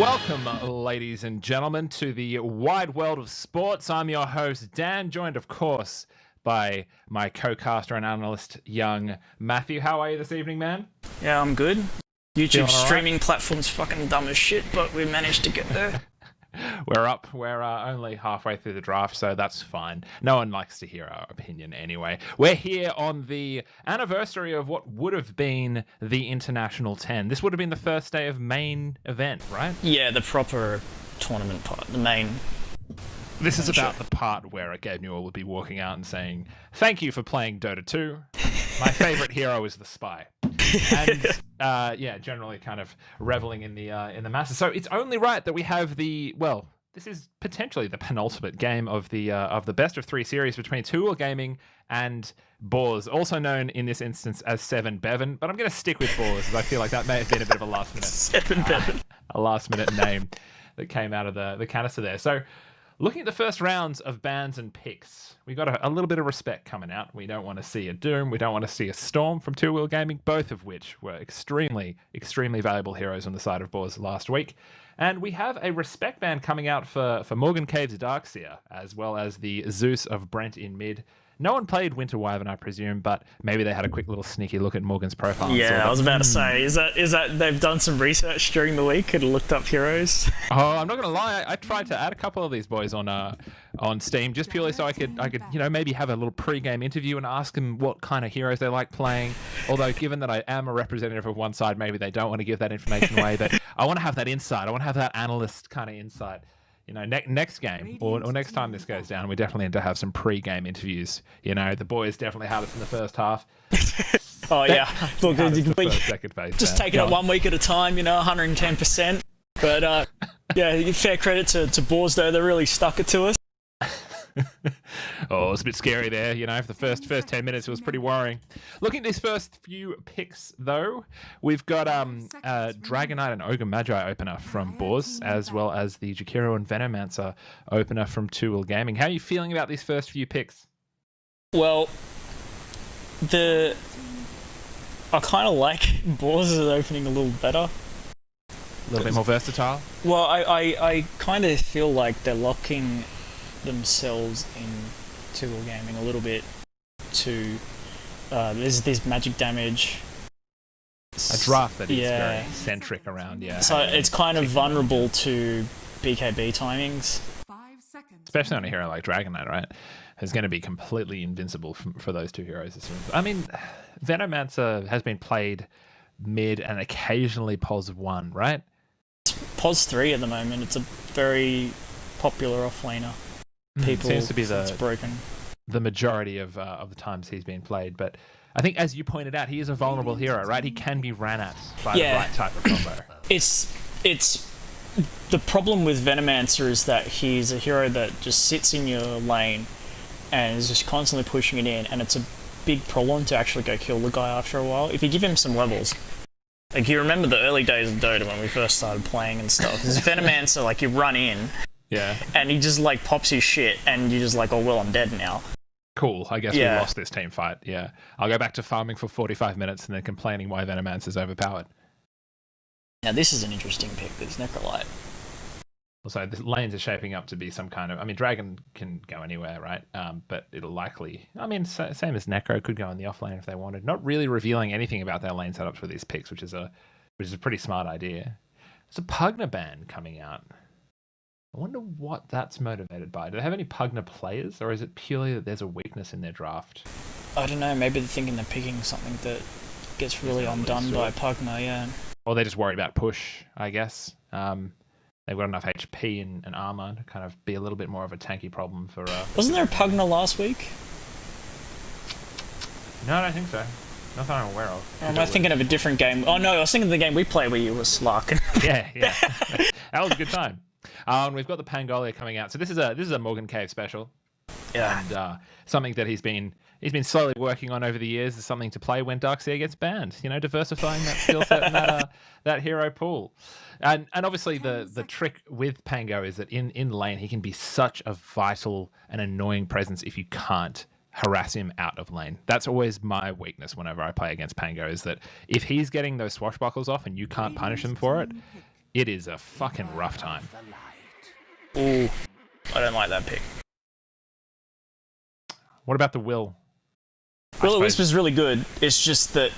Welcome, ladies and gentlemen, to the wide world of sports. I'm your host, Dan, joined, of course, by my co-caster and analyst, young Matthew. How are you this evening, man? Yeah, I'm good. YouTube Feeling streaming platform's fucking dumb as shit, but we managed to get there. We're up. We're only halfway through the draft, so that's fine. No one likes to hear our opinion anyway. We're here on the anniversary of what would have been the International 10. This would have been the first day of main event, right? Yeah, the proper tournament part, the main. This is about the part where Gabe Newell would be walking out and saying, "Thank you for playing Dota 2. My favorite hero is the Spy." And generally kind of reveling in the masses. So it's only right that we have this is potentially the penultimate game of the best of three series between Two Wheel Gaming and BOARS, also known in this instance as 7-Bevan. But I'm going to stick with BOARS, as I feel like that may have been a bit of a last minute 7-Bevan, a last minute name that came out of the canister there. So, looking at the first rounds of bans and picks, we got a little bit of respect coming out. We don't want to see a Doom. We don't want to see a Storm from Two Wheel Gaming, both of which were extremely, extremely valuable heroes on the side of BOARS last week. And we have a respect ban coming out for Morgan Cave's Darkseer, as well as the Zeus of Brent in mid. No one played Winter Wyvern, I presume, but maybe they had a quick little sneaky look at Morgan's profile. Yeah, I was about to say, is that they've done some research during the week and looked up heroes? Oh, I'm not gonna lie, I tried to add a couple of these boys on Steam just purely so I could maybe have a little pre-game interview and ask them what kind of heroes they like playing. Although given that I am a representative of one side, maybe they don't want to give that information away. But I want to have that insight. I want to have that analyst kind of insight. You know, next game or next time this goes down, we definitely need to have some pre-game interviews. You know, the boys definitely had us in the first half. Oh yeah, look, second phase, just taking it 1 week at a time. 110%. But yeah, fair credit to BOARS though; they really stuck it to us. Oh, it was a bit scary there. For the first 10 minutes, it was pretty worrying. Looking at these first few picks, though, we've got Dragon Knight and Ogre Magi opener from BOARS, as well as the Jakiro and Venomancer opener from Two Wheel Gaming. How are you feeling about these first few picks? Well, I kind of like BOARS' opening a little better. A little bit more versatile? Well, I kind of feel like they're locking themselves in Two Wheel Gaming a little bit to there's magic damage, a draft that is very centric around so it's kind of vulnerable to BKB timings, especially on a hero like Dragon Knight, right? Who's going to be completely invincible for those two heroes. I mean, Venomancer has been played mid and occasionally POS 1, right? It's POS 3 at the moment. It's a very popular offlaner. People seems to be it's broken. The majority of the times he's been played, but I think, as you pointed out, he is a vulnerable hero, right? He can be ran at by the right type of combo. It's the problem with Venomancer is that he's a hero that just sits in your lane and is just constantly pushing it in, and it's a big problem to actually go kill the guy after a while. If you give him some levels, like you remember the early days of Dota when we first started playing and stuff. There's Venomancer, like you run in. Yeah. And he just pops his shit and you're just like, oh well, I'm dead now. Cool. I guess we lost this team fight. Yeah. I'll go back to farming for 45 minutes and then complaining why Venomancer's overpowered. Now this is an interesting pick, this Necrolite. Also, the lanes are shaping up to be some kind of... I mean, Dragon can go anywhere, right? But it'll likely... I mean, same as Necro, could go in the offlane if they wanted. Not really revealing anything about their lane setups for these picks, which is a pretty smart idea. There's a Pugna ban coming out. I wonder what that's motivated by. Do they have any Pugna players, or is it purely that there's a weakness in their draft? I don't know. Maybe they're thinking they're picking something that gets really undone by Pugna, yeah. Or they're just worried about push, I guess. They've got enough HP and armor to kind of be a little bit more of a tanky problem for... Wasn't there a Pugna last week? No, I don't think so. Not that I'm aware of. Or am I thinking of a different game? Oh no, I was thinking of the game we played where you were Slark. Yeah. That was a good time. We've got the Pangolia coming out. So this is a Morgan Cave special. Yeah. And something that he's been slowly working on over the years is something to play when Darkseer gets banned. Diversifying that skill set and that hero pool. And obviously the trick with Pango is that in lane he can be such a vital and annoying presence if you can't harass him out of lane. That's always my weakness whenever I play against Pango, is that if he's getting those swashbuckles off and you can't punish him for it, it is a fucking rough time. Ooh, I don't like that pick. What about the Will? Will of Wisp is really good. It's just that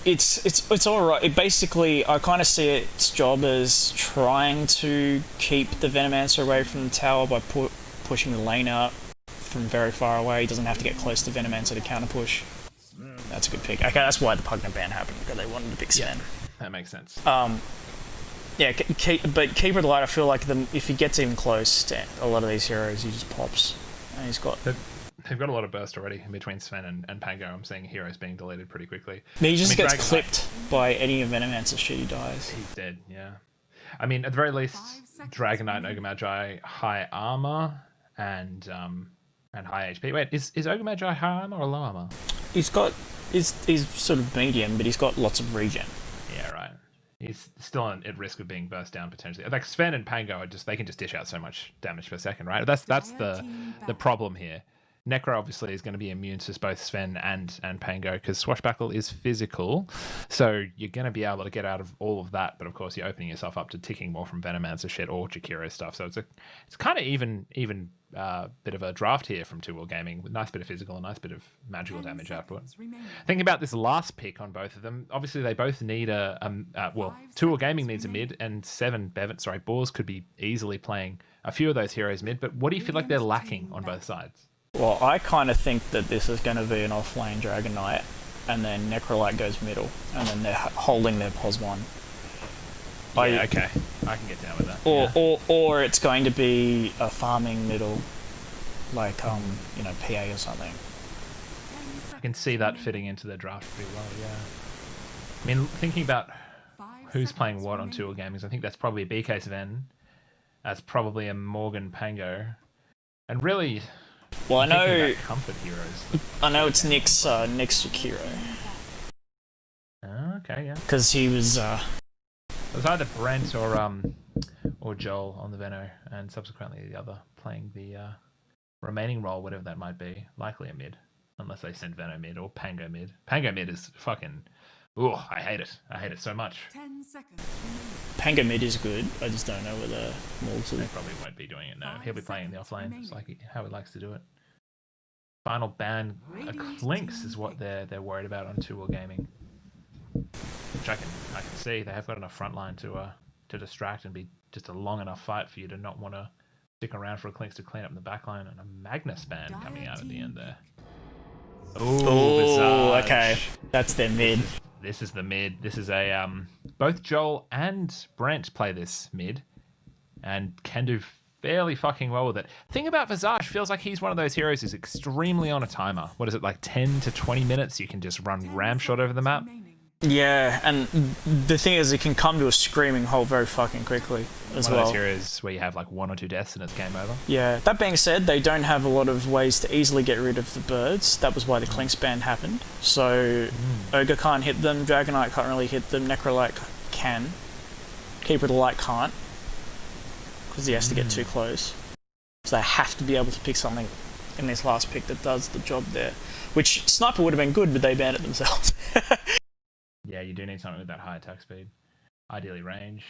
it's all right. It basically, I kind of see its job as trying to keep the Venomancer away from the tower by pushing the lane out from very far away. He doesn't have to get close to Venomancer to counter push. That's a good pick. Okay, that's why the Pugna ban happened, because they wanted to pick Sven. Yeah, that makes sense. Yeah, but Keeper of the Light, I feel like if he gets even close to a lot of these heroes, he just pops. And he's got... They've got a lot of burst already in between Sven and Pango. I'm seeing heroes being deleted pretty quickly. He just gets clipped by any of Venomancer's shit, he dies. He's dead, yeah. I mean, at the very least, Dragon Knight and Ogre Magi high armor and high HP. Wait, is Ogre Magi high armor or low armor? He's sort of medium, but he's got lots of regen. Yeah, right. He's still at risk of being burst down potentially. Like Sven and Pango are they can just dish out so much damage per second, right? That's the problem here. Necro obviously is going to be immune to both Sven and Pango because Swashbuckle is physical, so you're going to be able to get out of all of that. But of course, you're opening yourself up to ticking more from Venomancer shit or Jakiro stuff. So it's kind of even bit of a draft here from Two Wheel Gaming with a nice bit of physical, a nice bit of magical damage output. Thinking about this last pick on both of them, obviously they both need Two Wheel Gaming needs a mid, and BOARS could be easily playing a few of those heroes mid. But what do you feel like they're lacking on both sides? Well, I kind of think that this is going to be an off-lane Dragon Knight, and then Necrolite goes middle, and then they're holding their POS 1. Yeah, okay. I can get down with that. Or it's going to be a farming middle, like, PA or something. I can see that fitting into their draft pretty well, yeah. I mean, thinking about who's playing what on Two Wheel Gaming, I think that's probably a BK Sven, that's probably a Morgan Pango, and really... Well, I know comfort heroes. I know it's Nick's Jakiro. Okay, yeah. Because he was. It was either Brent or Joel on the Veno, and subsequently the other playing the remaining role, whatever that might be. Likely a mid, unless they send Veno mid or Pango mid. Pango mid is fucking. Oh, I hate it. I hate it so much. 10 seconds. Pango mid is good. I just don't know whether Malta. They probably won't be doing it now. He'll be playing in the offlane. It's like how he likes to do it. Final ban, Clinks is what they're worried about on Two Wheel Gaming, which I can see. They have got enough front line to distract and be just a long enough fight for you to not want to stick around for a Clinks to clean up in the backline, and a Magnus ban coming out at the end there. Oh, okay, that's their mid. This is the mid. This is a both Joel and Brent play this mid, and can do fairly fucking well with it. Thing about Visage, feels like he's one of those heroes who's extremely on a timer. What is it, like 10 to 20 minutes? You can just run ramshot over the map. Yeah, and the thing is, it can come to a screaming halt very fucking quickly as well. One of those heroes where you have like 1 or 2 deaths and it's game over. Yeah, that being said, they don't have a lot of ways to easily get rid of the birds. That was why the Clinks ban happened. So Ogre can't hit them, Dragon Knight can't really hit them, Necrolite can. Keeper of the Light can't, because he has to get too close. So they have to be able to pick something in this last pick that does the job there. Which Sniper would have been good, but they banned it themselves. Yeah, you do need something with that high attack speed. Ideally ranged.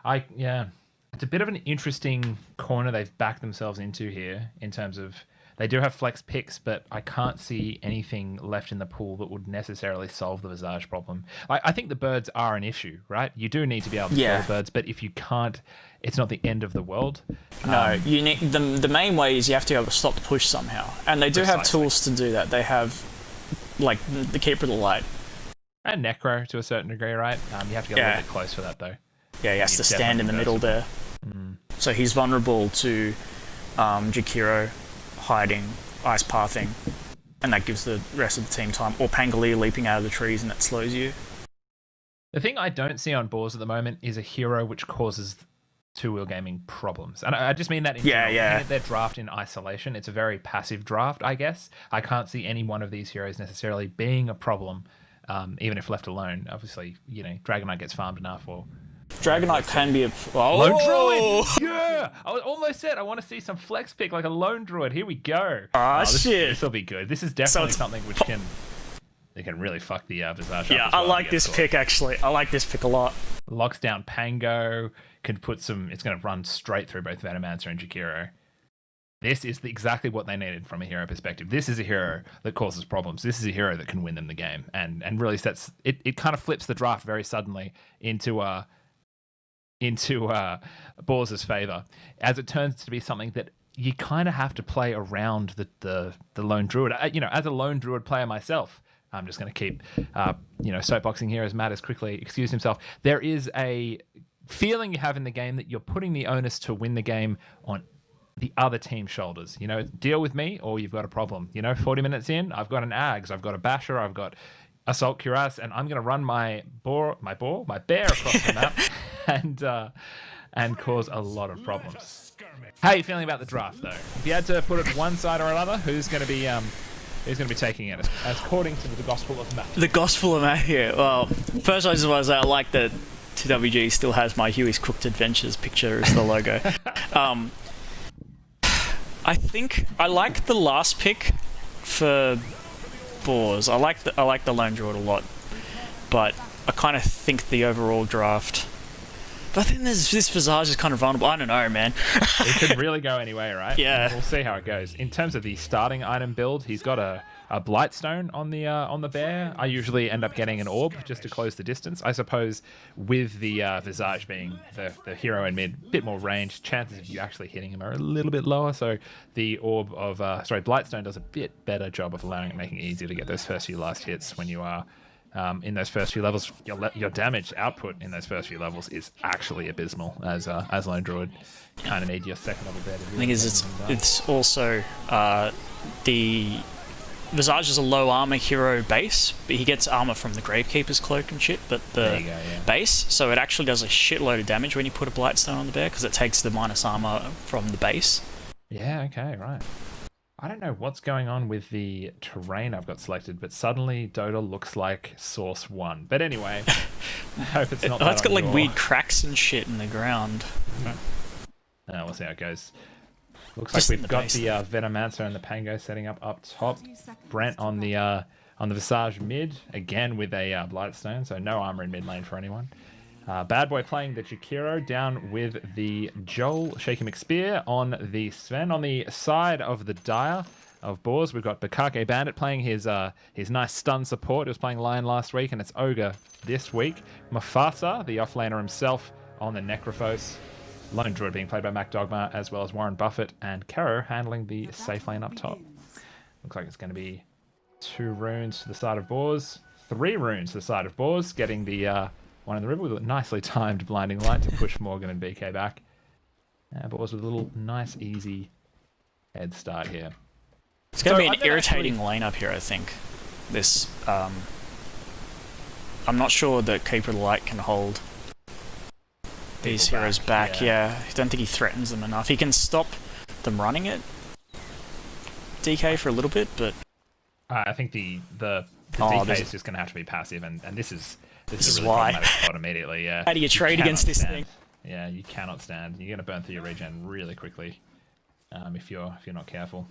It's a bit of an interesting corner they've backed themselves into here in terms of they do have flex picks, but I can't see anything left in the pool that would necessarily solve the Visage problem. I think the birds are an issue, right? You do need to be able to kill the birds, but if you can't, it's not the end of the world. No, you need the main way is you have to be able to stop the push somehow, and they do have tools to do that. They have like the Keeper of the Light and Necro to a certain degree, right? You have to get a little bit close for that though. Yeah, he has to stand in the middle there. So he's vulnerable to Jakiro hiding, ice pathing, and that gives the rest of the team time. Or Pangolier leaping out of the trees and that slows you. The thing I don't see on BOARS at the moment is a hero which causes Two Wheel Gaming problems. And I just mean that in general. Their draft in isolation, it's a very passive draft, I guess. I can't see any one of these heroes necessarily being a problem, even if left alone. Obviously, Dragon Knight gets farmed enough, or Dragon Knight can be a Lone Druid. Yeah, I almost said I want to see some flex pick like a Lone Druid. Here we go. Shit, this will be good. This is definitely something which can really fuck the Visage Yeah, up as I well. like this pick, actually. I like this pick a lot. Locks down Pango, can put some... It's going to run straight through both Venomancer and Jakiro. This is exactly what they needed from a hero perspective. This is a hero that causes problems. This is a hero that can win them the game, and really sets it. It kind of flips the draft very suddenly into BOARS' favor, as it turns to be something that you kind of have to play around the lone druid. As a lone druid player myself, I'm just going to keep soapboxing here as Matt has quickly excused himself. There is a feeling you have in the game that you're putting the onus to win the game on the other team's shoulders. Deal with me or you've got a problem. 40 minutes in, I've got an Ags, I've got a Basher, I've got Assault Cuirass, and I'm going to run my bear across the map and cause a lot of problems. How are you feeling about the draft, though? If you had to put it one side or another, who's going to be taking it as according to the Gospel of Matthew? The Gospel of Matthew. Well, first I just want to say I like that 2WG still has my Huey's Cooked Adventures picture as the logo. I think I like the last pick for BOARS. I like the Lone Druid a lot, but I kind of think the overall draft. But then this Visage is kind of vulnerable. I don't know, man. It could really go any way, right? Yeah. We'll see how it goes. In terms of the starting item build, he's got a Blightstone on the bear. I usually end up getting an orb just to close the distance. I suppose with the Visage being the hero in mid, a bit more range, chances of you actually hitting him are a little bit lower. So the orb of Blightstone does a bit better job of making it easier to get those first few last hits when you are in those first few levels. Your damage output in those first few levels is actually abysmal as Lone Druid. You kind of need your second level bear to really. The thing is, it's also the Visage is a low armor hero base, but he gets armor from the Gravekeeper's cloak and shit, but the base, so it actually does a shitload of damage when you put a Blightstone on the bear, because it takes the minus armor from the base. Yeah, okay, right. I don't know what's going on with the terrain I've got selected, but suddenly Dota looks like Source 1. But anyway, I hope it's not that it's got like weird cracks and shit in the ground. We'll see how it goes. Looks like we've got the Venomancer and the Pango setting up top. Brent on the Visage mid, again with a Blightstone, so no armor in mid lane for anyone. Bad Boy playing the Jakiro down with the Joel Shaky McSpear on the Sven. On the side of the Dire of BOARS, we've got Bukake Bandit playing his nice stun support. He was playing Lion last week, and it's Ogre this week. Mufasa, the offlaner himself, on the Necrophos. Lone Druid being played by Mac Dogma, as well as Warren Buffett, and Kero handling the safe lane up top. Looks like it's going to be 2 runes to the side of BOARS, 3 runes to the side of BOARS, getting the one in the river with a nicely timed Blinding Light to push Morgan and BK back. BOARS with a little nice, easy head start here. It's going to be an irritating lane up here, I think. This, I'm not sure that Keeper of the Light can hold these heroes back. Yeah, I don't think he threatens them enough. He can stop them running it, DK, for a little bit, but I think the DK is just going to have to be passive, and this is really why spot immediately. Yeah. How do you trade against this thing? Yeah, you cannot stand. You're going to burn through your regen really quickly if you're not careful.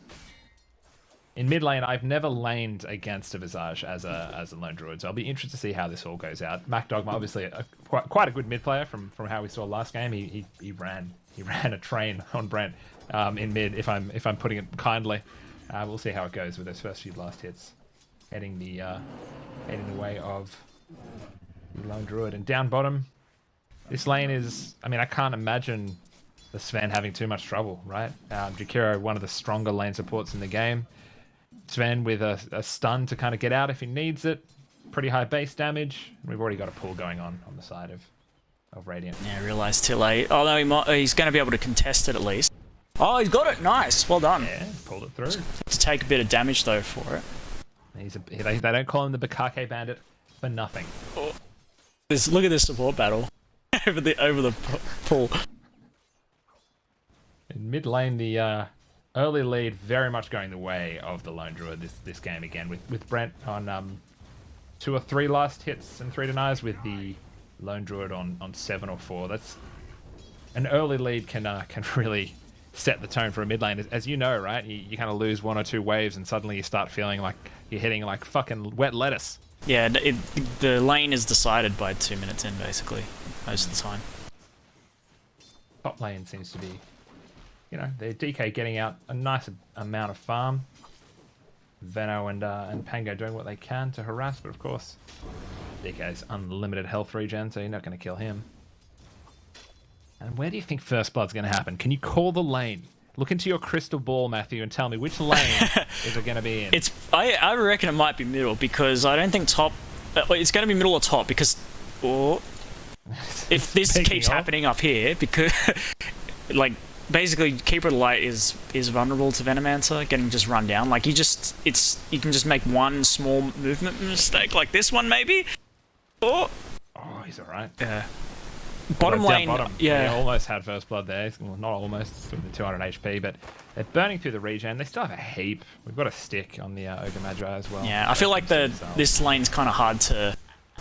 In mid lane, I've never laned against a Visage as a Lone Druid, so I'll be interested to see how this all goes out. Mac Dogma, obviously quite a good mid player from how we saw last game. He ran a train on Brent in mid. If I'm putting it kindly, we'll see how it goes with those first few blast hits, heading the way of the Lone Druid. And down bottom, this lane is. I mean, I can't imagine the Sven having too much trouble, right? Jakiro, one of the stronger lane supports in the game. Sven with a stun to kind of get out if he needs it. Pretty high base damage. We've already got a pull going on the side of Radiant. Yeah, I realised too late. Oh no, he's going to be able to contest it at least. Oh, he's got it. Nice. Well done. Yeah, pulled it through. To take a bit of damage though for it. They don't call him the Bukake Bandit for nothing. Oh. Look at this support battle over the pull. In mid lane, the early lead very much going the way of the Lone Druid this game again, with Brent on 2 or 3 last hits and 3 denies, with the Lone Druid on 7 or 4. That's an early lead can really set the tone for a mid lane. As you know, right? You kind of lose 1 or 2 waves and suddenly you start feeling like you're hitting like fucking wet lettuce. Yeah, the lane is decided by 2 minutes in, basically, most of the time. Top lane seems to be, you know, the DK getting out a nice amount of farm. Veno and Pango doing what they can to harass, but of course, DK has unlimited health regen, so you're not going to kill him. And where do you think First Blood's going to happen? Can you call the lane? Look into your crystal ball, Matthew, and tell me which lane is it going to be in? I reckon it might be middle, because I don't think top. It's going to be middle or top, because if this keeps happening up here, because like basically Keeper of the Light is vulnerable to Venomancer getting just run down. Like you can just make one small movement mistake, like this one maybe. Oh, he's all right. Yeah. Bottom lane, yeah. They almost had First Blood there. Well, not almost, with the 200 HP, but they're burning through the regen. They still have a heap. We've got a stick on the Ogre Magi as well. Yeah, I feel like this lane's kind of hard to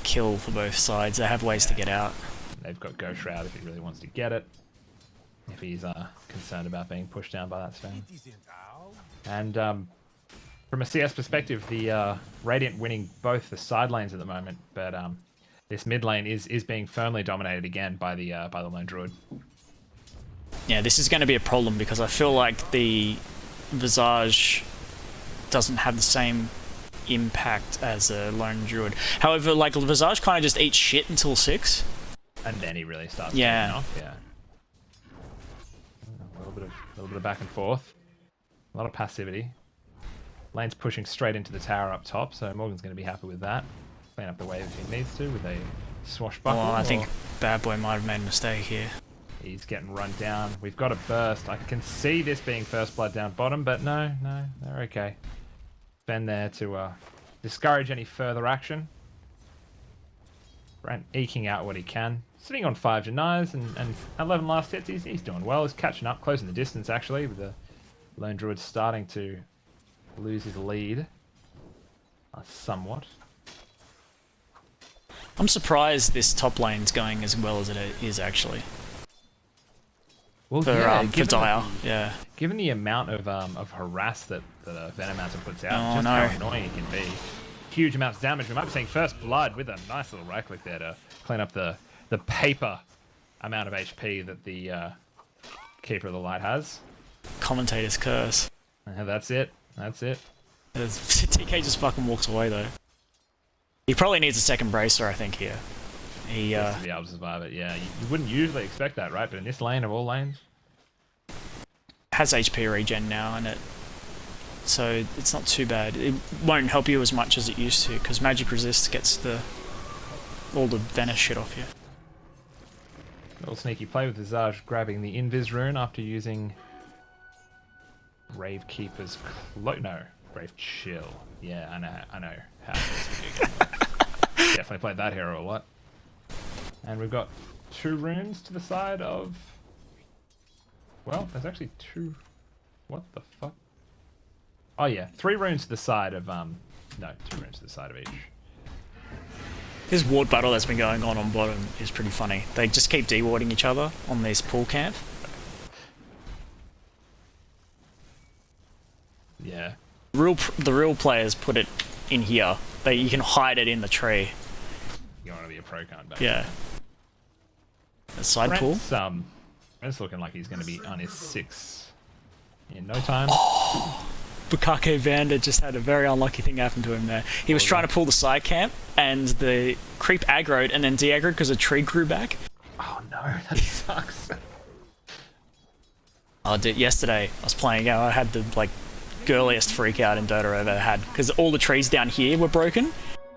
kill for both sides. They have ways to get out. They've got Ghost Shroud if he really wants to get it. If he's concerned about being pushed down by that stone. And from a CS perspective, the Radiant winning both the side lanes at the moment, but this mid lane is being firmly dominated again by the Lone Druid. Yeah, this is going to be a problem because I feel like the Visage doesn't have the same impact as a Lone Druid. However, like Visage kind of just eats shit until 6. And then he really starts taking off. Yeah. A little bit of back and forth. A lot of passivity. Lane's pushing straight into the tower up top, so Morgan's going to be happy with that. Clean up the wave if he needs to with a swashbuckle. Well, I think Bad Boy might have made a mistake here. He's getting run down. We've got a burst. I can see this being First Blood down bottom, but no, they're okay. Ben there to discourage any further action. Brent eking out what he can. Sitting on 5 denies and 11 last hits. He's doing well. He's catching up, closing the distance actually, with the Lone Druid starting to lose his lead somewhat. I'm surprised this top lane's going as well as it is actually. Well, for Dire, yeah. Given the amount of harass that Venomancer puts out, just how annoying it can be. Huge amounts of damage. We might be seeing First Blood with a nice little right click there to clean up the paper amount of HP that the Keeper of the Light has. Commentator's curse. That's it. That's it. TK just fucking walks away though. He probably needs a second bracer, I think, here. He to be able to survive it, yeah. You wouldn't usually expect that, right? But in this lane of all lanes, has HP regen now, and so it's not too bad. It won't help you as much as it used to, because Magic Resist gets all the Venice shit off you. Little sneaky play with Visage grabbing the Invis rune after using Gravekeeper's Grave Chill. Yeah, I know how this video game. Definitely played that hero a lot. And we've got 2 runes to the side of... Well, there's actually 2... What the fuck? Oh yeah, 3 runes to the side of... No, 2 runes to the side of each. This ward battle that's been going on bottom is pretty funny. They just keep dewarding each other on this pool camp. Yeah. The real players put it in here. You can hide it in the tree. You want to be a pro card back. Yeah. A side pool. Brent's looking like he's going to be on his 6 in no time. Oh, Bukake Vander just had a very unlucky thing happen to him there. He was trying to pull the side camp, and the creep aggroed and then de-aggroed because a tree grew back. Oh no, that sucks. Oh, dude, yesterday I was playing out. I had the girliest freak out in Dota I've ever had, because all the trees down here were broken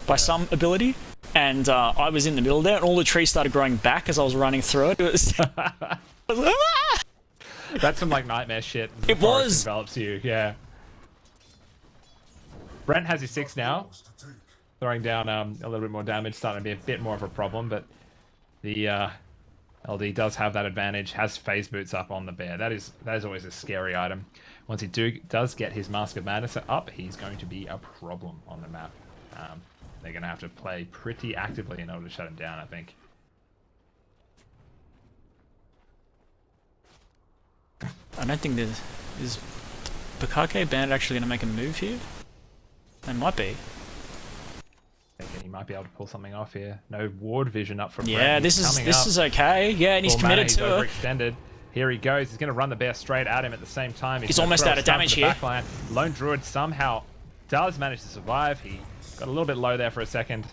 by some ability, and I was in the middle there, and all the trees started growing back as I was running through it. It was, I was like, ah! That's some nightmare shit. It was. Envelops you, yeah. Brent has his 6 now, throwing down a little bit more damage, starting to be a bit more of a problem, but the LD does have that advantage, has phase boots up on the bear. That is always a scary item. Once he does get his Mask of Madness up, he's going to be a problem on the map. They're going to have to play pretty actively in order to shut him down, I think. I don't think there's... Is Bukake Bandit actually going to make a move here? They might be. Thinking he might be able to pull something off here. No ward vision up from Yeah, Brent. this is okay. Yeah, and he's committed he's to it. overextended. Here he goes. He's going to run the bear straight at him at the same time. He's almost out of damage here. Backline. Lone Druid somehow does manage to survive. He got a little bit low there for a second,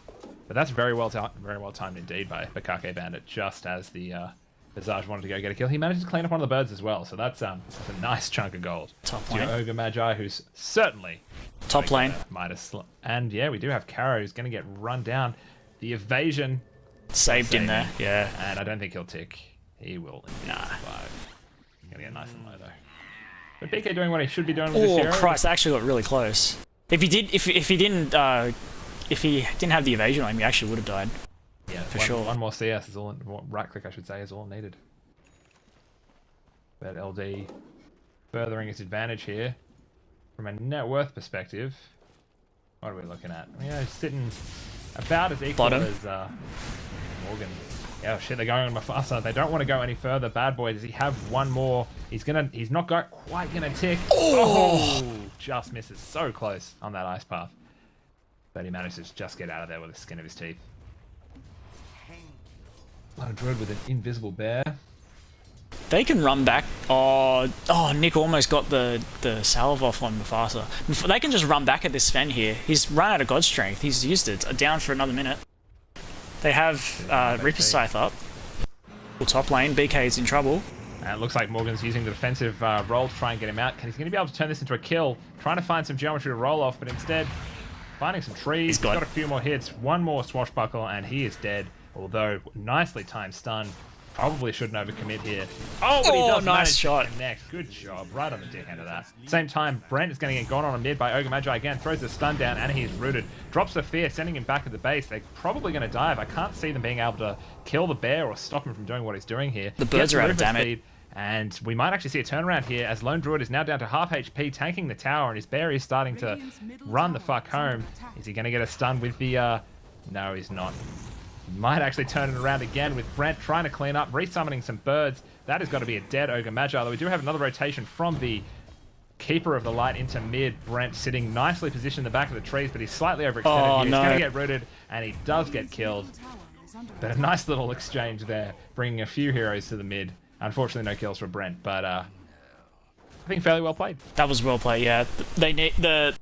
but that's very well timed indeed by Bukake Bandit. Just as the Visage wanted to go get a kill, he managed to clean up one of the birds as well. So that's a nice chunk of gold. Top To lane. Ogre Magi, who's certainly Top lane. Midas. And yeah, we do have Caro who's going to get run down. The evasion Saved in there. Yeah. and I don't think he'll tick. He will survive. Gonna get nice and low though. But BK doing what he should be doing with this hero. Oh Christ! That actually got really close. If he didn't have the evasion on him, he actually would have died. Yeah, for sure. One more CS is all. Right click, I should say, is all needed. But LD furthering his advantage here from a net worth perspective. What are we looking at? Yeah, sitting about as equal Bottom. as Morgan. Yeah, oh shit, they're going on Mufasa. They don't want to go any further. Bad boy, does he have one more? He's not quite gonna tick. Oh, just misses so close on that ice path. But he manages to just get out of there with the skin of his teeth. Lone Druid with an invisible bear. They can run back. Oh, Nick almost got the salve off on Mufasa. They can just run back at this Sven here. He's run out of God Strength. He's used it. Down for another minute. They have Reaper's Scythe up. Top lane. BK is in trouble. And it looks like Morgan's using the defensive roll to try and get him out. He's going to be able to turn this into a kill. Trying to find some geometry to roll off, but instead finding some trees. He's got a few more hits. One more swashbuckle, and he is dead. Although nicely timed stun. Probably shouldn't overcommit here. Oh, but he does nice shot. To connect. Good job. Right on the dick end of that. Same time, Brent is going to get gone on a mid by Ogre Magi again. Throws the stun down, and he's rooted. Drops the fear, sending him back at the base. They're probably going to dive. I can't see them being able to kill the bear or stop him from doing what he's doing here. The birds are out of damage. Speed, and we might actually see a turnaround here as Lone Druid is now down to half HP, tanking the tower, and his bear is starting to run the fuck home. Is he going to get a stun with the... No, he's not. Might actually turn it around again with Brent trying to clean up, resummoning some birds. That has got to be a dead Ogre Magi, though we do have another rotation from the Keeper of the Light into mid. Brent sitting nicely positioned in the back of the trees, but he's slightly overextended. He's going to get rooted, and he does get killed. But a nice little exchange there, bringing a few heroes to the mid. Unfortunately, no kills for Brent, but I think fairly well played. That was well played, yeah. They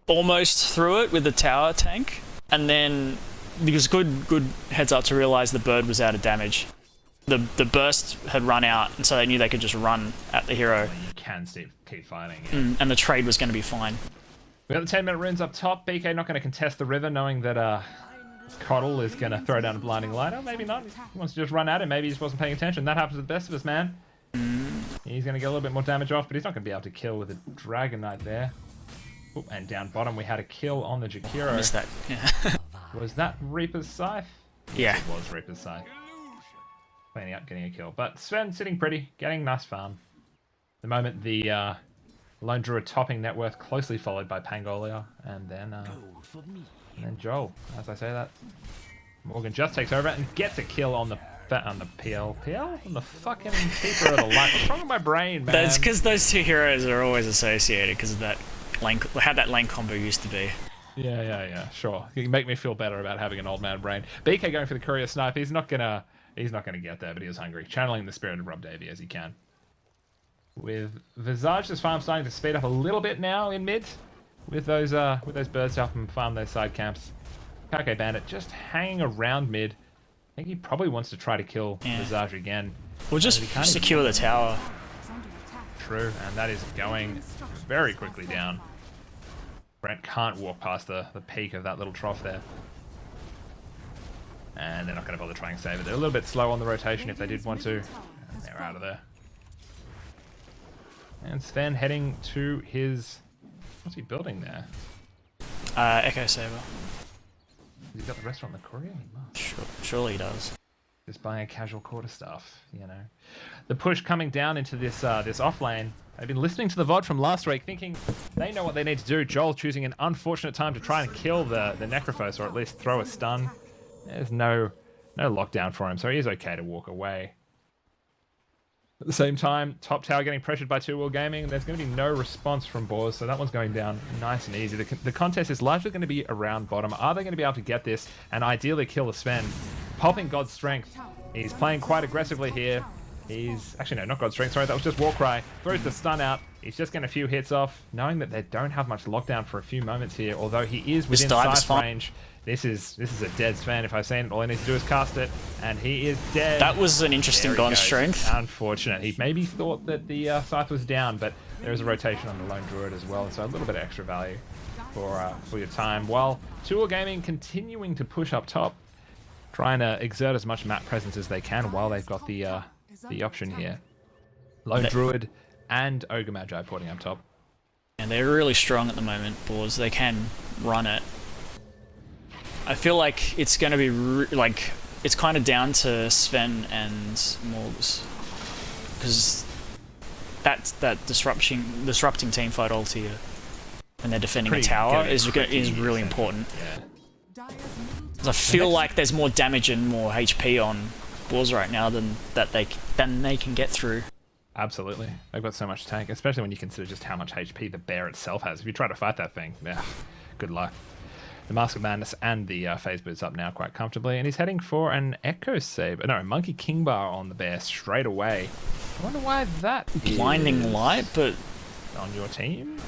almost threw it with the tower tank, and then it was good heads up to realise the bird was out of damage. The burst had run out, and so they knew they could just run at the hero. You can keep fighting. Yeah. And the trade was going to be fine. We got the 10-minute runes up top. BK not going to contest the river, knowing that Coddle is going to throw down a blinding light. Or maybe not. He wants to just run at him. Maybe he just wasn't paying attention. That happens to the best of us, man. He's going to get a little bit more damage off, but he's not going to be able to kill with a Dragon Knight there. Ooh, and down bottom, we had a kill on the Jakiro. Missed that. Yeah. Was that Reaper's Scythe? Yeah. Yes, it was Reaper's Scythe. Cleaning up, getting a kill. But Sven sitting pretty, getting nice farm. The moment the Lone Druid topping net worth, closely followed by Pangolia, and then Joel. As I say that, Morgan just takes over and gets a kill on the PL on the fucking Keeper of the Light. What's wrong with my brain, man? That's because those two heroes are always associated because of that lane, how that lane combo used to be. Yeah, sure. You can make me feel better about having an old man brain. BK going for the courier snipe. He's not gonna get there, but he was hungry. Channeling the spirit of Rob Davey as he can. With Visage's farm starting to speed up a little bit now in mid, with those birds to help him farm those side camps. Kake Bandit just hanging around mid. I think he probably wants to try to kill Visage again. We'll just secure the tower. True, and that is going very quickly down. Brent can't walk past the peak of that little trough there. And they're not going to bother trying to save it. They're a little bit slow on the rotation if they did want to. And they're out of there. And Sven heading to his... What's he building there? Echo Saber. He's got the restaurant in the courier? He must. Surely he does. Just buying a casual quarterstaff, you know. The push coming down into this this off lane. I've been listening to the VOD from last week, thinking they know what they need to do. Joel choosing an unfortunate time to try and kill the Necrophos, or at least throw a stun. There's no lockdown for him, so he is okay to walk away. At the same time, top tower getting pressured by Two Wheel Gaming. There's going to be no response from BOARS, so that one's going down nice and easy. The contest is largely going to be around bottom. Are they going to be able to get this and ideally kill the Sven? Popping God's Strength. He's playing quite aggressively here. He's... Actually, no, not God's Strength. Sorry, that was just Warcry. Throws the stun out. He's just getting a few hits off, knowing that they don't have much lockdown for a few moments here, although he is within sight range. This is a dead Sven. If I've seen it, all he needs to do is cast it, and he is dead. That was an interesting God's Strength. Unfortunate. He maybe thought that the scythe was down, but there is a rotation on the Lone Druid as well, so a little bit of extra value for your time. While Two Wheel Gaming continuing to push up top, trying to exert as much map presence as they can while they've got the option here. Lone Druid and Ogre Magi porting up top. And they're really strong at the moment, BOARS. They can run it. I feel like it's going to be it's kind of down to Sven and Morgs, because that disrupting teamfight ulti when they're defending a tower is really important. Yeah. I feel like there's more damage and more HP on BOARS right now than they can get through. Absolutely. They've got so much tank, especially when you consider just how much HP the bear itself has. If you try to fight that thing, yeah, good luck. The Mask of Madness and the phase boots up now quite comfortably, and he's heading for an Echo Saber. No, Monkey King Bar on the bear straight away. I wonder why that Blinding Light, but on your team?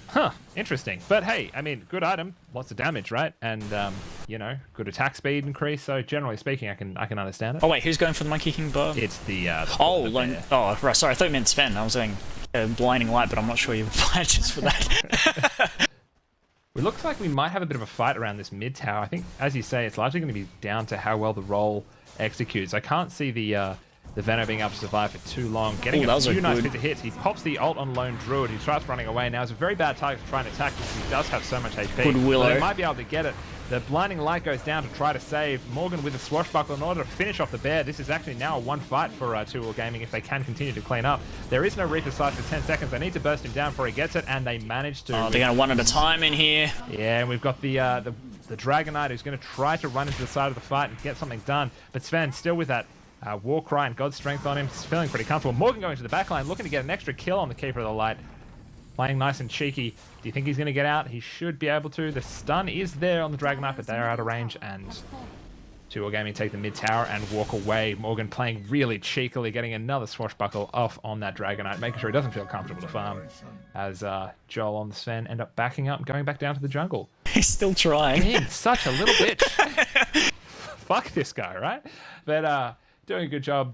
Huh, interesting. But hey, I mean, good item, lots of damage, right? And you know, good attack speed increase. So generally speaking, I can understand it. Oh wait, who's going for the Monkey King Bar? It's the right. Sorry, I thought you meant Sven. I was saying Blinding Light, but I'm not sure you applied just for that. It looks like we might have a bit of a fight around this mid tower. I think, as you say, it's largely going to be down to how well the roll executes. I can't see the Venom being able to survive for too long. Getting a few nice bits of hits. He pops the ult on Lone Druid. He starts running away. Now it's a very bad target to try and attack because he does have so much HP. Good Willow. But he might be able to get it. The Blinding Light goes down to try to save Morgan with a swashbuckle in order to finish off the bear. This is actually now a one fight for Two Wheel Gaming if they can continue to clean up. There is no Reaper Sight for 10 seconds. They need to burst him down before he gets it, and they manage to. Oh, they're going to one at a time in here. Yeah, and we've got the Dragon Knight who's going to try to run into the side of the fight and get something done. But Sven still with that Warcry and God's Strength on him. He's feeling pretty comfortable. Morgan going to the backline, looking to get an extra kill on the Keeper of the Light. Playing nice and cheeky. Do you think he's going to get out? He should be able to. The stun is there on the Dragon Knight, but they are out of range, and Two Wheel Gaming take the mid tower and walk away. Morgan playing really cheekily, getting another swashbuckle off on that Dragon Knight, making sure he doesn't feel comfortable to farm, as Joel on the Sven end up backing up and going back down to the jungle. He's still trying. Being such a little bitch. Fuck this guy, right? But doing a good job.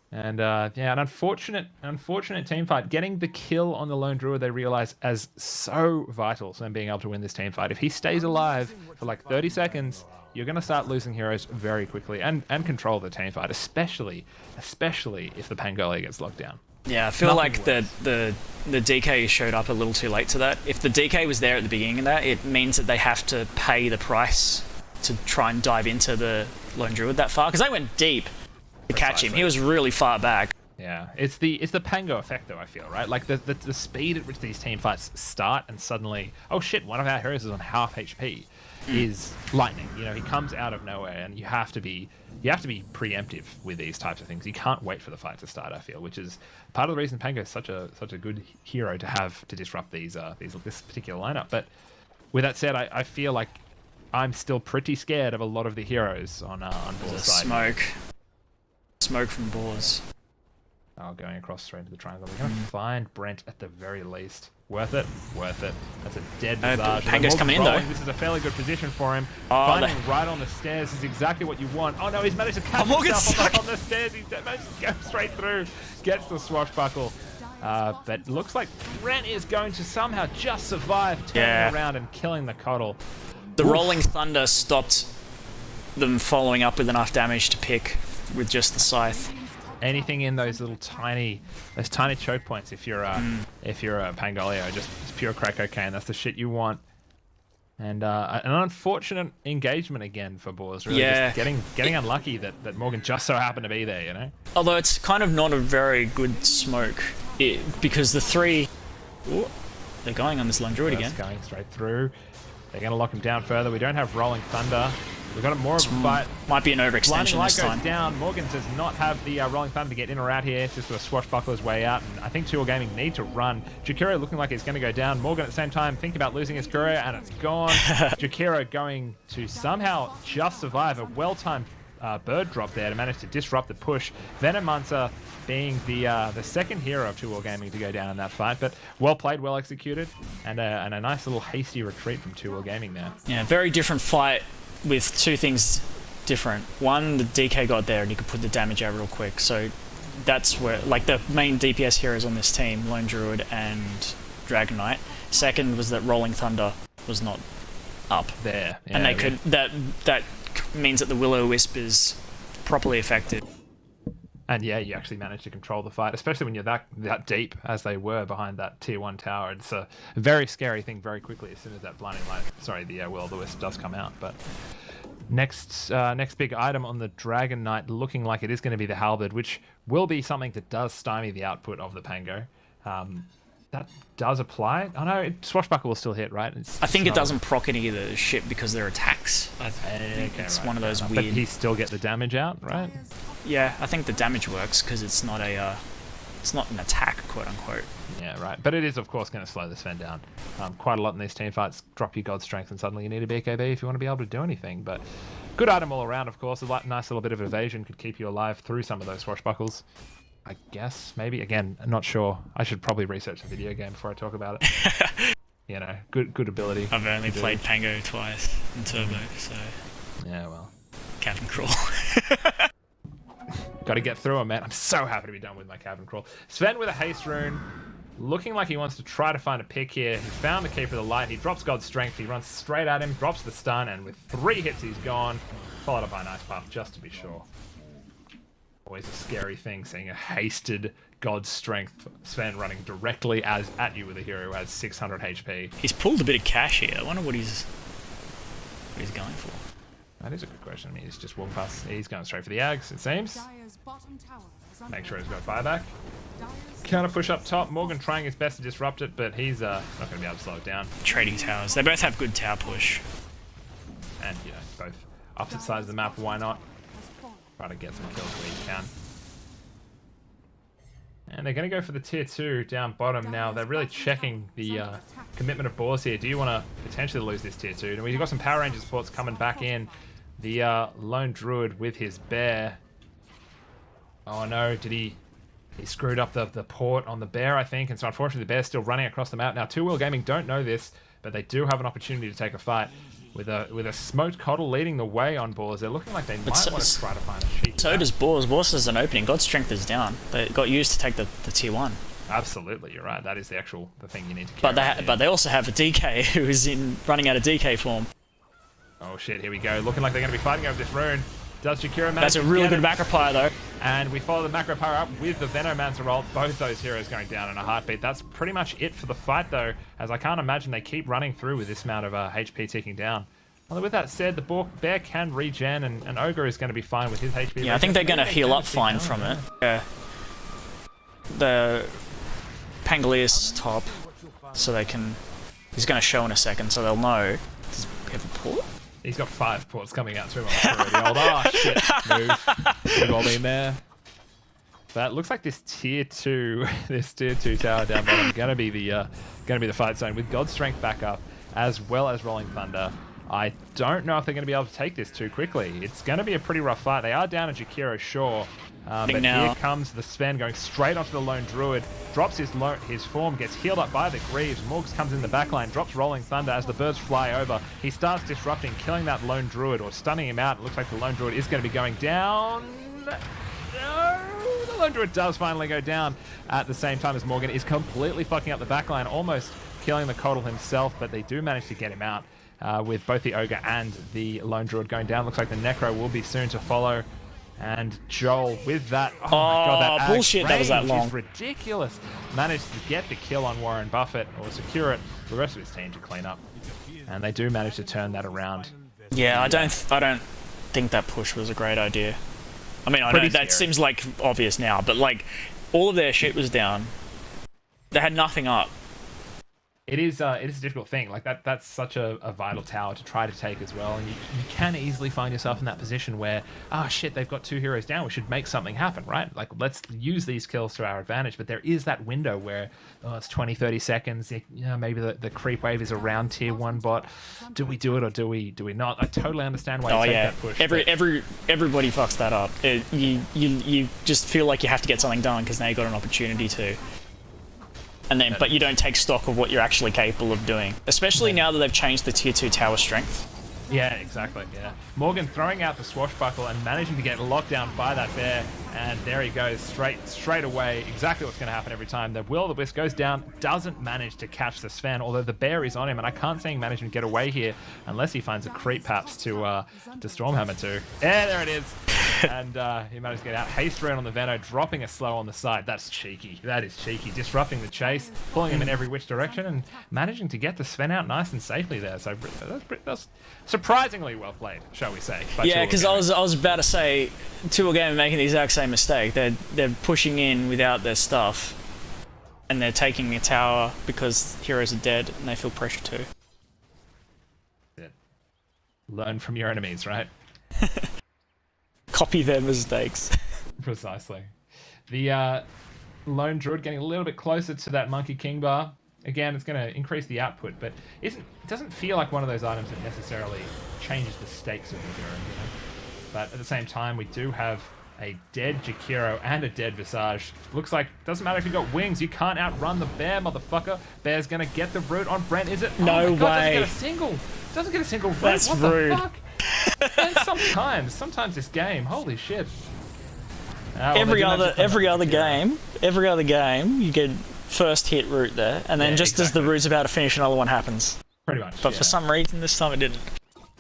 And yeah, an unfortunate team fight. Getting the kill on the Lone Druid, they realize, as so vital to them being able to win this team fight. If he stays alive for like 30 seconds, you're going to start losing heroes very quickly and control the team fight, especially if the Pangolier gets locked down. Yeah, I feel like the DK showed up a little too late to that. If the DK was there at the beginning of that, it means that they have to pay the price to try and dive into the Lone Druid that far, because they went deep to catch him. He was really far back. Yeah, it's the Pango effect though, I feel, right? Like the speed at which these team fights start and suddenly, oh shit, one of our heroes is on half HP is lightning. You know, he comes out of nowhere, and you have to be preemptive with these types of things. You can't wait for the fight to start, I feel, which is part of the reason Pango is such a good hero to have to disrupt this particular lineup. But with that said, I feel like I'm still pretty scared of a lot of the heroes on BOARS side. Smoke from BOARS. Oh, going across straight into the triangle. We're going to find Brent at the very least. Worth it. That's a dead visage. Pango's coming in though. This is a fairly good position for him. Finding right on the stairs is exactly what you want. Oh no, he's managed to catch himself on the stairs. He managed to go straight through. Gets the swashbuckle. But looks like Brent is going to somehow just survive turning around and killing the Coddle. The Rolling Thunder stopped them following up with enough damage to pick with just the scythe. Anything in those little tiny choke points, if you're a Pangolier, just pure crack cocaine. That's the shit you want. And an unfortunate engagement again for BOARS. Really, just getting unlucky that Morgan just so happened to be there. You know. Although it's kind of not a very good smoke, because the three, they're going on this Lone Druid again. Going straight through. They're going to lock him down further. We don't have Rolling Thunder. We've got a more of a fight. Might be an overextension Blinding light this goes time. down. Morgan does not have the Rolling Thunder to get in or out here. It's just going to swashbuckle his way out. And I think 2 Gaming need to run. Jakiro looking like he's going to go down. Morgan at the same time thinking about losing his career, and it's gone. Jakiro going to somehow just survive a well-timed bird drop there to manage to disrupt the push. Venomancer being the second hero of 2 Gaming to go down in that fight, but well played, well executed, and a nice little hasty retreat from 2 Gaming there. Yeah, very different fight with 2 things different. One, the DK got there and you could put the damage out real quick, so that's where, like, the main DPS heroes on this team, Lone Druid and Dragon Knight. Second was that Rolling Thunder was not up There. Yeah, and they could that means that the Will-O-Wisp is properly effective. And yeah, you actually managed to control the fight, especially when you're that deep as they were behind that tier 1 tower. It's a very scary thing very quickly as soon as that blinding light, the Will-O-Wisp does come out. But next big item on the Dragon Knight, looking like it is going to be the Halberd, which will be something that does stymie the output of the Pango. That does apply. Oh no, Swashbuckle will still hit, right? I think it doesn't proc any of the shit because they're attacks. I think it's one of those weird... But he still get the damage out, right? Yeah, I think the damage works because it's not an attack, quote unquote. Yeah, right. But it is, of course, going to slow the Sven down quite a lot in these team fights. Drop your God Strength and suddenly you need a BKB if you want to be able to do anything. But good item all around, of course. A nice little bit of evasion could keep you alive through some of those swashbuckles. I guess, maybe. Again, I'm not sure. I should probably research the video game before I talk about it. You know, good ability. I've only played Pango twice in Turbo, so... Yeah, well. Cavern Crawl. Got to get through him, man. I'm so happy to be done with my Cavern Crawl. Sven with a haste rune, looking like he wants to try to find a pick here. He found the Keeper of the Light. He drops God's Strength. He runs straight at him, drops the stun, and with 3 hits, he's gone. Followed up by an Ice Puff, just to be sure. Always a scary thing, seeing a hasted God's Strength Sven running directly at you with a hero who has 600 HP. He's pulled a bit of cash here. I wonder what he's going for. That is a good question. I mean, he's just walking past. He's going straight for the Ags, it seems. Make sure he's got buyback. Counter push up top. Morgan trying his best to disrupt it, but he's not going to be able to slow it down. Trading towers. They both have good tower push. And, you know, both opposite sides of the map. Why not? Try to get some kills where you can. And they're going to go for the tier 2 down bottom now. They're really checking the commitment of BOARS here. Do you want to potentially lose this tier 2? And we've got some Power Ranger supports coming back in. The Lone Druid with his bear. Oh no, he screwed up the port on the bear, I think. And so unfortunately the bear's still running across the map. Now 2 Gaming don't know this, but they do have an opportunity to take a fight. With a smoked Coddle leading the way on BOARS, they're looking like they might want to try to find a cheeky. So does BOARS. BOARS has an opening. God's Strength is down. They got used to take the tier 1. Absolutely, you're right. That is the thing you need to carry. But they also have a DK who is running out of DK form. Oh shit, here we go. Looking like they're going to be fighting over this rune. Does Jakiro manage? That's a really good macro pyre though. And we follow the macro power up with the Venomancer roll. Both those heroes going down in a heartbeat. That's pretty much it for the fight though, as I can't imagine they keep running through with this amount of HP ticking down. Although with that said, the bear can regen, and Ogre is going to be fine with his HP. Yeah, I think they're going to heal up fine from it. Yeah. The Pangolius top, so they can... He's going to show in a second, so they'll know. Does he have a port? He's got 5 ports coming out to him already. Oh shit! Move. We've all been there. But it looks like this tier 2 tower down bottom going to be the fight zone with God's Strength back up, as well as Rolling Thunder. I don't know if they're going to be able to take this too quickly. It's going to be a pretty rough fight. They are down at Jakiro, sure. But here comes the Sven going straight onto the Lone Druid. Drops his form, gets healed up by the Greaves. Morgs comes in the backline, drops Rolling Thunder as the birds fly over. He starts disrupting, killing that Lone Druid, or stunning him out. It looks like the Lone Druid is going to be going down. No, the Lone Druid does finally go down at the same time as Morgan is completely fucking up the backline, almost killing the Coddle himself, but they do manage to get him out. With both the Ogre and the Lone Druid going down. Looks like the Necro will be soon to follow. And Joel with that... Oh my god, that bullshit, that was that long. Is ridiculous. Managed to get the kill on Warren Buffett, or secure it for the rest of his team to clean up. And they do manage to turn that around. Yeah, I don't think that push was a great idea. I mean, I know that seems like obvious now, but like, all of their shit was down. They had nothing up. It is a difficult thing. Like that's such a vital tower to try to take as well. And you can easily find yourself in that position where, oh shit, they've got 2 heroes down. We should make something happen, right? Like let's use these kills to our advantage. But there is that window where, oh, it's 20, 30 seconds. You know, maybe the creep wave is around tier 1 bot. Do we do it or do we not? I totally understand why you take that push. Everybody fucks that up. You just feel like you have to get something done because now you've got an opportunity to. And then, but you don't take stock of what you're actually capable of doing, especially now that they've changed the tier 2 tower strength. Yeah, exactly. Yeah, Morgan throwing out the swashbuckle and managing to get locked down by that bear, and there he goes straight away. Exactly what's going to happen every time. The will-o'-the-wisp goes down, doesn't manage to catch the Sven, although the bear is on him, and I can't see him managing to get away here unless he finds a creep perhaps to Stormhammer to. Yeah, there it is. And he managed to get out. Haste rune on the Veno, dropping a slow on the side. That's cheeky. That is cheeky. Disrupting the chase, pulling him in every which direction, and managing to get the Sven out nice and safely there. So that's surprisingly well played, shall we say? Yeah, because I was about to say, 2 Game making the exact same mistake. They're pushing in without their stuff, and they're taking a tower because heroes are dead, and they feel pressure too. Learn from your enemies, right? Copy their mistakes. Precisely. The lone druid getting a little bit closer to that monkey king bar. Again, it's going to increase the output, but it doesn't feel like one of those items that necessarily changes the stakes of the hero. You know? But at the same time, we do have a dead Jakiro and a dead Visage. Looks like, doesn't matter if you've got wings, you can't outrun the bear, motherfucker. Bear's going to get the root on Brent, is it? No way. Doesn't get a single root. That's what rude. The fuck? And sometimes this game, holy shit. Every other game, you get first hit root there, and then as the root's about to finish, another one happens. Pretty much. But for some reason, this time it didn't.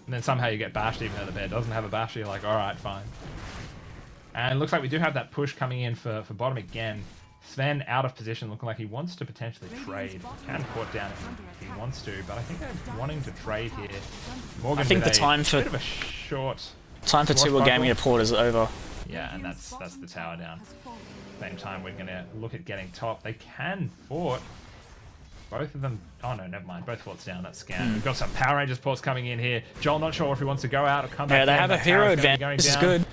And then somehow you get bashed even though the bear doesn't have a bash. You're like, all right, fine. And it looks like we do have that push coming in for bottom again. Sven out of position, looking like he wants to potentially trade. Can port down if he wants to, but I think they're wanting to trade here. Morgan, I think the time for bit of a short time for 2 Gaming to port is over. Yeah, and that's the tower down. Same time, we're gonna look at getting top. They can fort. Both of them. Oh no, never mind. Both forts down. That's scam. We've got some Power Rangers ports coming in here. Joel not sure if he wants to go out or come back. Yeah, they have a hero advantage. This is good.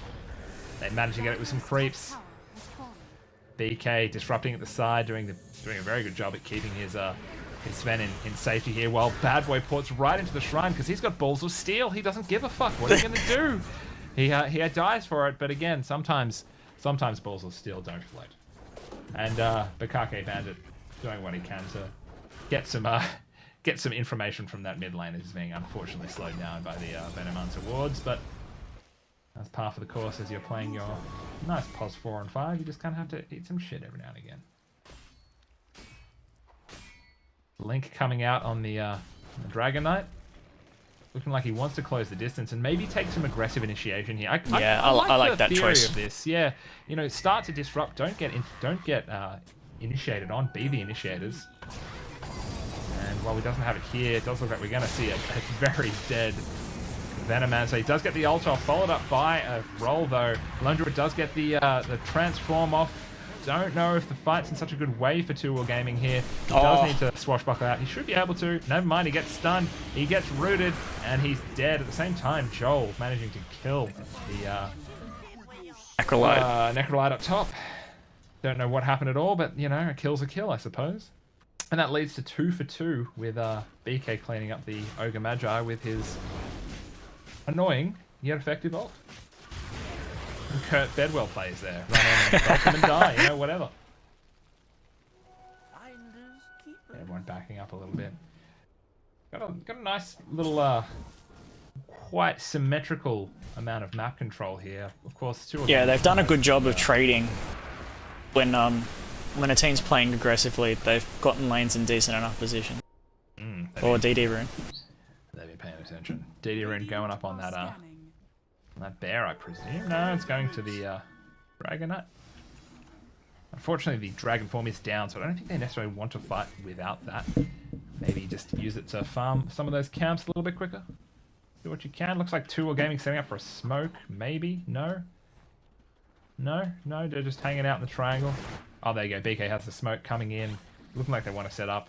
They managed to get it with some creeps. BK disrupting at the side, doing a very good job at keeping his Sven in safety here, while Bad Boy ports right into the shrine because he's got balls of steel. He doesn't give a fuck. What are you gonna do? He dies for it, but again, sometimes balls of steel don't float. And Bukake Bandit doing what he can to get some information from that mid lane. Is being unfortunately slowed down by the Venomance awards, but that's par for the course as you're playing your nice POS 4 and 5. You just kind of have to eat some shit every now and again. Link coming out on the Dragon Knight. Looking like he wants to close the distance and maybe take some aggressive initiation here. I like that choice of this. Yeah, you know, start to disrupt. Don't get initiated on. Be the initiators. And while he doesn't have it here, it does look like we're going to see a very dead Venoman. So he does get the ult off, followed up by a roll though. Lone Druid does get the transform off. Don't know if the fight's in such a good way for 2 Gaming here. He does need to swashbuckle out. He should be able to. Never mind, he gets stunned. He gets rooted, and he's dead. At the same time, Joel managing to kill the Necrolite up top. Don't know what happened at all, but, you know, a kill's a kill, I suppose. And that leads to 2 for 2 with BK cleaning up the Ogre Magi with his annoying yet effective ult. And Kurt Bedwell plays there. Run in and stop him and die, you know, whatever. Everyone backing up a little bit. Got a nice little, quite symmetrical amount of map control here. Of course, 2 Yeah, they've done a good job of trading. When a team's playing aggressively, they've gotten lanes in decent enough position. Or DD rune. They've been paying attention. DD rune going up on that bear, I presume. No, it's going to the Dragon Knight. Unfortunately, the Dragon form is down, so I don't think they necessarily want to fight without that. Maybe just use it to farm some of those camps a little bit quicker. Do what you can. Looks like 2 Gaming setting up for a smoke. Maybe? No? No, they're just hanging out in the triangle. Oh, there you go. BK has the smoke coming in. Looking like they want to set up.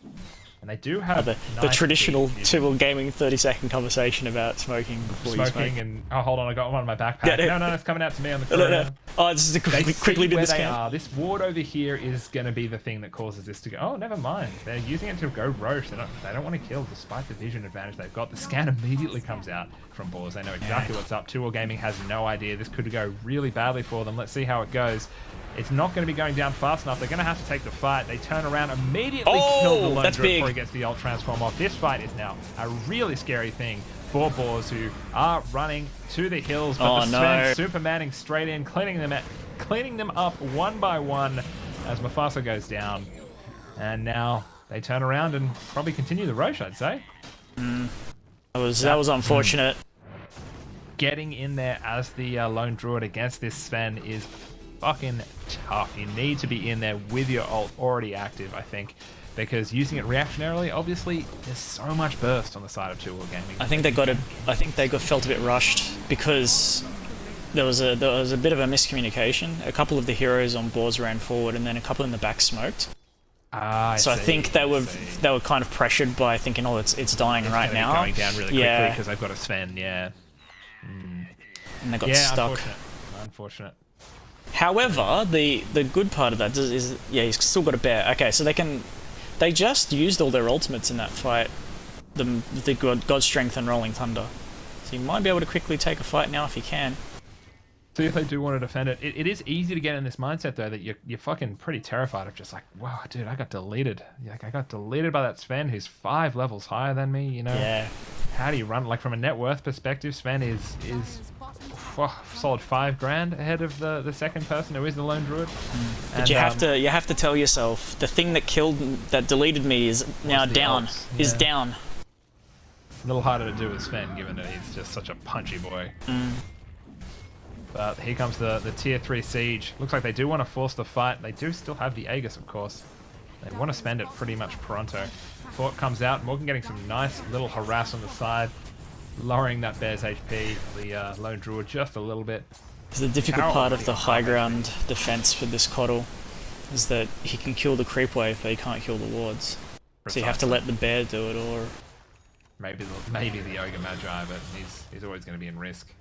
And they do have the nice traditional beef. 2 Will Gaming 30-second conversation about smoking before you smoke. And oh, hold on, I got one in my backpack. No, it's coming out to me on the No. corner. Oh, this is quickly do where this they count. are. This ward over here is going to be the thing that causes this to go. Oh, never mind. They're using it to go roche. They don't want to kill, despite the vision advantage they've got. The scan immediately comes out from BOARS. They know exactly what's up. 2 Will Gaming has no idea. This could go really badly for them. Let's see how it goes. It's not going to be going down fast enough. They're going to have to take the fight. They turn around, immediately kill the lone druid before he gets the ult transform off. This fight is now a really scary thing for BOARS, who are running to the hills, but the Sven Supermaning straight in, cleaning them up one by one as Mufasa goes down. And now they turn around and probably continue the roche, I'd say. That was unfortunate. Getting in there as the lone druid against this Sven is fucking tough. You need to be in there with your ult already active, I think, because using it reactionarily, obviously, there's so much burst on the side of 2 Will Gaming. I think they felt a bit rushed because there was a bit of a miscommunication. A couple of the heroes on BOARS ran forward, and then a couple in the back smoked. I think they were kind of pressured by thinking, oh, it's dying right now. Going down really quickly because they've got a Sven, And they got stuck. Unfortunate. However, the good part of that is he's still got a bear. Okay, so they just used all their ultimates in that fight, the God Strength and Rolling Thunder. So you might be able to quickly take a fight now if you can. See if they do want to defend it. It is easy to get in this mindset though that you're fucking pretty terrified of just like, wow, dude, I got deleted. I got deleted by that Sven who's 5 levels higher than me. Yeah. How do you run? Like from a net worth perspective, Sven is solid $5,000 ahead of the second person who is the lone druid. But and, you have to tell yourself the thing that deleted me is now down. Is down. A little harder to do with Sven, given that he's just such a punchy boy. But here comes the tier 3 siege. Looks like they do want to force the fight. They do still have the Aegis, of course. They want to spend it pretty much pronto. Thought comes out. Morgan getting some nice little harass on the side, lowering that bear's HP. The lone druid just a little bit. The difficult part of the high ground defense for this Coddle is that he can kill the creep wave, but he can't kill the wards. So you have to let the bear do it, or maybe the Ogre Magi, but he's always going to be in risk.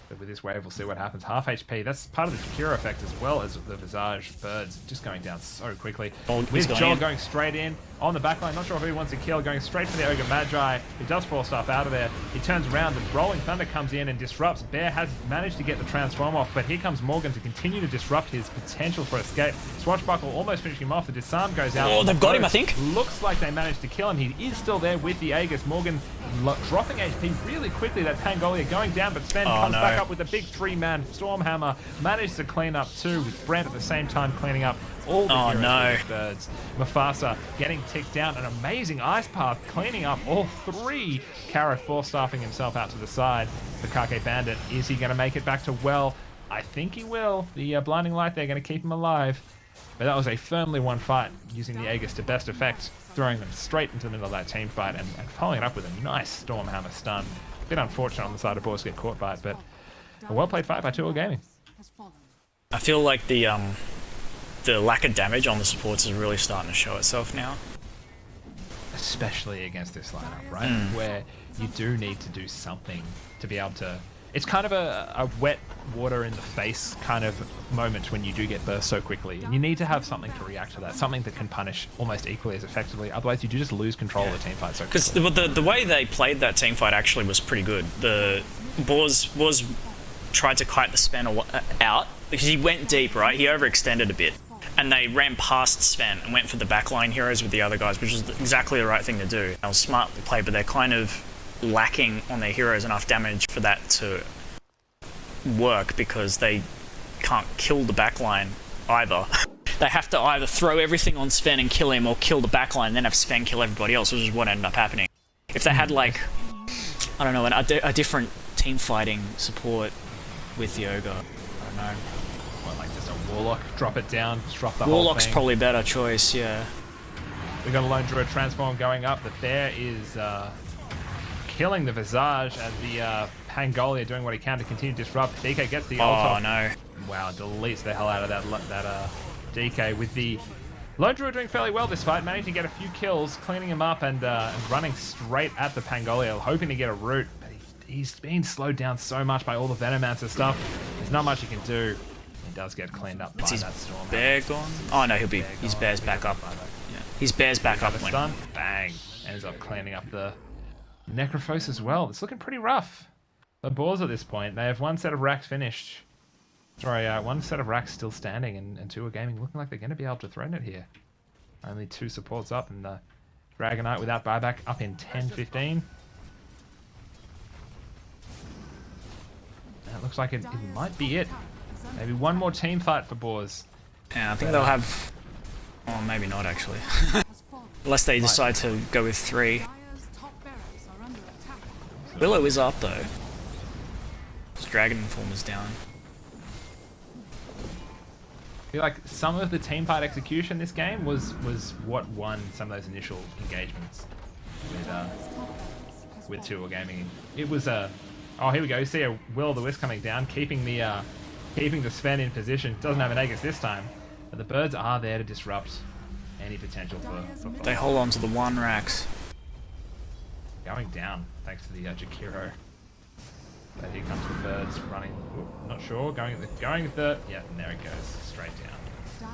But with this wave, we'll see what happens. Half HP, that's part of the Jakiro effect as well as the Visage birds just going down so quickly. With Joel going straight in on the backline, not sure who he wants to kill, going straight for the Ogre Magi. He does force stuff out of there. He turns around and Rolling Thunder comes in and disrupts. Bear has managed to get the transform off, but here comes Morgan to continue to disrupt his potential for escape. Swashbuckle almost finishing him off. The disarm goes out. Oh, they've got him, I think. Looks like they managed to kill him. He is still there with the Aegis. Morgan dropping HP really quickly. That Pangolia going down, but Sven comes back up with a big 3-man Stormhammer. Managed to clean up too, with Brent at the same time cleaning up all the heroes with birds. Mufasa getting ticked down. An amazing ice path, cleaning up all 3. Kareth force-staffing himself out to the side. The Kake Bandit, is he going to make it back to well? I think he will. The Blinding Light, they're going to keep him alive. But that was a firmly won fight, using the Aegis to best effect, throwing them straight into the middle of that team fight and following it up with a nice Stormhammer stun. A bit unfortunate on the side of BOARS to get caught by it, but a well-played fight by 2 Will Gaming. I feel like the lack of damage on the supports is really starting to show itself now. Especially against this lineup, right? Where you do need to do something to be able to... It's kind of a wet water in the face kind of moment when you do get burst so quickly. And you need to have something to react to that, something that can punish almost equally as effectively. Otherwise, you do just lose control of the team fight so quickly. Because the way they played that team fight actually was pretty good. The BOARS tried to kite the Sven out because he went deep, right? He overextended a bit. And they ran past Sven and went for the backline heroes with the other guys, which is exactly the right thing to do. That was smartly played, but they're kind of lacking on their heroes enough damage for that to work because they can't kill the backline either. They have to either throw everything on Sven and kill him, or kill the backline and then have Sven kill everybody else, which is what ended up happening. If they had, like, I don't know, a different team fighting support with the Ogre, I don't know. What, like just a Warlock, drop it down, disrupt the whole thing? Warlock's probably a better choice, yeah. We got a Lone Druid transform going up, but there is killing the Visage as the Pangolia doing what he can to continue to disrupt. DK gets the ult off. No. Wow, deletes the hell out of that DK with the Lone Druid doing fairly well this fight, managing to get a few kills, cleaning him up and running straight at the Pangolier, hoping to get a root. But he's been slowed down so much by all the Venomancer stuff. There's not much he can do. He does get cleaned up by that storm. Bear gone? Oh no, his bear's back up. Yeah. His bear's back up. Stun, bang. Ends up cleaning up the Necrophos as well. It's looking pretty rough. The Boars at this point, they have one set of racks finished. Sorry, one set of racks still standing, and two are gaming, looking like they're going to be able to threaten it here. Only two supports up, and the Dragonite without buyback up in 10-15. It looks like it might be it. Maybe one more team fight for Boars. Yeah, I think they'll have... Oh, maybe not actually. Unless they decide to go with 3. Willow is up though. His Dragon form is down. I feel like some of the team fight execution this game was what won some of those initial engagements with 2 Gaming. It was a... Oh, here we go. You see a Will-o'-the-Wisp coming down, keeping the Sven in position. Doesn't have an Aegis this time, but the birds are there to disrupt any potential for They hold on to the 1 racks. Going down, thanks to the Jakiro. But here comes the birds running. Ooh, not sure. Going at the. Yeah, and there it goes, straight down.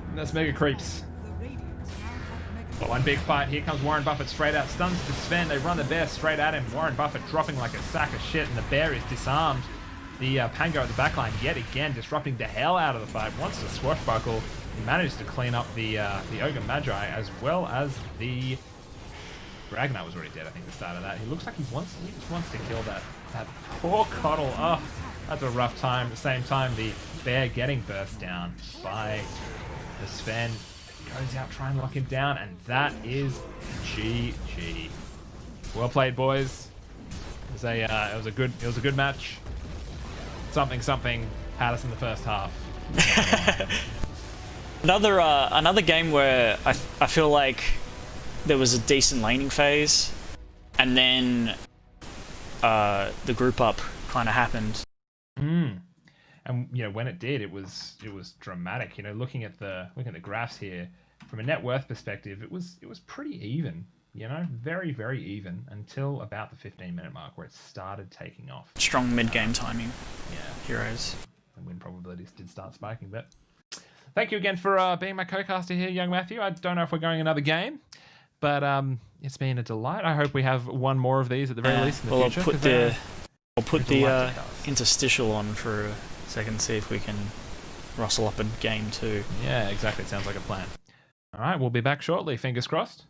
And that's Mega Creeps. One big fight. Here comes Warren Buffett straight out. Stuns to Sven. They run the bear straight at him. Warren Buffett dropping like a sack of shit, and the bear is disarmed. The Pango at the backline yet again disrupting the hell out of the fight. Wants to swashbuckle. He managed to clean up the Ogre Magi as well as the Dragonite was already dead. I think the start of that. He looks like he just wants to kill that poor Coddle. Oh, that's a rough time. At the same time, the bear getting burst down by the Sven. Goes out trying to lock him down, and that is GG. Well played, boys. It was a good match. Something had us in the first half. Another game where I feel like there was a decent laning phase, and then the group up kind of happened. And you know, when it did, it was dramatic. You know, looking at the graphs here from a net worth perspective, it was pretty even. You know, very, very even until about the 15-minute mark where it started taking off. Strong mid-game timing. Yeah, heroes. And win probabilities did start spiking. But thank you again for being my co-caster here, young Matthew. I don't know if we're going another game, but it's been a delight. I hope we have one more of these at the very least in the future. I'll put the interstitial on for a second, see if we can rustle up a game too. Yeah, exactly. It sounds like a plan. All right, we'll be back shortly. Fingers crossed.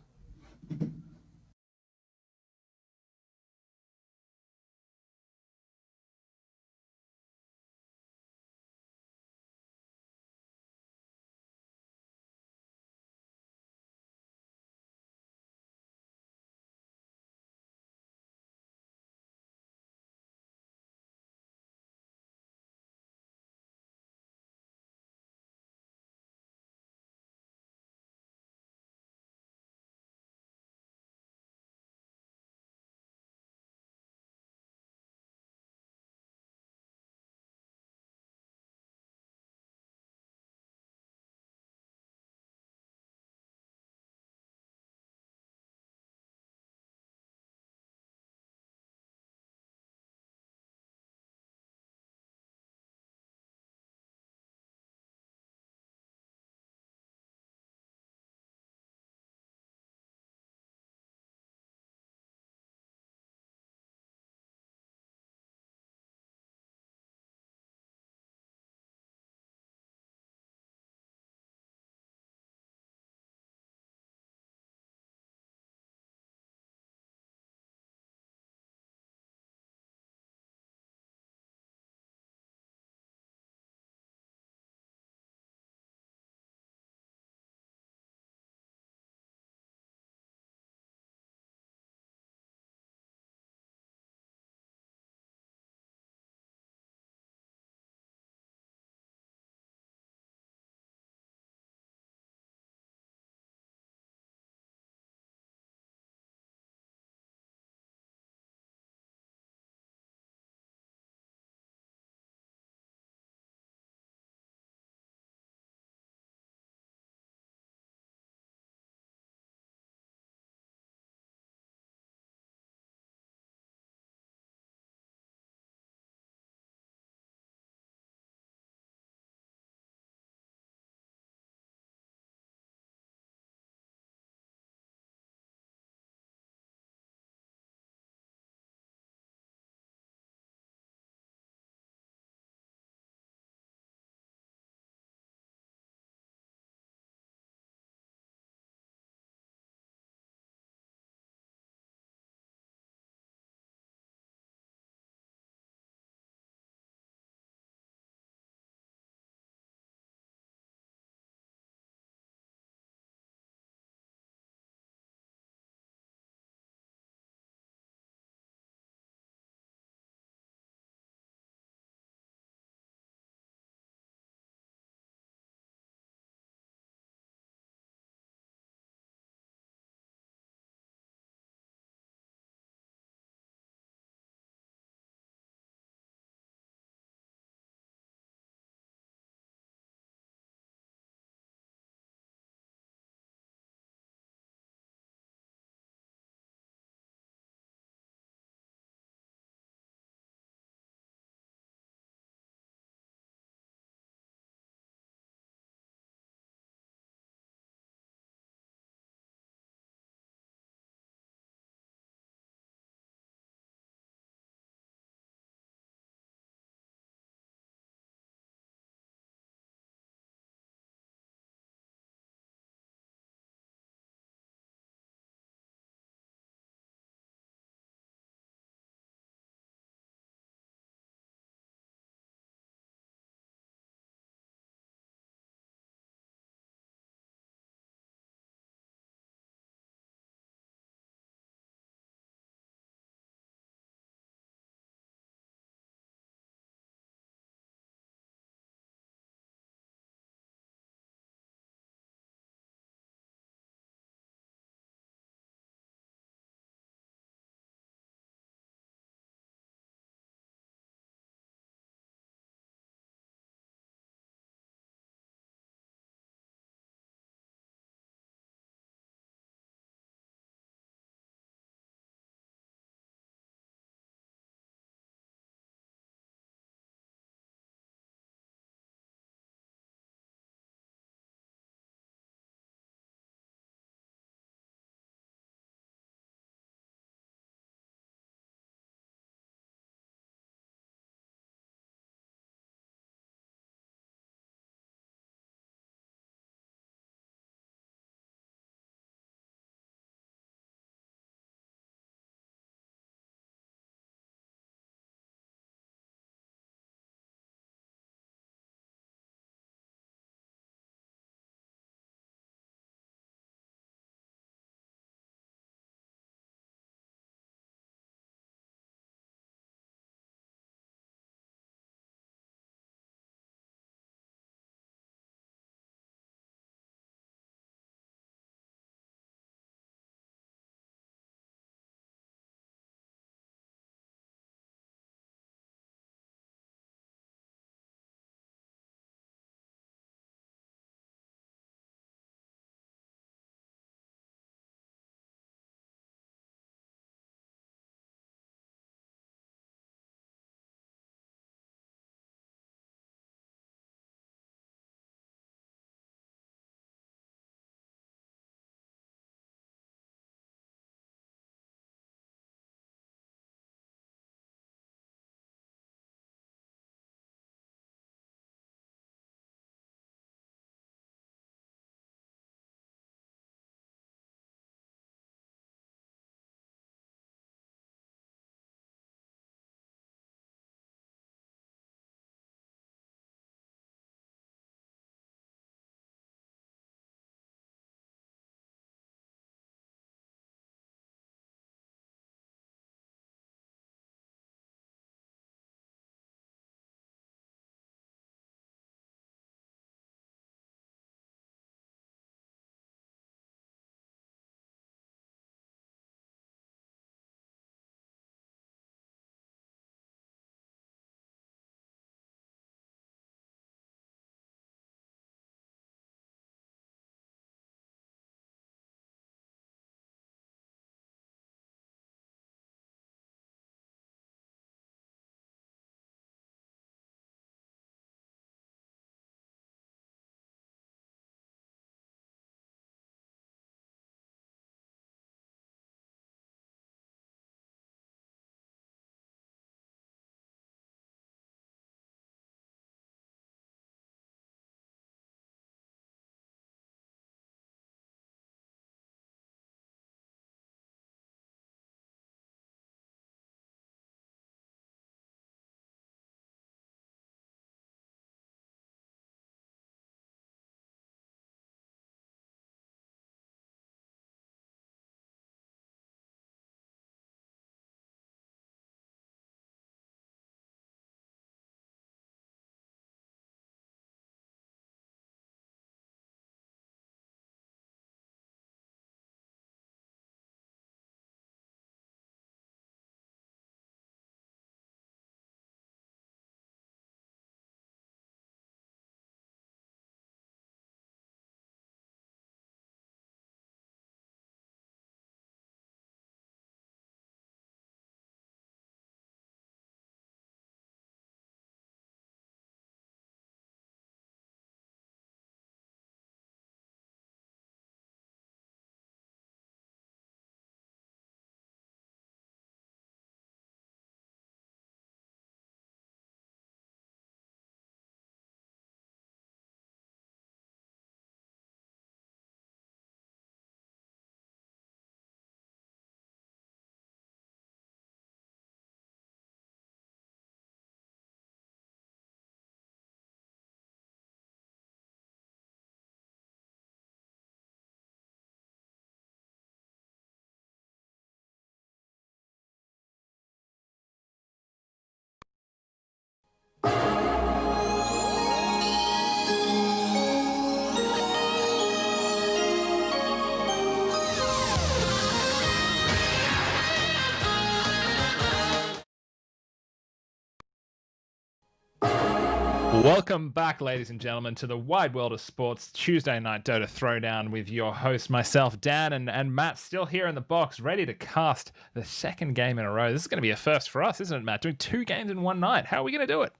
Welcome back, ladies and gentlemen, to the wide world of sports Tuesday night Dota Throwdown with your host, myself, Dan, and Matt, still here in the box, ready to cast the second game in a row. This is going to be a first for us, isn't it, Matt? Doing 2 games in one night. How are we going to do it?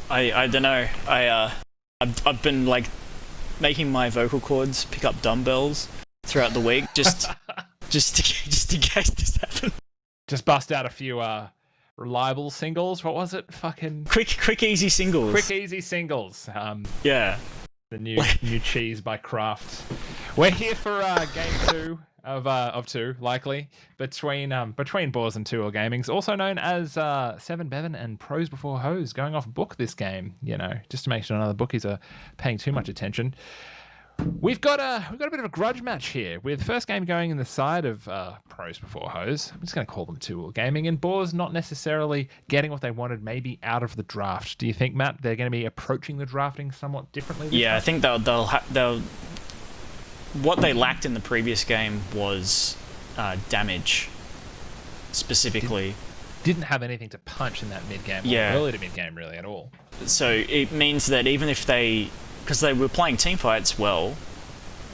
I don't know. I've been like making my vocal cords pick up dumbbells throughout the week, just in case this happens. Just bust out a few reliable singles. What was it? Fucking quick easy singles. Quick easy singles. Yeah. The new cheese by Kraft. We're here for game 2 of 2, likely, between BOARS and 2 Gaming's, also known as Seven Bevan and Pros Before Hose, going off book this game, just to make sure none of the bookies are paying too much attention. We've got a bit of a grudge match here, with the first game going in the side of Pros Before Hose. I'm just going to call them 2 Gaming, and BOARS not necessarily getting what they wanted, maybe out of the draft. Do you think, Matt, they're going to be approaching the drafting somewhat differently? Yeah, I think they'll. What they lacked in the previous game was damage, specifically. Didn't have anything to punch in that mid game, early to mid game, really, at all. So it means that even if because they were playing team fights well,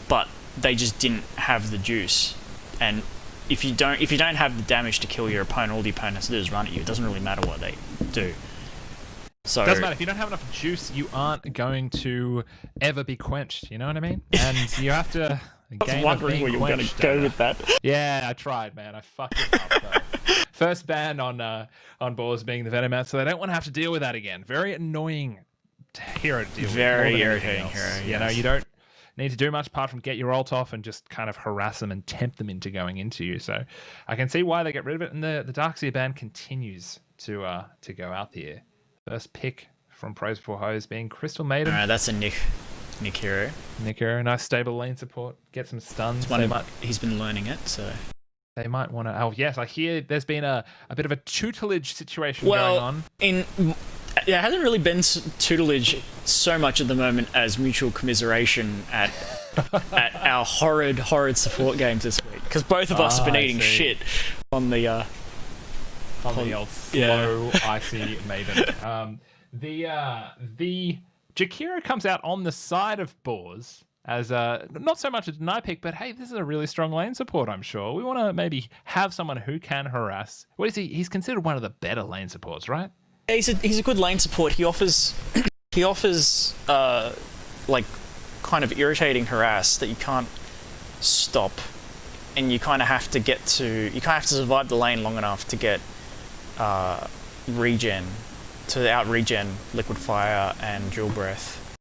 but they just didn't have the juice. And if you don't have the damage to kill your opponent, all the opponent has to do is run at you. It doesn't really matter what they do. So doesn't matter. If you don't have enough juice, you aren't going to ever be quenched. You know what I mean? And you have to. I was wondering where you were going to go with that. Yeah, I tried, man. I fucked it up. Though. First ban on BOARS being the Venomat, so they don't want to have to deal with that again. Very annoying hero to deal with. Very irritating hero. Yes. You don't need to do much apart from get your ult off and just kind of harass them and tempt them into going into you. So I can see why they get rid of it, and the Darkseer ban continues to go out here. First pick from Pros Before Hose being Crystal Maiden. Alright, that's a Nick hero. Nick hero, nice stable lane support. Get some stuns. He's been learning it, so they might want to. Oh yes, I hear there's been a bit of a tutelage situation going on. It hasn't really been tutelage so much at the moment as mutual commiseration at our horrid support games this week, because both of us have been eating shit on the old slow icy Maiden. The Jakiro comes out on the side of BOARS as not so much a deny pick, but hey, this is a really strong lane support, I'm sure. We want to maybe have someone who can harass. What is he? He's considered one of the better lane supports, right? He's a good lane support. He offers like kind of irritating harass that you can't stop, and you kind of have to survive the lane long enough to get regen, to out regen Liquid Fire and Dual Breath.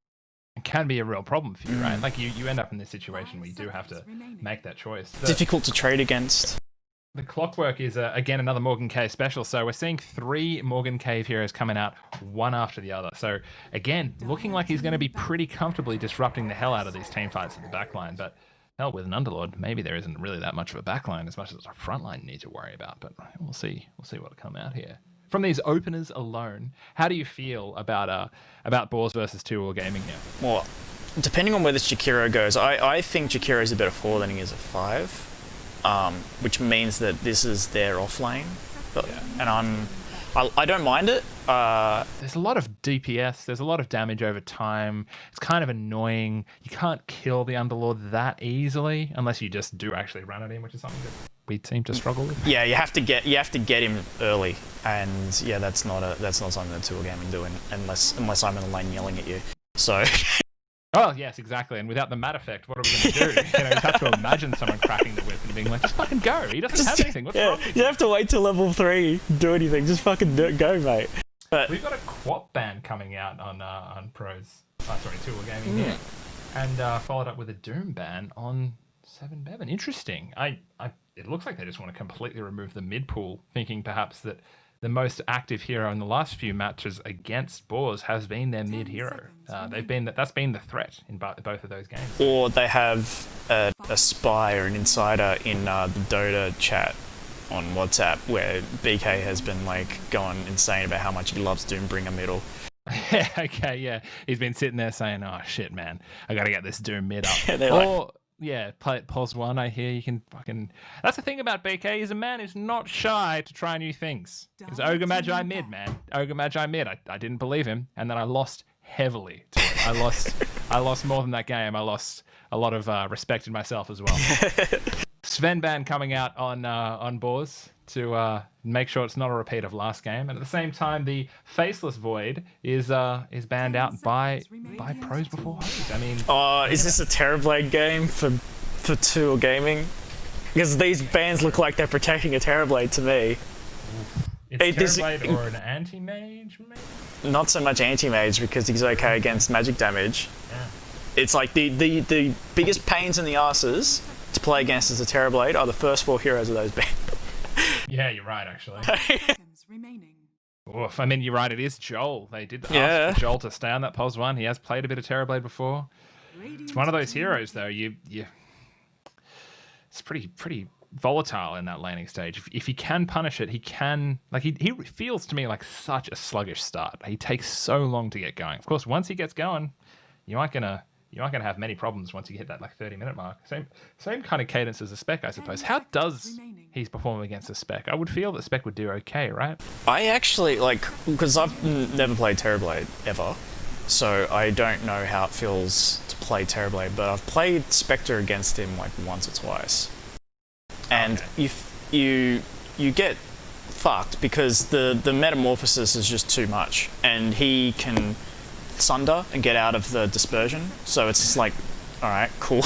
It can be a real problem for you, right? Like you end up in this situation where you do have to make that choice. Difficult to trade against. The Clockwork is, again, another Morgan Cave special. So we're seeing 3 Morgan Cave heroes coming out, one after the other. So, again, looking like he's going to be pretty comfortably disrupting the hell out of these team fights in the backline. But, hell, with an Underlord, maybe there isn't really that much of a backline as much as a frontline you need to worry about. But we'll see. We'll see what'll come out here. From these openers alone, how do you feel about BOARS versus 2 Gaming here? Well, depending on where this Jakiro goes, I think Jakiro is a better 4 than he is a 5. Which means that this is their off lane, and I don't mind it. There's a lot of DPS. There's a lot of damage over time. It's kind of annoying. You can't kill the Underlord that easily unless you just do actually run at him, which is something that we seem to struggle with. Yeah, you have to get him early, and yeah, that's not something that 2 Gaming do unless I'm in the lane yelling at you. So. Oh, yes, exactly. And without the mat effect, what are we going to do? You have to imagine someone cracking the whip and being like, just fucking go. He doesn't have anything. What's wrong? You have to wait till level 3 to do anything. Just fucking go, mate. But we've got a Quap ban coming out on Pros. 2 Gaming here. And followed up with a Doom ban on Seven Bevan. Interesting. It looks like they just want to completely remove the mid pool, thinking perhaps that the most active hero in the last few matches against BOARS has been their mid hero. That's been the threat in both of those games. Or they have a spy or an insider in the Dota chat on WhatsApp where BK has been like going insane about how much he loves Doombringer middle. Yeah, okay, yeah. He's been sitting there saying, "Oh shit, man, I got to get this Doom mid up." Yeah, play it pos 1. I hear you can fucking. That's the thing about BK. He's a man who's not shy to try new things. He's Ogre Magi mid, man. Ogre Magi mid. I didn't believe him, and then I lost heavily to it. I lost more than that game. I lost a lot of respect in myself as well. Sven ban coming out on BOARS to make sure it's not a repeat of last game, and at the same time, the Faceless Void is banned out by pros before hoes. I mean, is this a Terrorblade game for 2 gaming? Because these bans look like they're protecting a Terrorblade to me. It's Terrorblade or an anti-mage, maybe? Not so much anti-mage because he's okay against magic damage. Yeah. It's like the biggest pains in the asses to play against as a Terrorblade are the first 4 heroes of those bans. Yeah, you're right, actually. Oof, I mean, you're right, it is Joel. They did ask for Joel to stay on that pos 1. He has played a bit of Terrorblade before. It's one of those heroes, though. It's pretty volatile in that laning stage. If he can punish it, he can. Like he feels to me like such a sluggish start. He takes so long to get going. Of course, once he gets going, you aren't gonna have many problems once you hit that like 30-minute mark. Same kind of cadence as a spec, I suppose. How does he perform against a spec? I would feel that spec would do okay, right? I actually because I've never played Terrorblade ever, so I don't know how it feels to play Terrorblade. But I've played Spectre against him like once or twice, and you get fucked because the metamorphosis is just too much, and he can sunder and get out of the dispersion, so it's just like, all right, cool.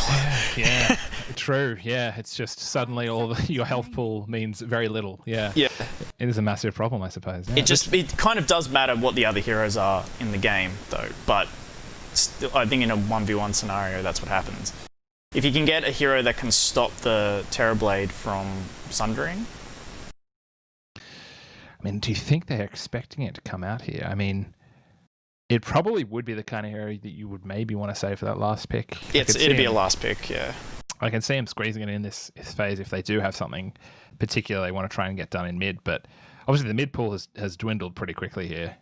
Yeah, true. Yeah, it's just suddenly your health pool means very little. Yeah, it is a massive problem, I suppose. Yeah. It kind of does matter what the other heroes are in the game, though. But still, I think in a 1v1 scenario, that's what happens. If you can get a hero that can stop the Terrorblade from sundering. I mean, do you think they're expecting it to come out here? I mean, it probably would be the kind of hero that you would maybe want to save for that last pick. It'd be a last pick, yeah. I can see him squeezing it in this phase if they do have something particular they want to try and get done in mid, but obviously the mid pool has dwindled pretty quickly here.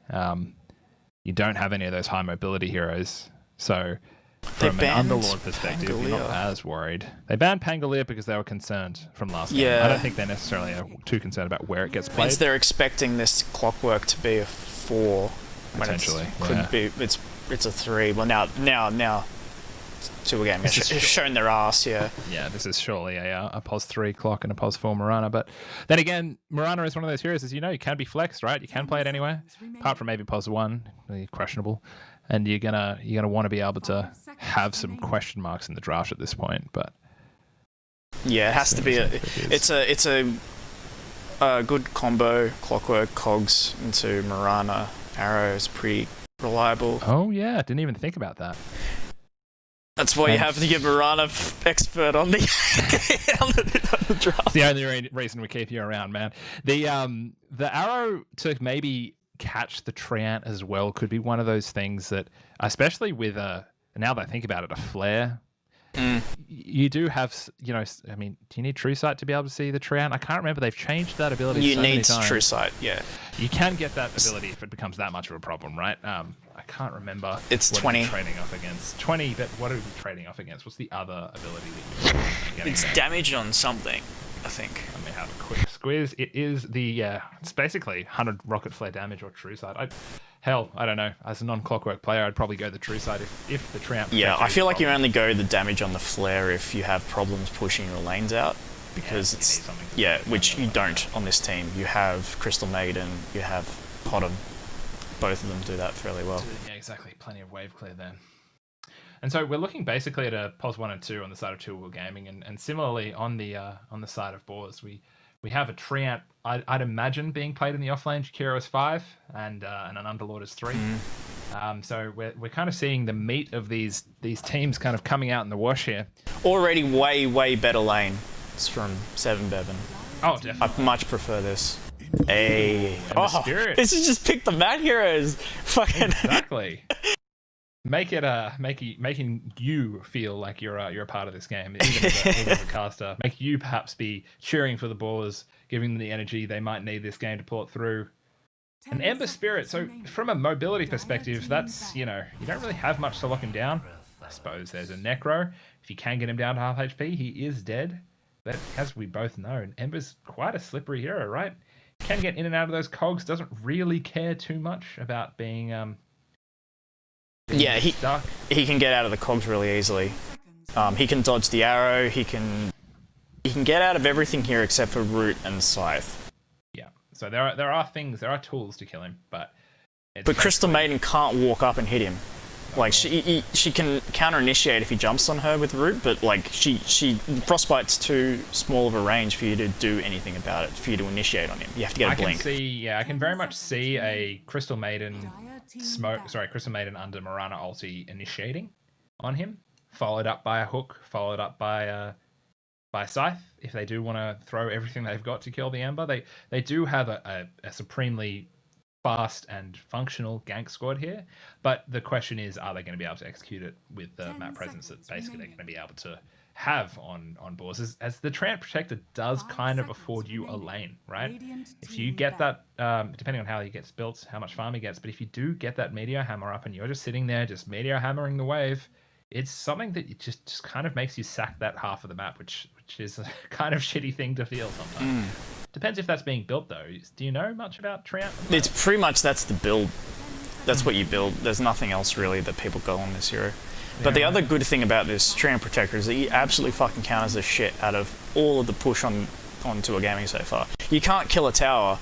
You don't have any of those high mobility heroes, so from an Underlord perspective, you're not as worried. They banned Pangolier because they were concerned from last game. I don't think they're necessarily too concerned about where it gets played. Means they're expecting this clockwork to be a 4. Potentially, could be. It's a 3. Well, now 2 again. It's shown their ass. Yeah. Yeah, this is surely a pos 3 clock and a pos 4 Mirana. But then again, Mirana is one of those heroes, as you know, you can be flexed, right? You can play it anywhere, apart from maybe pos 1, really questionable. And you're gonna want to be able to have some question marks in the draft at this point. But yeah, it has to be it's a good combo. Clockwork cogs into Mirana. Arrow is pretty reliable. Oh yeah, I didn't even think about that. That's why you have to get Mirana expert on the draft. It's the only reason we keep you around, man. The arrow to maybe catch the Treant as well could be one of those things that, especially with now that I think about it, a flare. You do have, I mean, do you need True Sight to be able to see the Treant? I can't remember. They've changed that ability. You so need many True Sight, yeah. You can get that ability if it becomes that much of a problem, right? I can't remember. It's what 20. Trading off against 20, but what are we trading off against? What's the other ability that you're getting? It's damage on something, I think. Let me have a quick squeeze. It is it's basically 100 rocket flare damage or True Sight. I don't know. As a non-clockwork player, I'd probably go the True Sight if the Treant. Yeah, I feel like you only go the damage on the flare if you have problems pushing your lanes out, because which you don't on this team. You have Crystal Maiden, you have Potom. Both of them do that fairly well. Yeah, exactly. Plenty of wave clear there. And so we're looking basically at a pos 1 and 2 on the side of Two Wheel Gaming, and similarly on the side of BOARS, we have a Treant, I'd imagine, being played in the offlane. Jakiro is 5, and an Underlord is 3. So we're kind of seeing the meat of these teams kind of coming out in the wash here. Already way better lane. It's from 7 Bevan. Oh, definitely. I much prefer this. Hey, Spirit. This is just pick the mad heroes. Fucking exactly. Make it making you feel like you're a part of this game, even as a caster. Make you perhaps be cheering for the BOARS, giving them the energy they might need this game to pull it through. An Ember Spirit. So from a mobility perspective, that's you don't really have much to lock him down. I suppose there's a Necro. If you can get him down to half HP, he is dead. But as we both know, Ember's quite a slippery hero, right? Can get in and out of those cogs. Doesn't really care too much about being Yeah, He's stuck. he can get out of the cogs really easily. He can dodge the arrow. He can get out of everything here except for root and scythe. Yeah. So there are tools to kill him, but Crystal Maiden can't walk up and hit him. Like she can counter initiate if he jumps on her with root, but like she frostbite's too small of a range for you to do anything about it. For you to initiate on him, you have to get a blink. I can very much see a Crystal Maiden Crystal Maiden under Mirana ulti initiating on him, followed up by a hook, followed up by scythe. If they do want to throw everything they've got to kill the Ember, they do have a supremely fast and functional gank squad here, but the question is, are they going to be able to execute it with the map presence that basically they're going to be able to have on boards, as the Treant Protector does kind of afford you a lane, right? If you get that, depending on how he gets built, how much farm he gets, but if you do get that Meteor Hammer up and you're just sitting there just Meteor Hammering the wave, it's something that it just kind of makes you sack that half of the map, which is a kind of shitty thing to feel sometimes. Depends if that's being built, though. Do you know much about Treant? It's pretty much that's the build. That's what you build. There's nothing else really that people go on this hero. But the other good thing about this Treant Protector is that he absolutely fucking counters the shit out of all of the push onto a gaming so far. You can't kill a tower.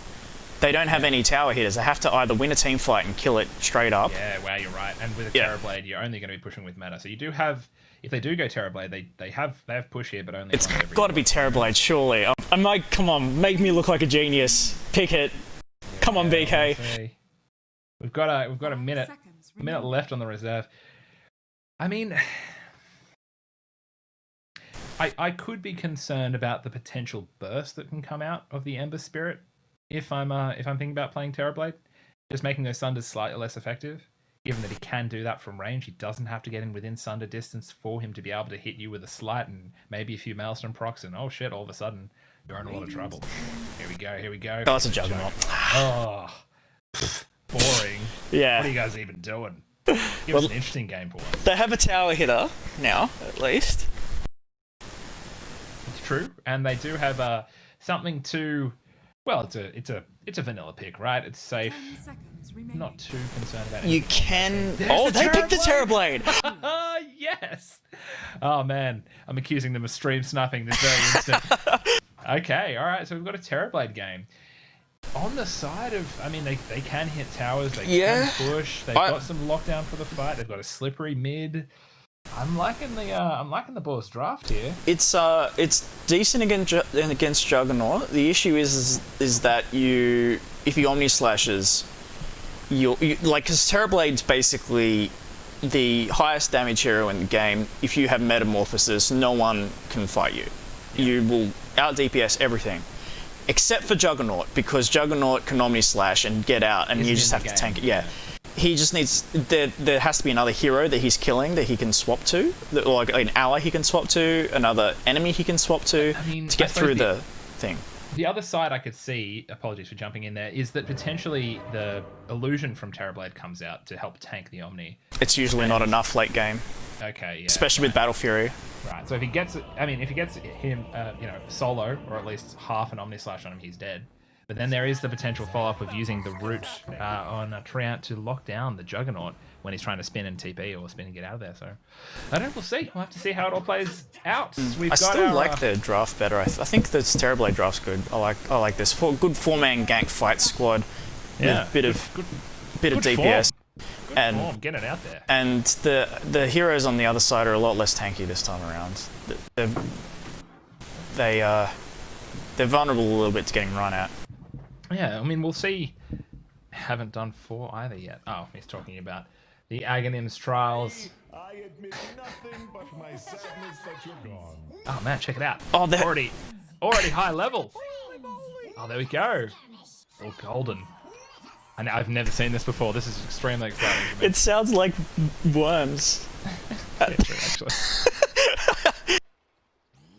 They don't have any tower hitters. They have to either win a team fight and kill it straight up. Yeah, wow, you're right. And with a Terrorblade, you're only going to be pushing with meta. So you do have, if they do go Terrorblade, they have push here, but only. It's got to be Terrorblade, surely. I'm like, come on, make me look like a genius. Pick it. Come on, BK. We've got a minute left on the reserve. I mean, I could be concerned about the potential burst that can come out of the Ember Spirit if I'm thinking about playing Terrorblade, just making those Sunders slightly less effective. Given that he can do that from range, he doesn't have to get in within Sunder distance for him to be able to hit you with a slight and maybe a few Maelstrom procs, and oh shit, all of a sudden you're in a lot of trouble. Here we go. Oh, it's a Juggernaut. Oh, boring. Yeah. What are you guys even doing? Give us an interesting game for once. They have a tower hitter now, at least. It's true, and they do have something to. Well, it's a vanilla pick, right? It's safe. Not too concerned about it. You can. Oh, they picked the Terrorblade. Yes. Oh man, I'm accusing them of stream sniping this very instant. Okay, all right. So we've got a Terrorblade game. On the side of, I mean, they can hit towers. They can push. They've got some lockdown for the fight. They've got a slippery mid. I'm liking the BOARS draft here. It's decent against Juggernaut. The issue is that if you Omni Slashes, you like, because Terrorblade's basically the highest damage hero in the game. If you have Metamorphosis, no one can fight you. Yeah. You will out DPS everything, except for Juggernaut, because Juggernaut can Omni Slash and get out, and you just have to tank it. Yeah. He just needs. There has to be another hero that he's killing that he can swap to, or like an ally he can swap to, another enemy he can swap to, to get through the thing. The other side I could see, apologies for jumping in there, is that potentially the illusion from Terrorblade comes out to help tank the Omni. It's usually not enough late game. Okay, yeah. Especially with Battle Fury. Right. So if he gets him, solo, or at least half an Omni Slash on him, he's dead. But then there is the potential follow-up of using the root on Treant to lock down the Juggernaut when he's trying to spin and TP or spin and get out of there. So I don't know, we'll see. We'll have to see how it all plays out. I still like the draft better. I think this Terrorblade draft's good. I like this. Good four-man gank fight squad. Yeah. With a bit of DPS. Good form. Get it out there. And the heroes on the other side are a lot less tanky this time around. They're vulnerable a little bit to getting run at. Yeah, I mean, we'll see. Haven't done 4 either yet. Oh, he's talking about the Aghanim's trials. I admit nothing but my sadness that you're gone. Oh man, check it out. Oh, they're already high level. Oh, there we go. All golden. And I've never seen this before. This is extremely exciting for me. It sounds like worms. Yeah, true, actually.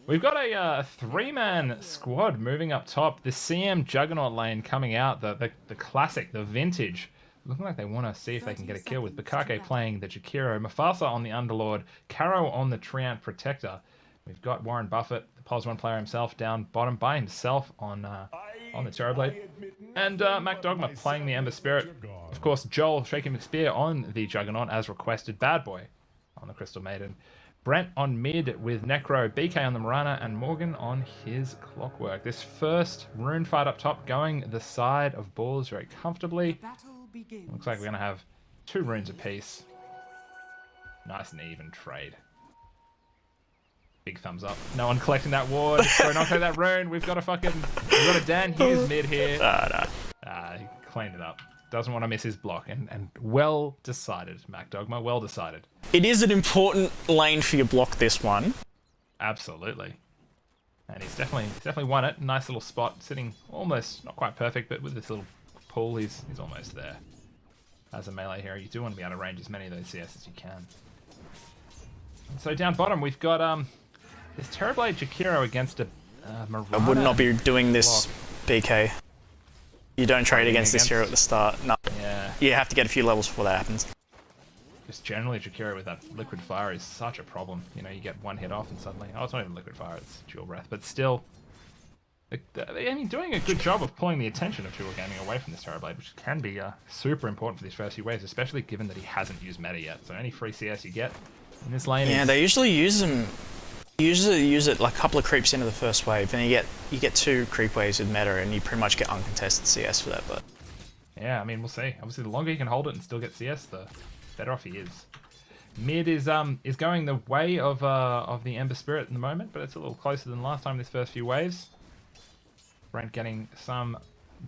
We've got a 3-man squad moving up top. The CM Juggernaut lane coming out, the classic, the vintage. Looking like they want to see if they can get a kill with Bukake playing the Jakiro, Mufasa on the Underlord, Caro on the Treant Protector. We've got Warren Buffett, the POS1 player himself, down bottom by himself on the Terrorblade. And Mac Dogma playing the Ember Spirit. Of course, Joel shaking the spear on the Juggernaut as requested. Bad Boy on the Crystal Maiden. Brent on mid with Necro, BK on the Marana, and Morgan on his Clockwork. This first rune fight up top going the side of BOARS very comfortably. Looks like we're going to have 2 runes apiece. Nice and even trade. Big thumbs up. No one collecting that ward. We're not collecting that rune. We've got a Dan Hughes mid here. He cleaned it up. Doesn't want to miss his block, and well decided, Mac Dogma. Well decided. It is an important lane for your block, this one. Absolutely. And he's definitely won it. Nice little spot, sitting almost not quite perfect, but with this little pull, he's almost there. As a melee hero, you do want to be able to range as many of those CS as you can. And so down bottom, we've got this Terrorblade Jakiro against a Marana. I would not be doing this, block. BK. You don't trade against this hero at the start. No. Yeah. You have to get a few levels before that happens. Just generally, Jakiro with that liquid fire is such a problem. You know, you get one hit off and suddenly... Oh, it's not even liquid fire, it's dual breath. But still... I mean, doing a good job of pulling the attention of Dual Gaming away from this Terrorblade, which can be super important for these first few waves, especially given that he hasn't used meta yet. So any free CS you get in this lane Yeah, they usually use them... Usually use it like a couple of creeps into the first wave, and you get 2 creep waves with meta, and you pretty much get uncontested CS for that. But yeah, I mean, we'll see. Obviously, the longer you can hold it and still get CS, the better off he is. Mid is going the way of the Ember Spirit in the moment, but it's a little closer than last time. This first few waves, Brent getting some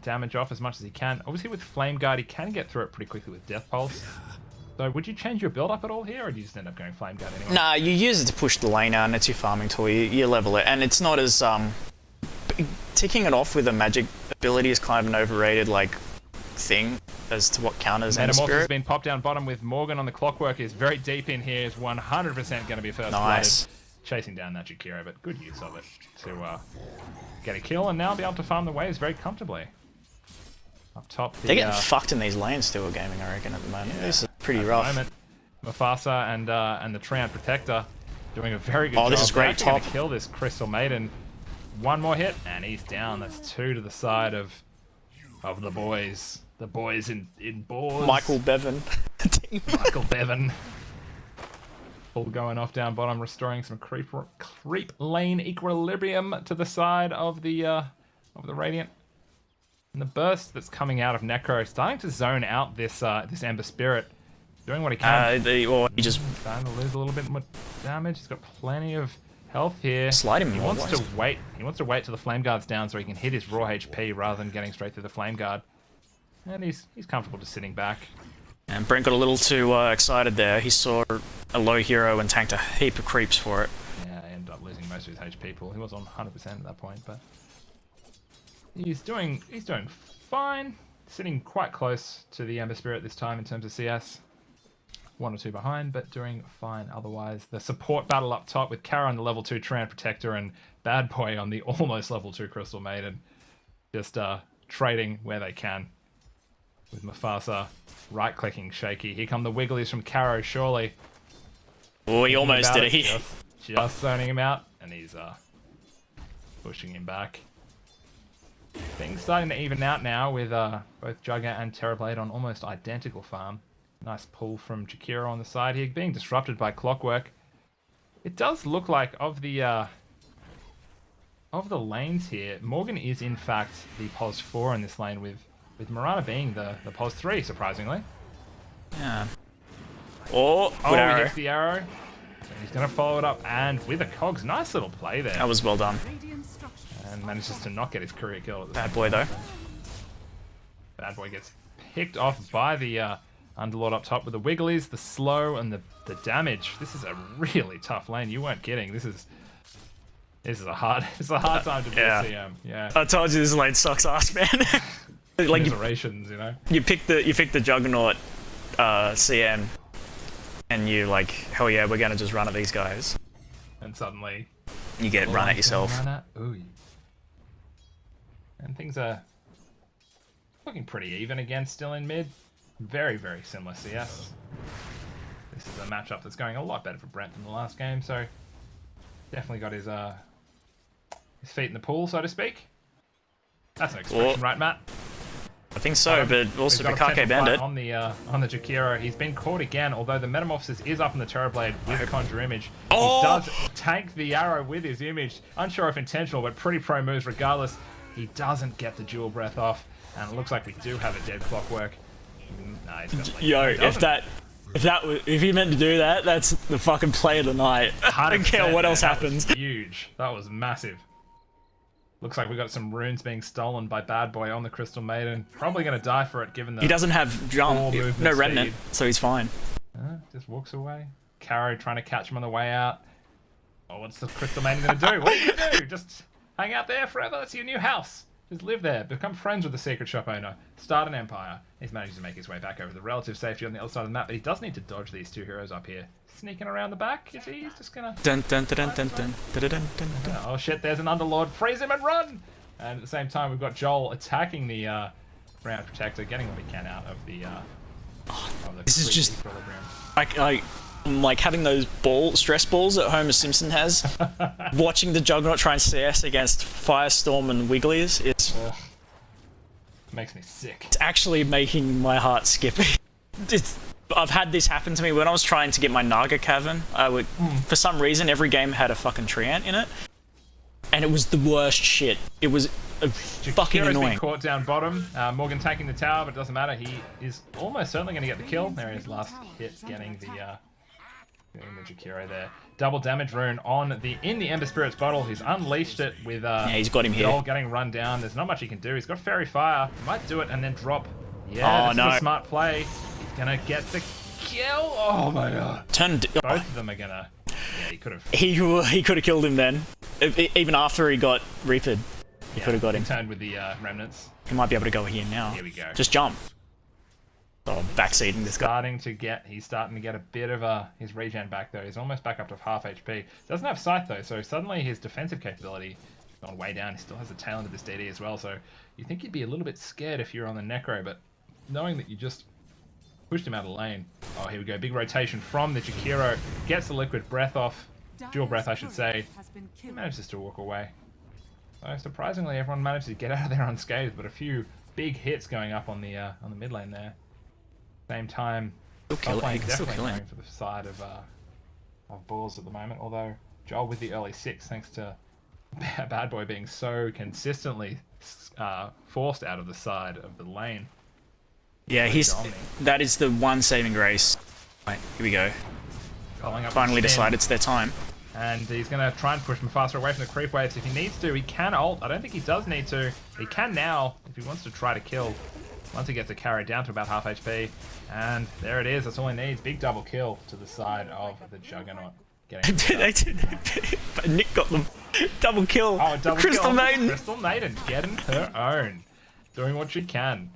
damage off as much as he can. Obviously, with Flame Guard, he can get through it pretty quickly with Death Pulse. So would you change your build up at all here, or do you just end up going Flame Guard anyway? nah, you use it to push the lane out, and it's your farming tool. You level it, and it's not as ticking it off with a magic ability is kind of an overrated thing as to what counters Ember Metamorphosis Spirit. has been popped down bottom with Morgan on the Clockwork. Is very deep in here. Is 100% going to be first Nice. blooded. Chasing down that Jakiro, but good use of it to get a kill and now be able to farm the waves very comfortably. Up top, They're getting fucked in these lanes, Dual Gaming, I reckon, at the moment. Yeah, This is pretty at rough. The moment, Mufasa and the Treant Protector doing a very good job. Oh, this is great They're actually top. gonna kill this Crystal Maiden. One more hit, and he's down. That's 2 to the side of the boys. The boys in BOARS. Michael Bevan. Michael Bevan. All going off down bottom, restoring some creep lane equilibrium to the side of the Radiant. And the burst that's coming out of Necro, starting to zone out this Ember Spirit, doing what he can. He just Starting to lose a little bit more damage. He's got plenty of health here. Slide him He more, wants boys. to wait. He wants to wait till the Flame Guard's down so he can hit his raw HP rather than getting straight through the Flame Guard. And he's comfortable just sitting back. And Brent got a little too excited there. He saw a low hero and tanked a heap of creeps for it. Yeah, ended up losing most of his HP pool. He was on 100% at that point, but he's doing fine. Sitting quite close to the Ember Spirit this time in terms of CS. 1 or 2 behind, but doing fine otherwise. The support battle up top with Kara on the level 2 Treant Protector and Bad Boy on the almost level 2 Crystal Maiden. Just trading where they can. With Mufasa right-clicking shaky. Here come the Wigglies from Caro, surely. Oh, he almost did it. Just zoning him out, and he's pushing him back. Things starting to even out now with both Jugger and Terrorblade on almost identical farm. Nice pull from Jakiro on the side here, being disrupted by Clockwork. It does look like of the lanes here, Morgan is in fact the POS 4 in this lane with Marana being the POS 3, surprisingly. Yeah. Oh, good He arrow. hits the arrow. So he's going to follow it up, and with a cogs, nice little play there. That was well done. And manages to not get his career kill. At the Bad Boy, though. Bad Boy gets picked off by the Underlord up top with the Wigglies, the slow, and the damage. This is a really tough lane. You weren't kidding. This is a hard time to be a CM. Yeah. I told you this lane sucks ass, man. Like Commiserations, you know. you pick the Juggernaut CM, and you like, hell yeah, we're gonna just run at these guys. And suddenly You get run at yourself. Ooh. And things are looking pretty even again, still in mid. Very, very similar CS. This is a matchup that's going a lot better for Brent than the last game, so definitely got his feet in the pool, so to speak. That's an expression, right, Matt? I think so, but also We've got a Bukake potential Bandit. fight on the Jakiro. He's been caught again, although the Metamorphosis is up in the Terrorblade with Conjure Image. Oh! He does tank the arrow with his image. Unsure if intentional, but pretty pro moves regardless. He doesn't get the dual breath off, and it looks like we do have a dead clockwork. Nah, he's got, like, Yo, he doesn't. if he meant to do that, that's the fucking play of the night. I don't care what else happens. That was huge. That was massive. Looks like we got some runes being stolen by Bad Boy on the Crystal Maiden. Probably going to die for it, given the He doesn't have jump, no remnant, speed. so he's fine. Just walks away. Caro trying to catch him on the way out. Oh, what's the Crystal Maiden going to do? What are you going to do? Just hang out there forever? That's your new house. Just live there. Become friends with the secret shop owner. Start an empire. He's managed to make his way back over the relative safety on the other side of the map, but he does need to dodge these two heroes up here. Sneaking around the back. Is he? He's just going to... Dun dun dun dun dun dun dun dun dun. Oh shit, there's an Underlord. Freeze him and run! And at the same time, we've got Joel attacking the Round Protector, getting what he can out of the... This is just... equilibrium. I'm like having those stress balls that Homer Simpson has. Watching the Juggernaut try and CS against Firestorm and Wigglies, it's Makes me sick. actually making my heart skip. I've had this happen to me when I was trying to get my Naga Cavern. For some reason, every game had a fucking Treant in it. And it was the worst shit. It was fucking annoying. Been caught down bottom. Morgan taking the tower, but it doesn't matter. He is almost certainly going to get the kill. There is last hit, getting the Jakiro there. Double damage rune on in the Ember Spirit's bottle. He's unleashed it with Yeah, he's got him here. Joel getting run down. There's not much he can do. He's got Fairy Fire. He might do it and then drop. Yeah, this is a smart play. He's gonna get the kill. Oh my god. Both of them are gonna. Yeah, he could have. He could have killed him then. Even after he got Reapered, he could have got him. Turned with the remnants. He might be able to go here now. Here we go. Just jump. Oh, backseating this guy. He's starting to get a bit of his regen back though. He's almost back up to half HP. Doesn't have Scythe though, so suddenly his defensive capability has gone way down. He still has the tail end of this DD as well, so you think you'd be a little bit scared if you're on the Necro, but knowing that you just pushed him out of the lane. Oh, here we go. Big rotation from the Jakiro. Gets the liquid breath off. Dual breath, I should say. He manages to walk away. So surprisingly, everyone managed to get out of there unscathed, but a few big hits going up on the mid lane there. Same time, top lane definitely going for the side of BOARS at the moment. Although Joel with the early 6, thanks to Bad Boy being so consistently forced out of the side of the lane. Yeah, that is the one saving grace. Right, here we go. Finally decided it's their time. And he's going to try and push him faster away from the creep waves if he needs to. He can ult. I don't think he does need to. He can now if he wants to try to kill. Once he gets a carry down to about half HP. And there it is. That's all he needs. Big double kill to the side of the Juggernaut. Nick got them. Double kill. Oh, double Crystal kill. Maiden. Crystal Maiden getting her own. Doing what she can.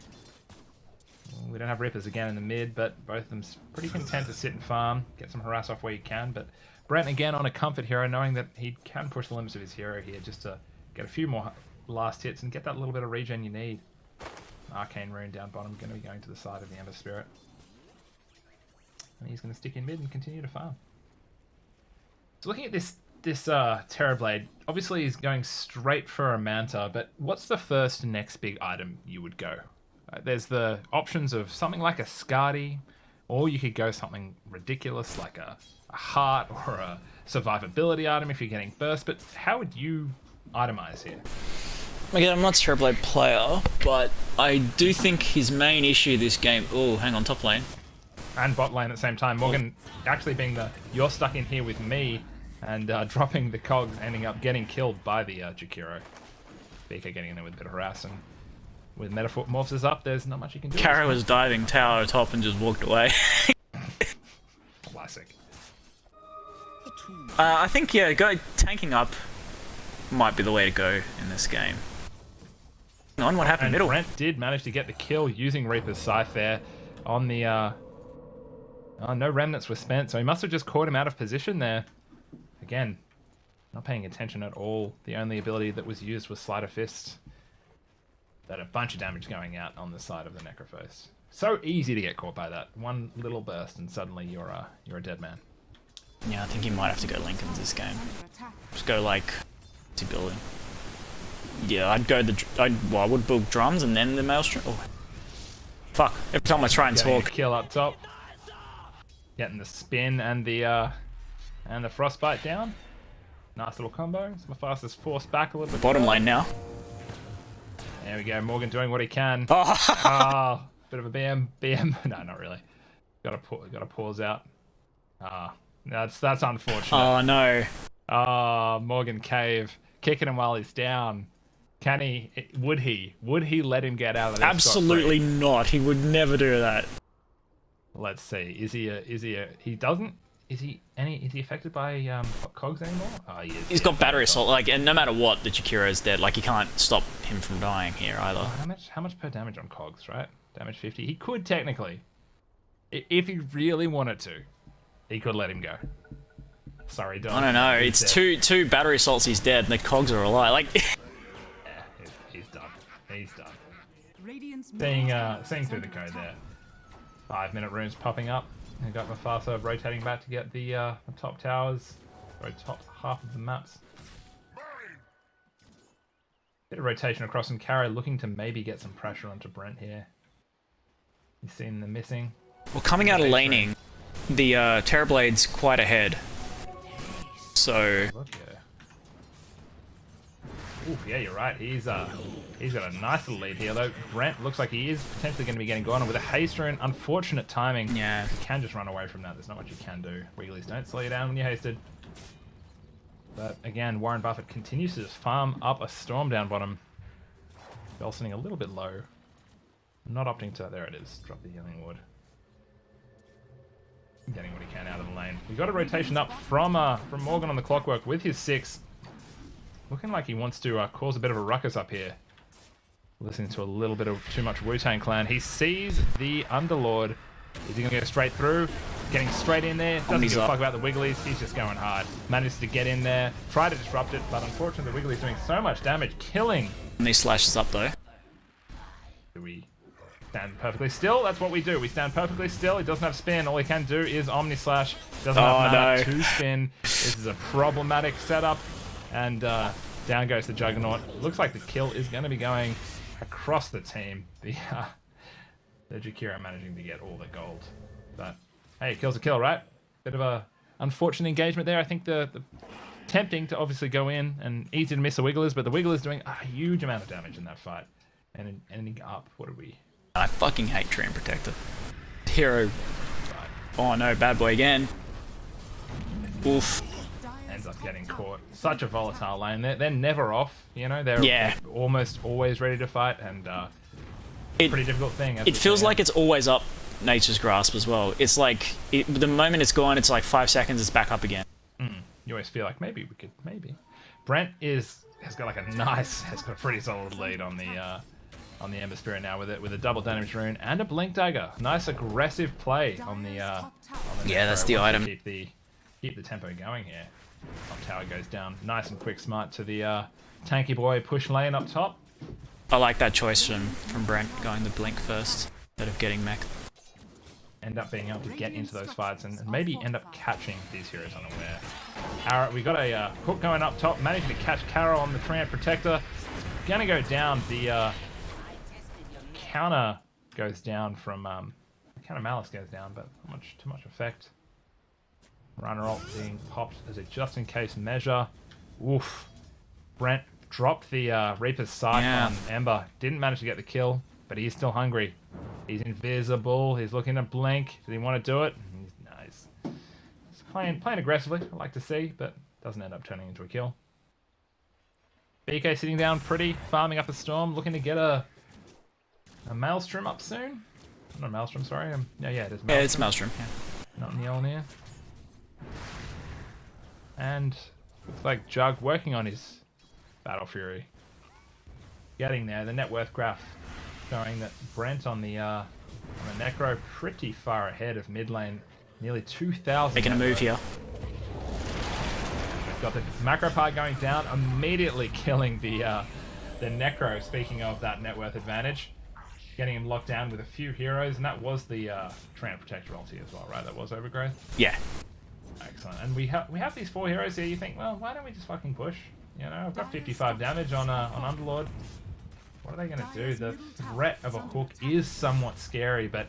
We don't have Rippers again in the mid, but both of them pretty content to sit and farm. Get some harass off where you can. But Brent again on a comfort hero, knowing that he can push the limits of his hero here just to get a few more last hits and get that little bit of regen you need. Arcane Rune down bottom, going to be going to the side of the Ember Spirit. And he's going to stick in mid and continue to farm. So looking at this Terrorblade, obviously he's going straight for a Manta, but what's the first next big item you would go? There's the options of something like a Skadi, or you could go something ridiculous like a heart or a survivability item if you're getting burst, but how would you itemize here? Again, I'm not a Terrorblade player, but I do think his main issue this game... Oh, hang on, top lane. And bot lane at the same time. Morgan actually being you're stuck in here with me and dropping the cogs, ending up getting killed by the Jakiro. Beaker getting in there with a bit of harass, and with Metamorphosis up, there's not much you can do. Kara was diving tower top and just walked away. Classic. I think, yeah, tanking up might be the way to go in this game. Hang on, what happened middle? Brent did manage to get the kill using Reaper's Scythe there on the... no remnants were spent, so he must have just caught him out of position there. Again, not paying attention at all. The only ability that was used was Sleight of Fist. But a bunch of damage going out on the side of the Necrophos. So easy to get caught by that. One little burst and suddenly you're a dead man. Yeah, I think you might have to go Lincolns this game. Just go like... building. Yeah, I'd go I would build drums and then the Maelstrom. Oh, Fuck. Every time I try and Getting a talk. kill up top. Getting the spin and the frostbite down. Nice little combo. So Mephisto's forced back a little bit. Bottom lane now. There we go. Morgan doing what he can. Oh, Bit of a BM. No, not really. Got to pause out. That's unfortunate. oh no. Morgan Cave kicking him while he's down. Can he? Would he let him get out of this? Absolutely not. He would never do that. Let's see. Is he he doesn't? Is he affected by cogs anymore? Oh, he is. He's got battery assault. Like, and no matter what, the Jakiro's dead. Like, you can't stop him from dying here either. How much per damage on cogs? Right? Damage 50. He could technically, if he really wanted to, he could let him go. Sorry, Dom. I don't know. It's two battery assaults. He's dead, and the cogs are alive. Like, yeah, he's done. He's done. Seeing through the code there. 5-minute runes popping up. And got Mephisto rotating back to get the top towers, or top half of the maps. Bit of rotation across from Kara, looking to maybe get some pressure onto Brent here. He's seen the missing. well, coming out of laning, the Terrorblade's quite ahead. So. Look, yeah. Ooh, yeah, you're right. He's got a nice little lead here, though. Brent looks like he is potentially going to be getting gone. And with a haste rune, unfortunate timing. Yeah. You can just run away from that. There's not much you can do. Wigglies don't slow you down when you're hasted. But again, Warren Buffett continues to just farm up a storm down bottom. Bell sitting a little bit low. Not opting to... There it is. Drop the healing wood. Getting what he can out of the lane. We got a rotation up from Morgan on the clockwork with his 6. Looking like he wants to cause a bit of a ruckus up here. Listening to a little bit of too much Wu-Tang Clan. He sees the Underlord. Is he going to go straight through? Getting straight in there. Doesn't give a fuck about the Wigglies. He's just going hard. Manages to get in there. Try to disrupt it, but unfortunately the Wigglies doing so much damage. Killing. And he slashes up though. Do we stand perfectly still? That's what we do. We stand perfectly still. He doesn't have spin. All he can do is Omni Slash. Doesn't have mana to spin. This is a problematic setup. And down goes the Juggernaut. Looks like the kill is going to be going across the team. The Jakiro managing to get all the gold. But hey, kill's a kill, right? Bit of a unfortunate engagement there. I think the tempting to obviously go in and easy to miss the Wigglers, but the Wigglers doing a huge amount of damage in that fight. And ending up, what are we? I fucking hate Treant Protector. Hero. Right. Oh no, bad boy again. Oof. Ends up getting caught. Such a volatile lane. They're never off, you know? They're almost always ready to fight, and pretty difficult thing. It feels like it's always up Nature's Grasp as well. It's like, the moment it's gone, it's like 5 seconds, it's back up again. You always feel like maybe we could, Brent has got like has got a pretty solid lead on the Ember Spirit now with a double damage rune and a blink dagger. Nice aggressive play on the Yeah, that's the item. Keep the tempo going here. Top tower goes down. Nice and quick smart to the tanky boy push lane up top. I like that choice from Brent, going the blink first instead of getting mech. End up being able to get into those fights and maybe end up catching these heroes unaware. Kara, we got a hook going up top, managing to catch Kara on the Treant Protector. Gonna go down. The counter goes down from counter Malice goes down, but not too much effect. Runner ult being popped as a just in case measure. Oof. Brent dropped the Reaper's Sight on Ember. Didn't manage to get the kill, but he's still hungry. He's invisible. He's looking to blink. Does he want to do it? He's playing aggressively, I like to see, but doesn't end up turning into a kill. BK sitting down pretty, farming up a storm, looking to get a Maelstrom up soon. Not a Maelstrom, sorry. Yeah, it is Maelstrom. Yeah, it's Maelstrom. Yeah. Not in the Elnir. And looks like Jug working on his Battle Fury. Getting there. The net worth graph showing that Brent on the Necro pretty far ahead of mid lane. Nearly 2,000. Making a move here. Got the macro part going down, immediately killing the Necro, speaking of that net worth advantage. Getting him locked down with a few heroes, and that was the Treant Protector ulti as well, right? That was Overgrowth? Yeah. Excellent. And we have these 4 heroes here. You think, well, why don't we just fucking push? You know, I've got 55 damage on Underlord. What are they going to do? The threat of a hook is somewhat scary, but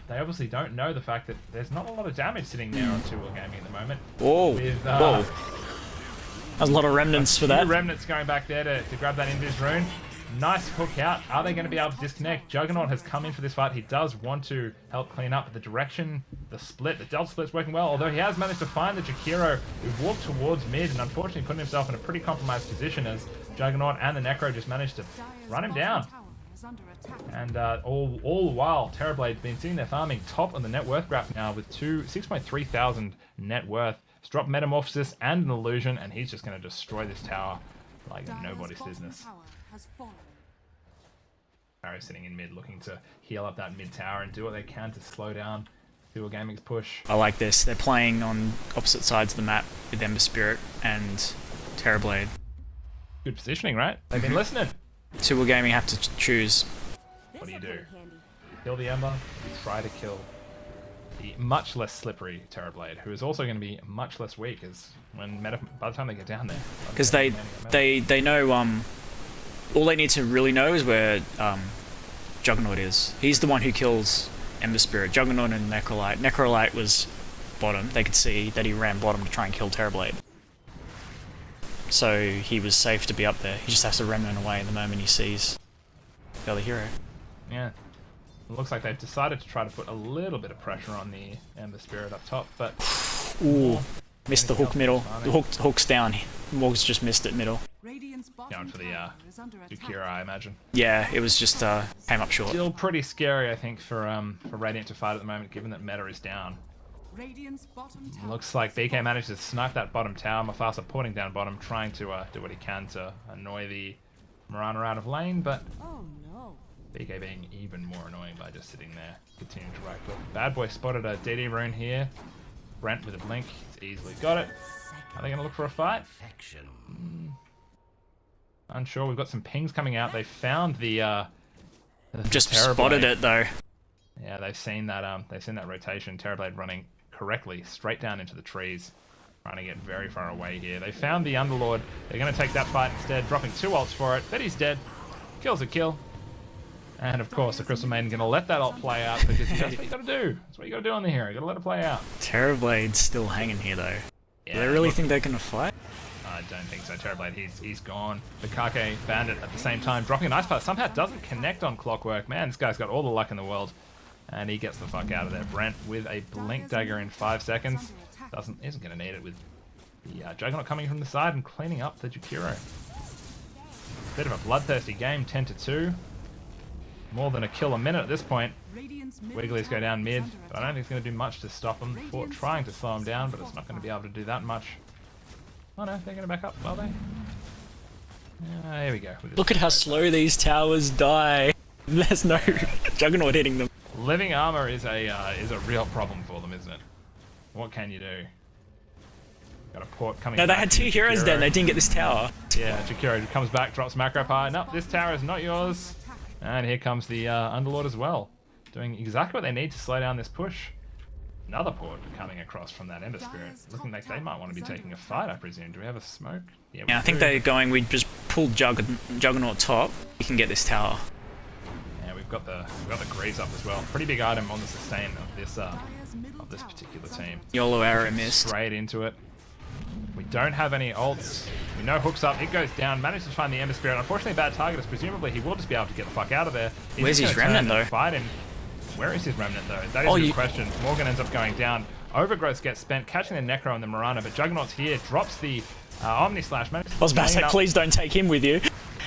they obviously don't know the fact that there's not a lot of damage sitting there on 2 Wheel Gaming at the moment. Whoa. With, Whoa. There's a lot of remnants for that. Remnants going back there to grab that invis rune. Nice hook out. Are they going to be able to disconnect? Juggernaut has come in for this fight. He does want to help clean up the direction, the split. The delta split's working well, although he has managed to find the Jakiro, who walked towards mid and unfortunately put himself in a pretty compromised position as Juggernaut and the Necro just managed to run him down. And all the while, Terrorblade's been sitting there farming top on the net worth graph now with 6.3 thousand net worth. He's dropped Metamorphosis and an Illusion, and he's just going to destroy this tower like nobody's business. Arrow sitting in mid, looking to heal up that mid tower and do what they can to slow down Dual Gaming's push. I like this. They're playing on opposite sides of the map with Ember Spirit and Terrorblade. Good positioning, right? They've been listening. 2 Wheel Gaming have to choose. What do? Kill the Ember, you try to kill the much less slippery Terrorblade, who is also going to be much less weak as by the time they get down there. Because they know all they need to really know is where Juggernaut is. He's the one who kills Ember Spirit. Juggernaut and Necrolite. Necrolite was bottom. They could see that he ran bottom to try and kill Terrorblade. So he was safe to be up there. He just has to remnant away the moment he sees the other hero. Yeah. It looks like they've decided to try to put a little bit of pressure on the Ember Spirit up top, but... Ooh. Missed the hook middle. The hook's down. Morg's just missed it middle. Going for the Dukira, I imagine. Yeah, it was just came up short. Still pretty scary, I think, for Radiant to fight at the moment, given that meta is down. Looks like BK managed to snipe that bottom tower. Mufasa porting down bottom, trying to do what he can to annoy the Mirana out of lane, but BK being even more annoying by just sitting there, continuing to right click. Bad Boy spotted a DD rune here. Brent with a blink, he's easily got it. Are they going to look for a fight? Unsure. We've got some pings coming out. They found the just spotted it though. Yeah, they've seen that rotation. Terrorblade running correctly straight down into the trees, trying to get very far away here. They found the Underlord. They're going to take that fight instead, dropping 2 ults for it. But he's dead. Kill's a kill. And of course, the Crystal Maiden going to let that ult play out because that's what you got to do. That's what you got to do on the hero. You got to let it play out. Terrorblade's still hanging here though. Yeah, do they really think they're going to fight? I don't think so. Terrorblade, he's gone. Bukake Bandit at the same time, dropping a nice pass. Somehow doesn't connect on Clockwork. Man, this guy's got all the luck in the world. And he gets the fuck out of there. Brent with a blink dagger in 5 seconds. Isn't going to need it with the Juggernaut coming from the side and cleaning up the Jakiro. Bit of a bloodthirsty game, 10-2. More than a kill a minute at this point. Wigglies go down mid, but I don't think it's going to do much to stop them. Fort trying to slow them down, but it's not going to be able to do that much. Oh no, they're going to back up, are they? Here we go. Look at how slow these towers die. There's no Juggernaut hitting them. Living armor is a real problem for them, isn't it? What can you do? Got a port coming. No, they had 2 heroes there. They didn't get this tower. Yeah, Jakiro comes back, drops macro power. No, this tower is not yours. And here comes the Underlord as well, doing exactly what they need to slow down this push. Another port coming across from that Ember Spirit, looking like they might want to be taking a fight, I presume. Do we have a smoke? Yeah, I think they're going. We just pulled Juggernaut top. We can get this tower. Yeah, we've got the Greaves up as well. Pretty big item on the sustain of this particular team. YOLO arrow missed. Straight into it. We don't have any ults. We know hooks up. It goes down. Managed to find the Ember Spirit. Unfortunately, bad target. Presumably, he will just be able to get the fuck out of there. Where's his remnant though? Fight him. Where is his remnant though? That is a good question. Morgan ends up going down. Overgrowth gets spent, catching the Necro and the Mirana, but Juggernaut's here, drops the Omni Slash. I was about to say, please don't take him with you.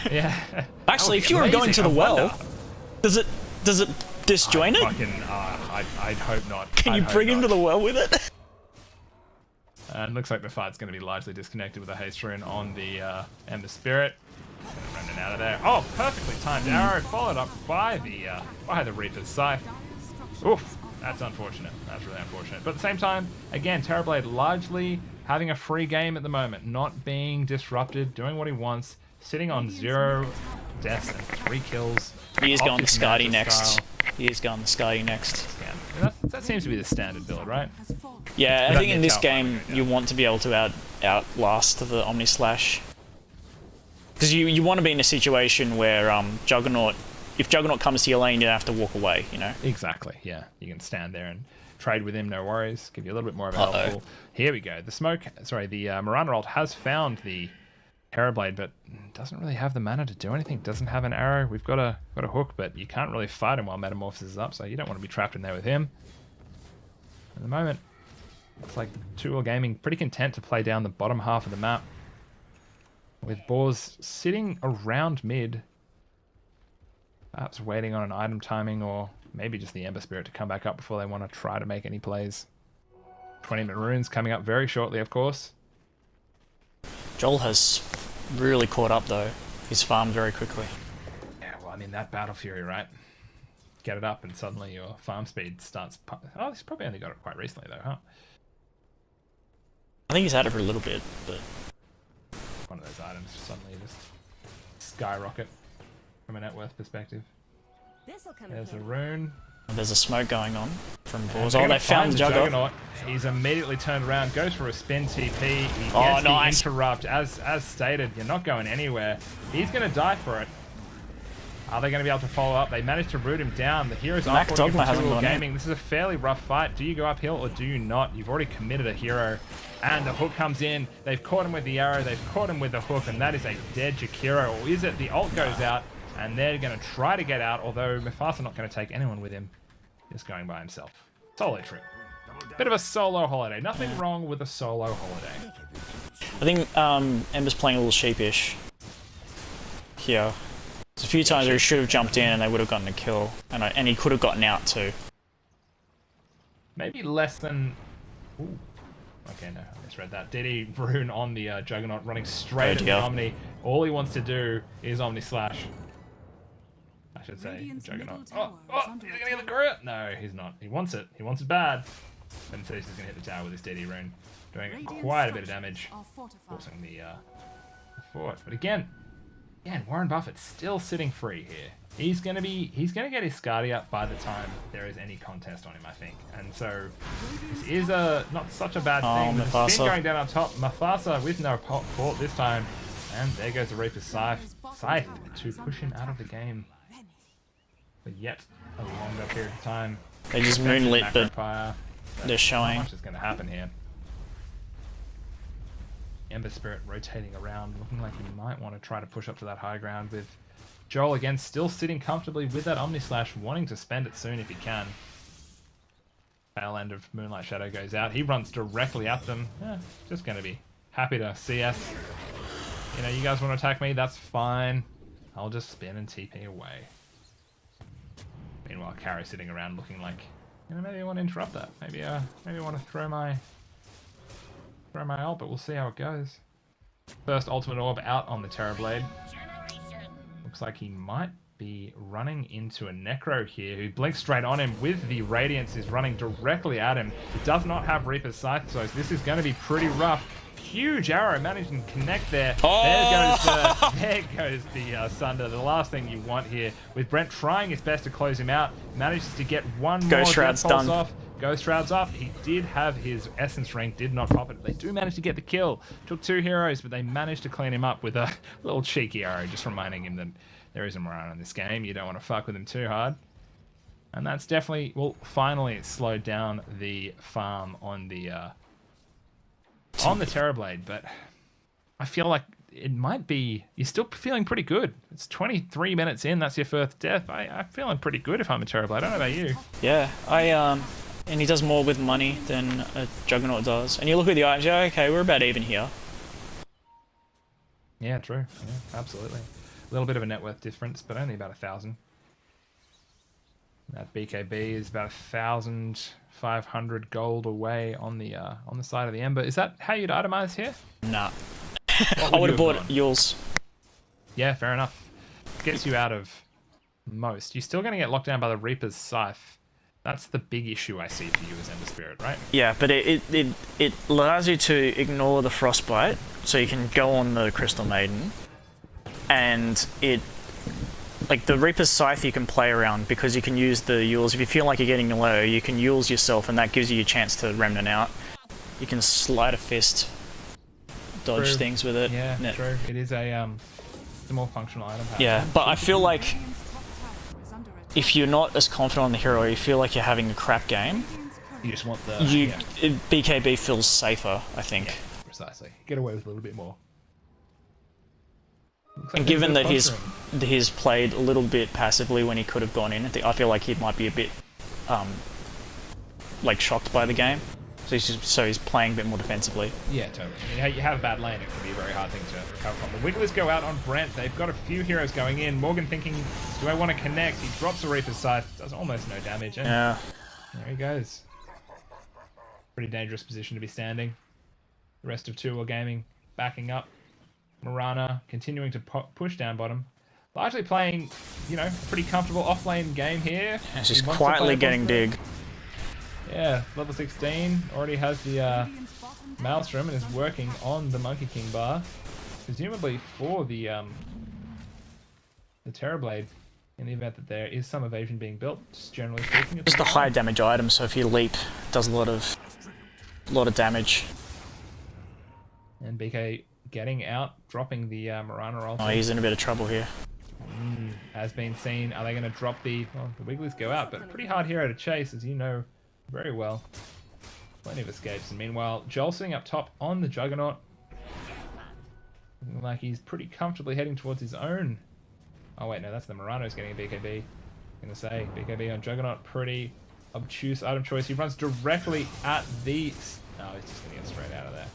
Yeah. Actually, if you were going to the well, does it disjoint it? I'd hope not. Can you bring him to the well with it? It looks like the fight's going to be largely disconnected with a haste rune on the Ember Spirit. Running out of there. Oh, perfectly timed arrow, followed up by the Reaper's Scythe. Oof, that's unfortunate. That's really unfortunate. But at the same time, again, Terrorblade largely having a free game at the moment, not being disrupted, doing what he wants, sitting on 0 deaths and 3 kills. He is going Skadi next. He is going Skadi next. That seems to be the standard build, right? Yeah, I think in this game you want to be able to outlast the Omni Slash. Because you want to be in a situation where Juggernaut, if Juggernaut comes to your lane, you don't have to walk away, you know? Exactly, yeah. You can stand there and trade with him, no worries. Give you a little bit more of a helpful. Here we go. The Miranda ult has found the Terrorblade, but doesn't really have the mana to do anything. Doesn't have an arrow. We've got a hook, but you can't really fight him while Metamorphosis is up, so you don't want to be trapped in there with him. At the moment, looks like 2 Gaming pretty content to play down the bottom half of the map, with BOARS sitting around mid, perhaps waiting on an item timing or maybe just the Ember Spirit to come back up before they want to try to make any plays. 20-minute runes coming up very shortly, of course. Joel has really caught up though. He's farmed very quickly. Yeah, well, I mean, that Battle Fury, right? Get it up and suddenly your farm speed starts... Oh, he's probably only got it quite recently though, huh? I think he's had it for a little bit, but... One of those items suddenly just skyrocket from a net worth perspective. There's a rune. There's a smoke going on from BOARS. Oh, they found Juggernaut. He's immediately turned around, goes for a spin TP. He gets nice. the interrupt. As stated, you're not going anywhere. He's going to die for it. Are they going to be able to follow up? They managed to root him down. The heroes are Dogma hasn't gone Gaming. This is a fairly rough fight. Do you go uphill or do you not? You've already committed a hero. And the hook comes in. They've caught him with the arrow. They've caught him with the hook. And that is a dead Jakiro. Or is it? The ult goes out. And they're going to try to get out. Although Mufasa not going to take anyone with him. Just going by himself. Solo trip. Bit of a solo holiday. Nothing wrong with a solo holiday. I think Ember's playing a little sheepish here. There's a few times where he should have jumped in and they would have gotten a kill. And he could have gotten out too. Maybe less than... Ooh. Okay, no, I misread that. DD rune on the Juggernaut running straight at the Omni. All he wants to do is Omni Slash. I should say Juggernaut. Oh, he's gonna get the courier? No, he's not. He wants it. He wants it bad. But instead he's just gonna hit the tower with his DD rune. Doing quite a bit of damage. Forcing the fort. But again, Warren Buffett's still sitting free here. He's gonna get his Skadi up by the time there is any contest on him, I think. And so this is not such a bad thing. With the spin going down on top, Mufasa with no port this time. And there goes the Reaper's Scythe to push him out of the game for yet a longer period of time. They just moonlit they're showing. Not much is going to happen here. Ember Spirit rotating around, looking like he might want to try to push up to that high ground with Joel again still sitting comfortably with that Omni Slash, wanting to spend it soon if he can. Tail end of Moonlight Shadow goes out. He runs directly at them. Yeah, just going to be happy to CS. You know, you guys want to attack me? That's fine. I'll just spin and TP away. Meanwhile, Carrie's sitting around looking like, you know, maybe I want to interrupt that. Maybe I want to throw my ult, but we'll see how it goes. First ultimate orb out on the Terrorblade. Looks like he might be running into a Necro here, who blinks straight on him with the Radiance, is running directly at him. He does not have Reaper's Scythe, so this is going to be pretty rough. Huge arrow managing to connect there. Oh! There goes the Sunder. The last thing you want here, with Brent trying his best to close him out, manages to get one more Ghost Shroud's done. Off. Ghost Shroud's off. He did have his Essence Ring, did not pop it. They do manage to get the kill. Took 2 heroes, but they managed to clean him up with a little cheeky arrow, just reminding him that there is a Mirana in this game. You don't want to fuck with him too hard. And that's definitely, well, finally it slowed down the farm on the Terrorblade, but I feel like it might be, you're still feeling pretty good. It's 23 minutes in, that's your first death. I'm feeling pretty good if I'm a Terrorblade. I don't know about you. Yeah, and he does more with money than a Juggernaut does. And you look at the items, yeah, okay, we're about even here. Yeah, true. Yeah, absolutely. A little bit of a net worth difference, but only about 1,000. That BKB is about 1,500 gold away on the side of the Ember. Is that how you'd itemize here? Nah. I would have bought Yules. Yeah, fair enough. Gets you out of most. You're still going to get locked down by the Reaper's Scythe. That's the big issue I see for you as Ember Spirit, right? Yeah, but it allows you to ignore the Frostbite, so you can go on the Crystal Maiden. And like the Reaper's Scythe you can play around because you can use the Yules. If you feel like you're getting low, you can Yules yourself and that gives you a chance to Remnant out. You can slide a fist, dodge things with it. Yeah, true. It is a a more functional item. Yeah, but I feel like if you're not as confident on the hero, you feel like you're having a crap game. You just want the... BKB feels safer, I think. Yeah, precisely. Get away with a little bit more. Like and given that he's played a little bit passively when he could have gone in, I feel like he might be a bit like shocked by the game. So he's playing a bit more defensively. Yeah, totally. I mean, you have a bad lane, it can be a very hard thing to recover from. The Wigglers go out on Brent. They've got a few heroes going in. Morgan thinking, do I want to connect? He drops a Reaper's Scythe, does almost no damage. And yeah. There he goes. Pretty dangerous position to be standing. The rest of 2 Gaming backing up. Mirana continuing to push down bottom. Largely playing, you know, a pretty comfortable off-lane game here. And she's quietly getting big. Yeah, level 16. Already has the Maelstrom and is working on the Monkey King bar. Presumably for the Terrorblade in the event that there is some evasion being built, just generally speaking. It's the high damage item, so if you leap, it does a lot of damage. And BK getting out, dropping the Mirana ult. Oh, he's in a bit of trouble here. Has been seen. Are they going to drop the... Well, the Wigglies go out, but pretty hard hero to chase, as you know very well. Plenty of escapes. And meanwhile, Joel sitting up top on the Juggernaut. Looking like he's pretty comfortably heading towards his own... Oh wait, no, that's the Murano's getting a BKB. I'm going to say, BKB on Juggernaut, pretty obtuse item choice. He runs directly at the... Oh, he's just going to get straight out of there.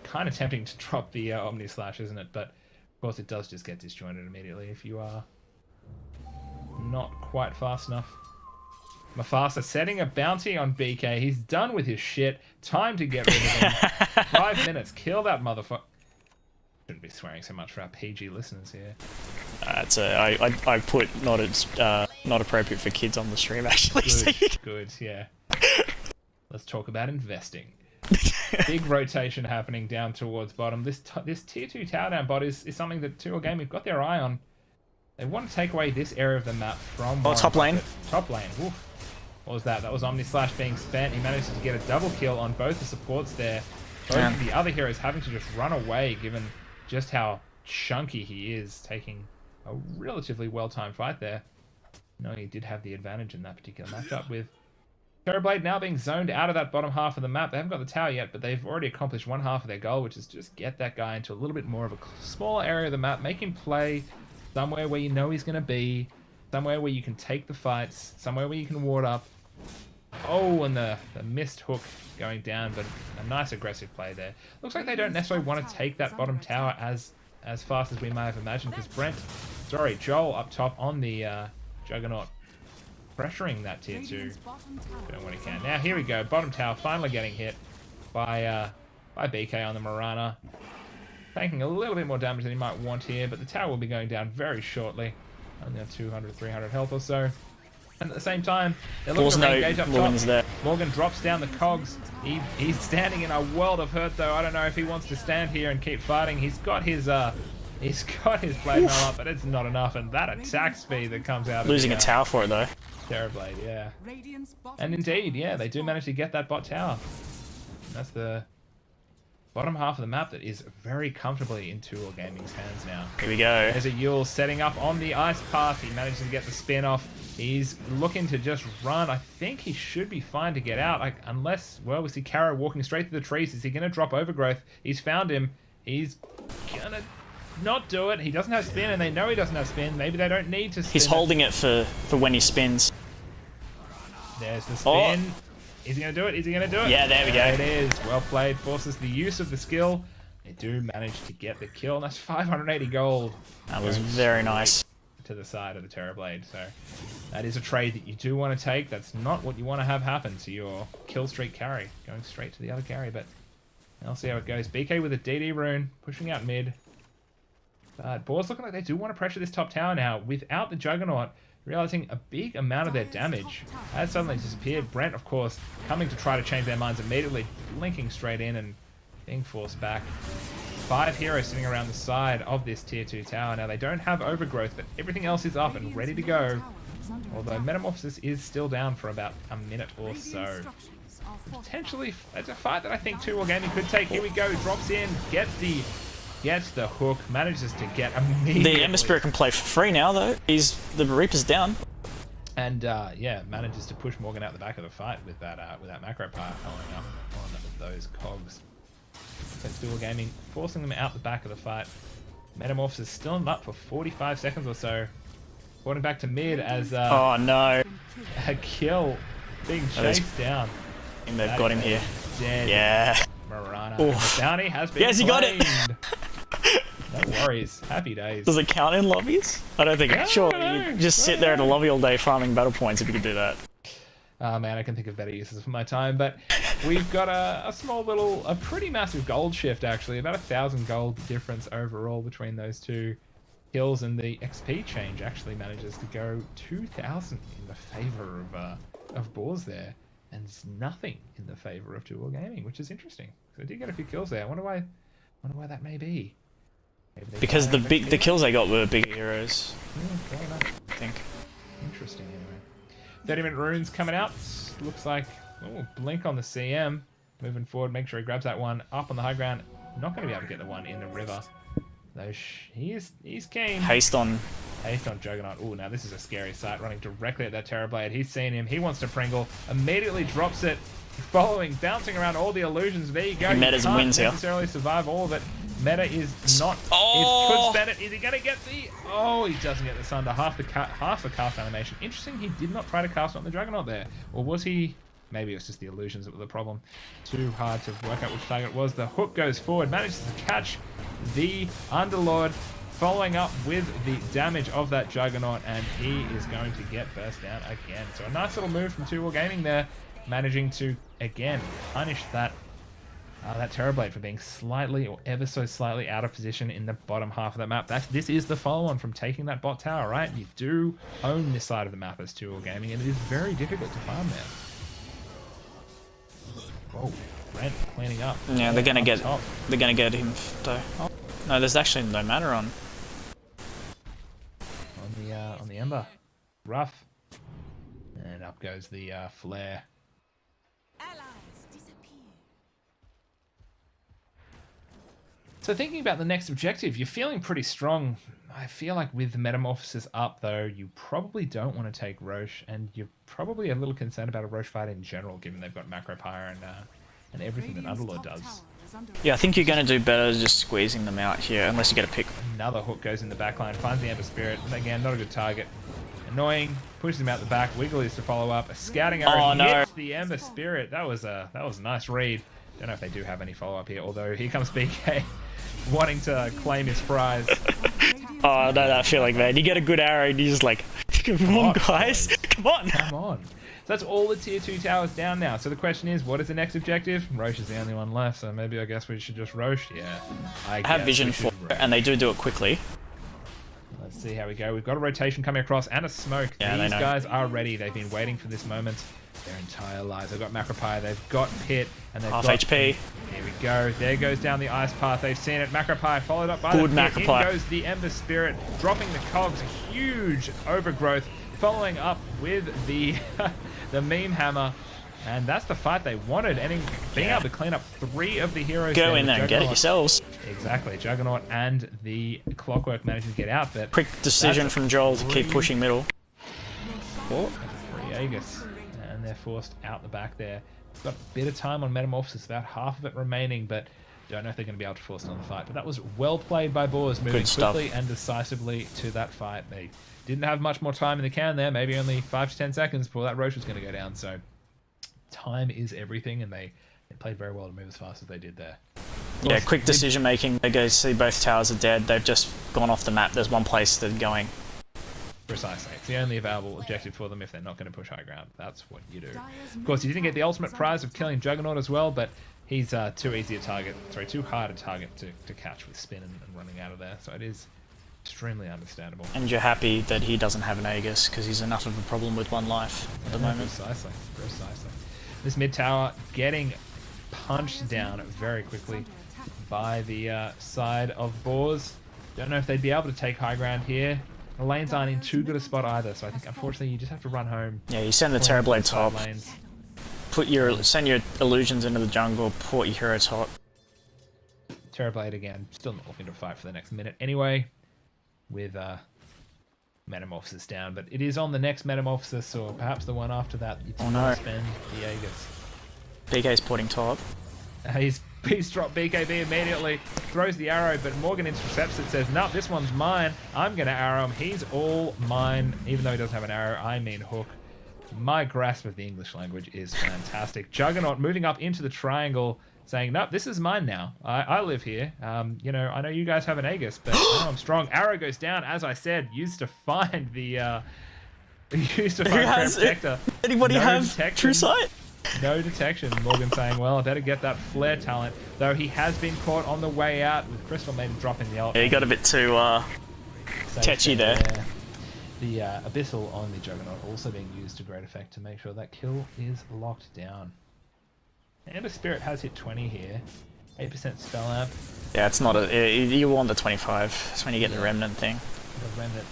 Kind of tempting to drop the Omni Slash, isn't it? But of course it does just get disjointed immediately if you are not quite fast enough. Mufasa setting a bounty on BK. He's done with his shit. Time to get rid of him. 5 minutes. Kill that motherfucker. Shouldn't be swearing so much for our PG listeners here. I put not appropriate for kids on the stream actually. Good, yeah. Let's talk about investing. Big rotation happening down towards bottom. This tier 2 tower down bot is something that 2 Gaming have got their eye on. They want to take away this area of the map from... Oh, top lane. Top lane. Oof. What was that? That was Omni Slash being spent. He managed to get a double kill on both the supports there. Both of the other heroes having to just run away, given just how chunky he is, taking a relatively well-timed fight there. No, he did have the advantage in that particular matchup with Terrorblade now being zoned out of that bottom half of the map. They haven't got the tower yet, but they've already accomplished one half of their goal, which is just get that guy into a little bit more of a small area of the map, make him play somewhere where you know he's going to be, somewhere where you can take the fights, somewhere where you can ward up. Oh, and the missed hook going down, but a nice aggressive play there. Looks like they don't necessarily want to take that bottom tower as fast as we may have imagined, because Joel up top on the Juggernaut, pressuring that tier 2 doing what he can. Now here we go, bottom tower finally getting hit by BK on the Mirana, taking a little bit more damage than he might want here, but the tower will be going down very shortly. Only 200, 300 health or so. And at the same time, they're looking to engage up top. Morgan drops down the cogs. He's standing in a world of hurt though. I don't know if he wants to stand here and keep fighting. He's got his blade mail up, but it's not enough. And that attack speed that comes out losing a tower for it though. Terrorblade, yeah. And indeed, yeah, they do manage to get that bot tower. And that's the bottom half of the map that is very comfortably in 2 Gaming's hands now. Here we go. There's a Yule setting up on the ice path. He manages to get the spin off. He's looking to just run. I think he should be fine to get out, unless, well, we see Caro walking straight through the trees. Is he going to drop Overgrowth? He's found him. He's going to not do it. He doesn't have spin, and they know he doesn't have spin. Maybe they don't need to spin. He's holding it for when he spins. There's the spin. Oh. Is he going to do it? Is he going to do it? Yeah, there we go. There it is. Well played. Forces the use of the skill. They do manage to get the kill, and that's 580 gold. That was very nice. To the side of the Terrorblade. So that is a trade that you do want to take. That's not what you want to have happen to your kill streak carry. Going straight to the other carry, but I'll see how it goes. BK with a DD rune, pushing out mid. But BOARS looking like they do want to pressure this top tower now without the Juggernaut, realizing a big amount of their damage has suddenly disappeared. Brent, of course, coming to try to change their minds immediately, blinking straight in and being forced back. 5 heroes sitting around the side of this tier 2 tower. Now they don't have Overgrowth, but everything else is up and ready to go. Although Metamorphosis is still down for about a minute or so. Potentially, it's a fight that I think 2 Gaming could take. Here we go, drops in, gets the gets the hook, manages to get immediately. The Ember Spirit can play for free now, though. The Reaper's down. And yeah, manages to push Morgan out the back of the fight with that macro part following up on those cogs. So Dual Gaming forcing them out the back of the fight. Metamorphs is still up for 45 seconds or so. Falling back to mid as Oh no. a kill being chased down. And they've got him here. Dead. Yeah. Marana. The bounty has been Yes, he got it! No worries. Happy days. Does it count in lobbies? I don't think. Yeah, Sure, no, you just sit there in a lobby all day farming battle points if you could do that. Oh man, I can think of better uses for my time, but we've got a small little, a pretty massive gold shift actually, about 1,000 gold difference overall between those two kills, and the XP change actually manages to go 2,000 in the favor of BOARS there, and it's nothing in the favor of Dual Gaming, which is interesting. So I did get a few kills there. I wonder why that may be. Because the kills they got were big heroes. Yeah, fair enough. I think. Interesting anyway. 30-minute runes coming out. Looks like blink on the CM. Moving forward, make sure he grabs that one up on the high ground. Not going to be able to get the one in the river. Though he's keen. Haste on Juggernaut. Oh, now this is a scary sight. Running directly at that Terrorblade. He's seen him. He wants to Pringle. Immediately drops it. Following, bouncing around all the illusions. There you go. He metas and wins here. Necessarily survive all of it. Meta is not. Oh! Could spend it. Is he going to get the? Oh, he doesn't get the Sunder. Half the cast animation. Interesting. He did not try to cast on the Juggernaut there, or was he? Maybe it was just the illusions that were the problem. Too hard to work out which target it was. The hook goes forward, manages to catch the Underlord, following up with the damage of that Juggernaut, and he is going to get burst down again. So a nice little move from Two Gaming there, managing to again punish that Terrorblade for being slightly or ever so slightly out of position in the bottom half of the map. This is the follow-on from taking that bot tower, right? You do own this side of the map as Two Gaming, and it is very difficult to farm there. Whoa, Brent cleaning up. Yeah, they're gonna get him though. No, there's actually no mana on the Ember. Rough. And up goes the flare. So thinking about the next objective, you're feeling pretty strong. I feel like with the Metamorphosis up, though, you probably don't want to take Roche, and you're probably a little concerned about a Roche fight in general, given they've got Macro Pyre and everything that Underlord does. Yeah, I think you're going to do better just squeezing them out here, unless you get a pick. Another hook goes in the backline, finds the Ember Spirit. Again, not a good target. Annoying, pushes him out the back. Wiggle is to follow up. A scouting arrow hits the Ember Spirit. That was a nice read. Don't know if they do have any follow up here, although here comes BK wanting to claim his prize. Oh, I know that feeling, man. You get a good arrow and you're just like, come on, guys. Come on. Come on. So that's all the tier 2 towers down now. So the question is, what is the next objective? Roche is the only one left, so maybe I guess we should just Roche. Yeah. I have vision for it, and they do it quickly. Let's see how we go. We've got a rotation coming across and a smoke. Yeah, these guys are ready. They've been waiting for this moment their entire lives. They've got Macropie, they've got Pit, and they've half got HP. Here we go. There goes down the ice path. They've seen it. Macropie followed up by good the Pit. Macropie. In goes the Ember Spirit, dropping the cogs. A huge overgrowth. Following up with the the Meme Hammer. And that's the fight they wanted, and being able to clean up 3 of the heroes. Go in there and get it yourselves. Exactly. Juggernaut and the Clockwork managing to get out, but quick decision from Joel to keep pushing middle. Oh, free Aegis. And they're forced out the back there. Got a bit of time on Metamorphosis, about half of it remaining, but don't know if they're going to be able to force another fight. But that was well played by BOARS, moving quickly and decisively to that fight. They didn't have much more time in the can there, maybe only 5 to 10 seconds before that Roche was going to go down, so time is everything, and they played very well to move as fast as they did there. Yeah, quick decision making. They go see both towers are dead. They've just gone off the map. There's one place they're going. Precisely. It's the only available objective for them if they're not going to push high ground. That's what you do. Of course, you didn't get the ultimate prize of killing Juggernaut as well, but he's too easy a target. Sorry, too hard a target to catch with spin and running out of there. So it is extremely understandable. And you're happy that he doesn't have an Aegis, because he's enough of a problem with 1 life at the moment. Precisely. Precisely. This mid tower getting punched down very quickly by the side of BOARS. Don't know if they'd be able to take high ground here. The lanes aren't in too good a spot either, so I think unfortunately you just have to run home. Yeah, you send the Terrorblade top. Lanes. Send your illusions into the jungle. Port your hero top. Terrorblade again, still not looking to fight for the next minute anyway, with Metamorphosis down. But it is on the next Metamorphosis, or perhaps the one after that. It's no. spend the Aegis. BK's porting top. He's dropped BKB immediately, throws the arrow, but Morgan intercepts it, says, no, this one's mine. I'm going to arrow him. He's all mine, even though he doesn't have an arrow. I mean hook. My grasp of the English language is fantastic. Juggernaut moving up into the triangle, saying, no, this is mine now. I live here. You know, I know you guys have an Aegis, but I know I'm strong. Arrow goes down, as I said, used to find the... Protector. Anybody have detection. True Sight? No detection. Morgan saying, well, I better get that flare talent. Though he has been caught on the way out with Crystal Maiden dropping the ult. Yeah, he got a bit too tetchy there. The Abyssal on the Juggernaut also being used to great effect to make sure that kill is locked down. Ember Spirit has hit 20 here. 8% spell amp. Yeah, it's not a... You want the 25. It's when you get the Remnant thing. The Remnant...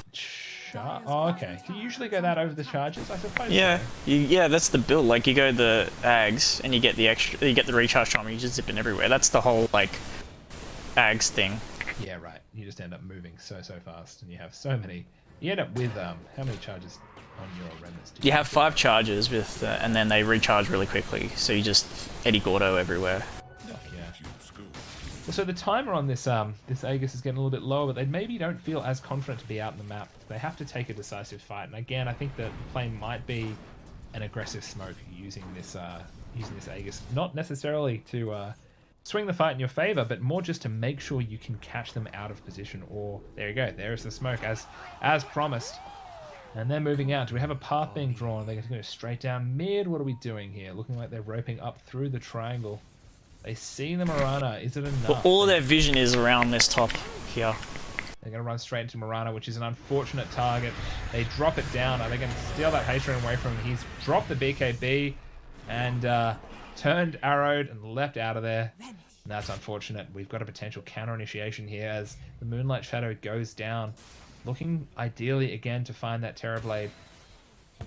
Oh, okay. Do you usually go that over the charges, I suppose? Yeah, So. yeah, that's the build. Like, you go the Ags, and you get the extra... You get the recharge time, and you just zip in everywhere. That's the whole, like, Ags thing. Yeah, right. You just end up moving so fast, and you have so many... You end up with, how many charges on your remnants? You have 5 charges with, and then they recharge really quickly, so you just Eddie Gordo everywhere. Yeah. Well, so the timer on this this Aegis is getting a little bit lower, but they maybe don't feel as confident to be out in the map. They have to take a decisive fight, and again, I think that the play might be an aggressive smoke using this Aegis, not necessarily to swing the fight in your favor, but more just to make sure you can catch them out of position. Or there you go, there's the smoke as promised. And they're moving out. Do we have a path being drawn? They're going to go straight down mid. What are we doing here? Looking like they're roping up through the triangle. They see the Mirana. Is it enough? Well, all of their vision is around this top here. They're going to run straight into Mirana, which is an unfortunate target. They drop it down. Are they going to steal that Hatred away from him? He's dropped the BKB and turned, arrowed, and leapt out of there. And that's unfortunate. We've got a potential counter initiation here as the Moonlight Shadow goes down. Looking ideally again to find that Terrorblade.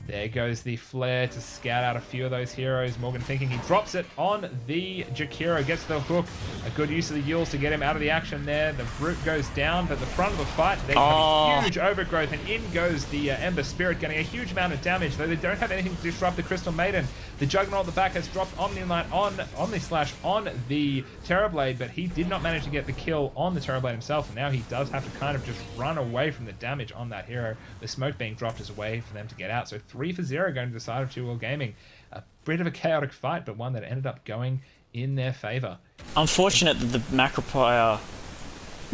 There goes the flare to scout out a few of those heroes. Morgan thinking he drops it on the Jakiro, gets the hook. A good use of the Yules to get him out of the action there. The Brute goes down, but the front of the fight, they have a huge overgrowth, and in goes the Ember Spirit, getting a huge amount of damage, though they don't have anything to disrupt the Crystal Maiden. The Juggernaut at the back has dropped Omni-Slash on the Terrorblade, but he did not manage to get the kill on the Terrorblade himself, and now he does have to kind of just run away from the damage on that hero. The smoke being dropped is a way for them to get out, so 3-0 going to the side of 2 World Gaming. A bit of a chaotic fight, but one that ended up going in their favor. Unfortunate that the Macropier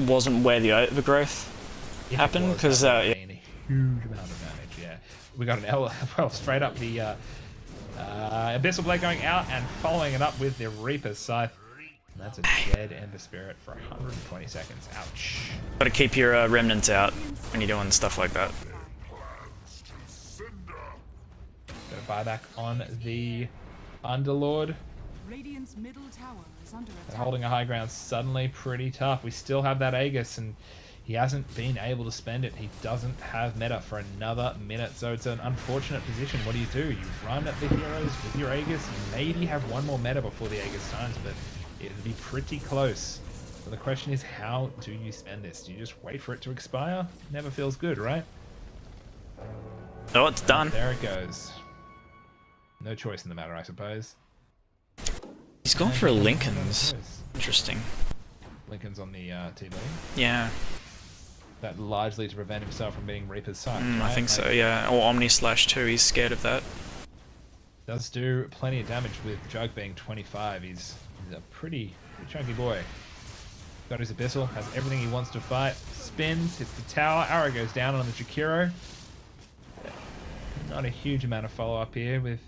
wasn't where the overgrowth happened, because a huge amount of damage. Yeah, we got an L. Well, straight up the Abyssal Blade going out and following it up with the Reaper's Scythe. And that's a dead Ember Spirit for 120 seconds. Ouch. Got to keep your remnants out when you're doing stuff like that. Got a buyback on the Underlord. Radiant's middle tower is under attack. They're holding a high ground suddenly pretty tough. We still have that Aegis, and he hasn't been able to spend it. He doesn't have meta for another minute, so it's an unfortunate position. What do? You run at the heroes with your Aegis. You maybe have one more meta before the Aegis turns, but it'll be pretty close. So the question is, how do you spend this? Do you just wait for it to expire? Never feels good, right? Oh, it's done. There it goes. No choice in the matter, I suppose. He's gone for a Lincoln's. Interesting. Lincoln's on the TB. Yeah. That largely to prevent himself from being Reaper's Sight. I right? think so, yeah. Or Omni-Slash too, he's scared of that. Does do plenty of damage with Jug being 25. He's a pretty chunky boy. Got his Abyssal, has everything he wants to fight. Spins, hits the tower, arrow goes down on the Jakiro. Not a huge amount of follow-up here with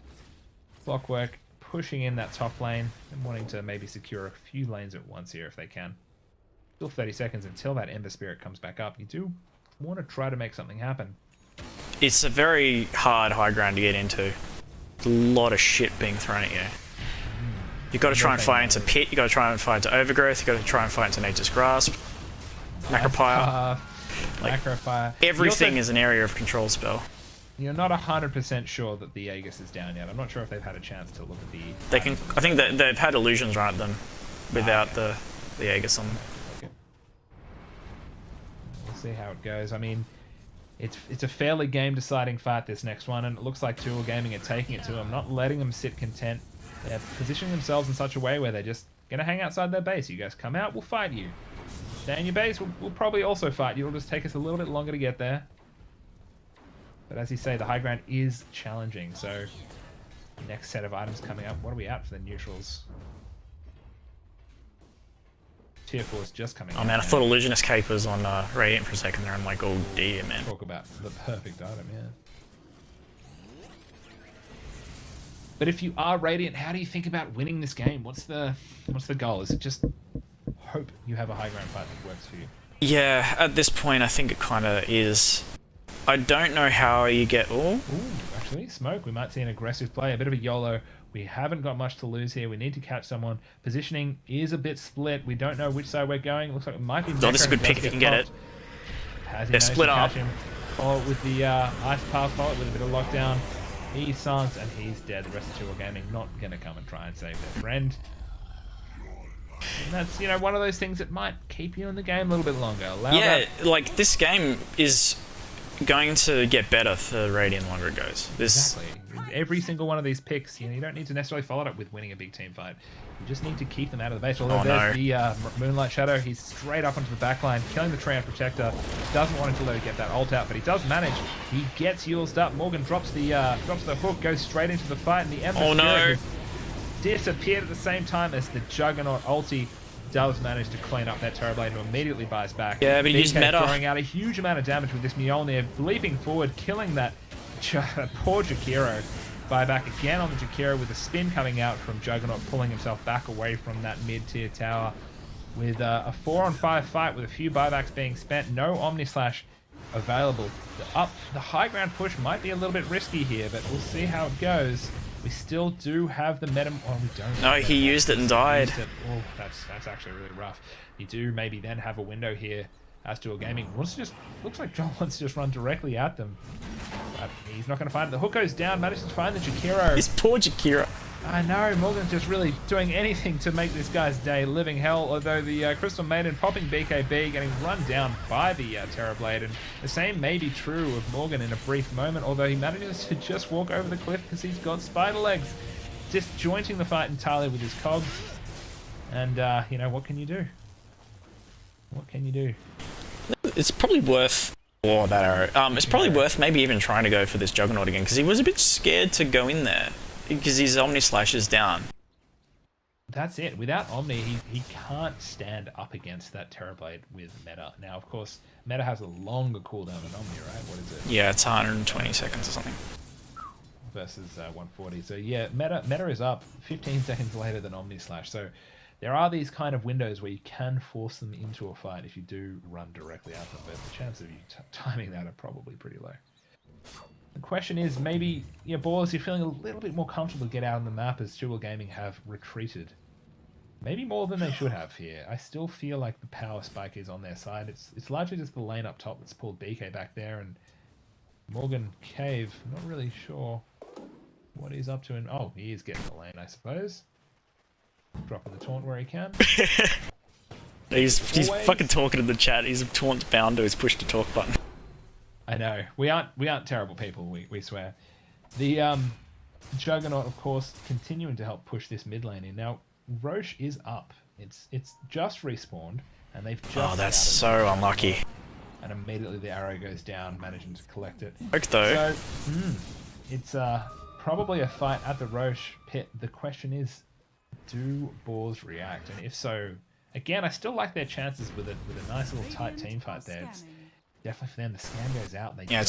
Clockwork pushing in that top lane and wanting to maybe secure a few lanes at once here if they can. Still 30 seconds until that Ember Spirit comes back up. You do want to try to make something happen. It's a very hard high ground to get into. A lot of shit being thrown at you. You've got to try and fight into Pit, you've got to try and fight into Overgrowth, you've got to try and fight into Nature's Grasp. Macropire. Like, Macropire. everything is an area of control spell. You're not 100% sure that the Aegis is down yet. I'm not sure if they've had a chance to look at the... They can. I think that they've had illusions run at them without the the Aegis on them. Okay. We'll see how it goes. I mean, it's a fairly game-deciding fight, this next one, and it looks like 2 Gaming are taking it to them, not letting them sit content. They're positioning themselves in such a way where they're just going to hang outside their base. You guys come out, we'll fight you. Stay in your base, we'll probably also fight you. It'll just take us a little bit longer to get there. But as you say, the high ground is challenging, so next set of items coming up. What are we at for the neutrals? Tier 4 is just coming out. Oh man, I thought Illusionist Cape was on Radiant for a second there. I'm like, oh dear, man. Talk about the perfect item, yeah. But if you are Radiant, how do you think about winning this game? What's the goal? Is it just hope you have a high ground fight that works for you? Yeah, at this point, I think it kind of is. I don't know how you get... Ooh, actually, smoke. We might see an aggressive play, a bit of a YOLO. We haven't got much to lose here. We need to catch someone. Positioning is a bit split. We don't know which side we're going. It looks like it might be... Oh, this is a good pick if you can get it. They're split up. Follow it with the ice path, follow it with a bit of lockdown. He's silenced and he's dead. The rest of 2 Gaming not going to come and try and save their friend. And that's, you know, one of those things that might keep you in the game a little bit longer. Like, this game is going to get better for Radiant longer it goes. Exactly. Every single one of these picks, you know, you don't need to necessarily follow it up with winning a big team fight. You just need to keep them out of the base. Although there's the Moonlight Shadow. He's straight up onto the back line, killing the Treant Protector. Doesn't want him to let him get that ult out, but he does manage. He gets used up. Morgan drops the hook, goes straight into the fight, and the Ember Spirit disappeared at the same time as the Juggernaut ulti does manage to clean up that Terrorblade, who immediately buys back. Yeah, but he used meta. Throwing out a huge amount of damage with this Mjolnir, leaping forward, killing that poor Jakiro. Buy back again on the Jakiro with a spin coming out from Juggernaut, pulling himself back away from that mid-tier tower. With a 4-on-5 fight with a few buybacks being spent, no Omnislash available. The high ground push might be a little bit risky here, but we'll see how it goes. We still do have the meta... Oh, we don't. No, he used it and died. Oh, that's actually really rough. You do maybe then have a window here as to a Gaming. Looks like John wants to just run directly at them. But he's not going to find it. The hook goes down, manages to find the Jakiro. This poor Jakiro. I know, Morgan's just really doing anything to make this guy's day living hell, although the Crystal Maiden popping BKB, getting run down by the Terrorblade, and the same may be true of Morgan in a brief moment, although he manages to just walk over the cliff because he's got spider legs, disjointing the fight entirely with his cogs. And, you know, what can you do? What can you do? It's probably worth... Oh, that arrow. It's probably worth maybe even trying to go for this Juggernaut again, because he was a bit scared to go in there. Because his Omni Slash is down. That's it. Without Omni, he can't stand up against that Terrorblade with Meta. Now, of course, Meta has a longer cooldown than Omni, right? What is it? Yeah, it's 120 seconds or something. Versus 140. So yeah, Meta is up 15 seconds later than Omni Slash. So there are these kind of windows where you can force them into a fight if you do run directly at them, but the chances of you timing that are probably pretty low. The question is, maybe, you know, BOARS, you're feeling a little bit more comfortable to get out on the map as Dual Gaming have retreated. Maybe more than they should have here. I still feel like the power spike is on their side. It's largely just the lane up top that's pulled BK back there, and Morgan Cave, not really sure what he's up to. And oh, he is getting the lane, I suppose. Dropping the taunt where he can. He's fucking talking in the chat. He's taunt bound to his push to talk button. I know. We aren't terrible people, we swear. The Juggernaut, of course, continuing to help push this mid lane in. Now, Roche is up. It's just respawned, and they've just... Oh, that's so unlucky. And immediately the arrow goes down, managing to collect it. Oak though. So, it's probably a fight at the Roche pit. The question is, do BOARS react? And if so, again, I still like their chances with a nice little tight team fight there. It's definitely for them. The scan goes out. Yeah,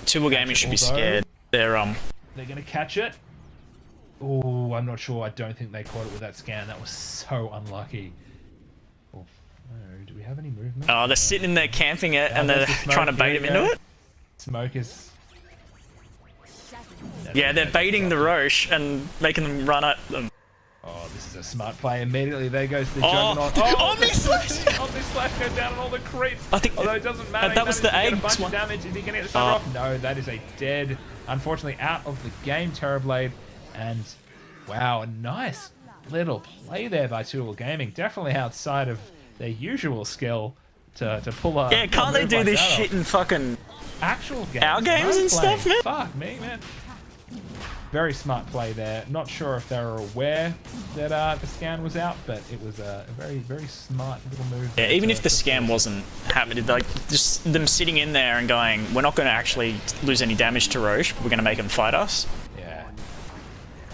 Tubular Gaming should be scared. They're gonna catch it. Oh, I'm not sure. I don't think they caught it with that scan. That was so unlucky. Oh, no. Do we have any movement? Oh, they're sitting in there camping it, and they're trying to bait him into it. Smoke is... Yeah, they're baiting the Roche and making them run at them. Oh, this is a smart play. Immediately there goes the Juggernaut. Omni Slash! Omni Slash goes down on all the creeps. I think, although it doesn't matter. That was the egg. A bunch of damage. Is he going to get the start off? No, that is a dead, unfortunately, out of the game Terrorblade. And wow, a nice little play there by Tubular Gaming. Definitely outside of their usual skill to pull a Yeah, can't they move do like this that shit off. in fucking Actual games? our games I'm and stuff, playing. man? Fuck me, man. Very smart play there. Not sure if they were aware that the scan was out, but it was a very, very smart little move. Yeah, even if the scam wasn't happening, like just them sitting in there and going, we're not going to actually lose any damage to Roche, but we're going to make him fight us. Yeah.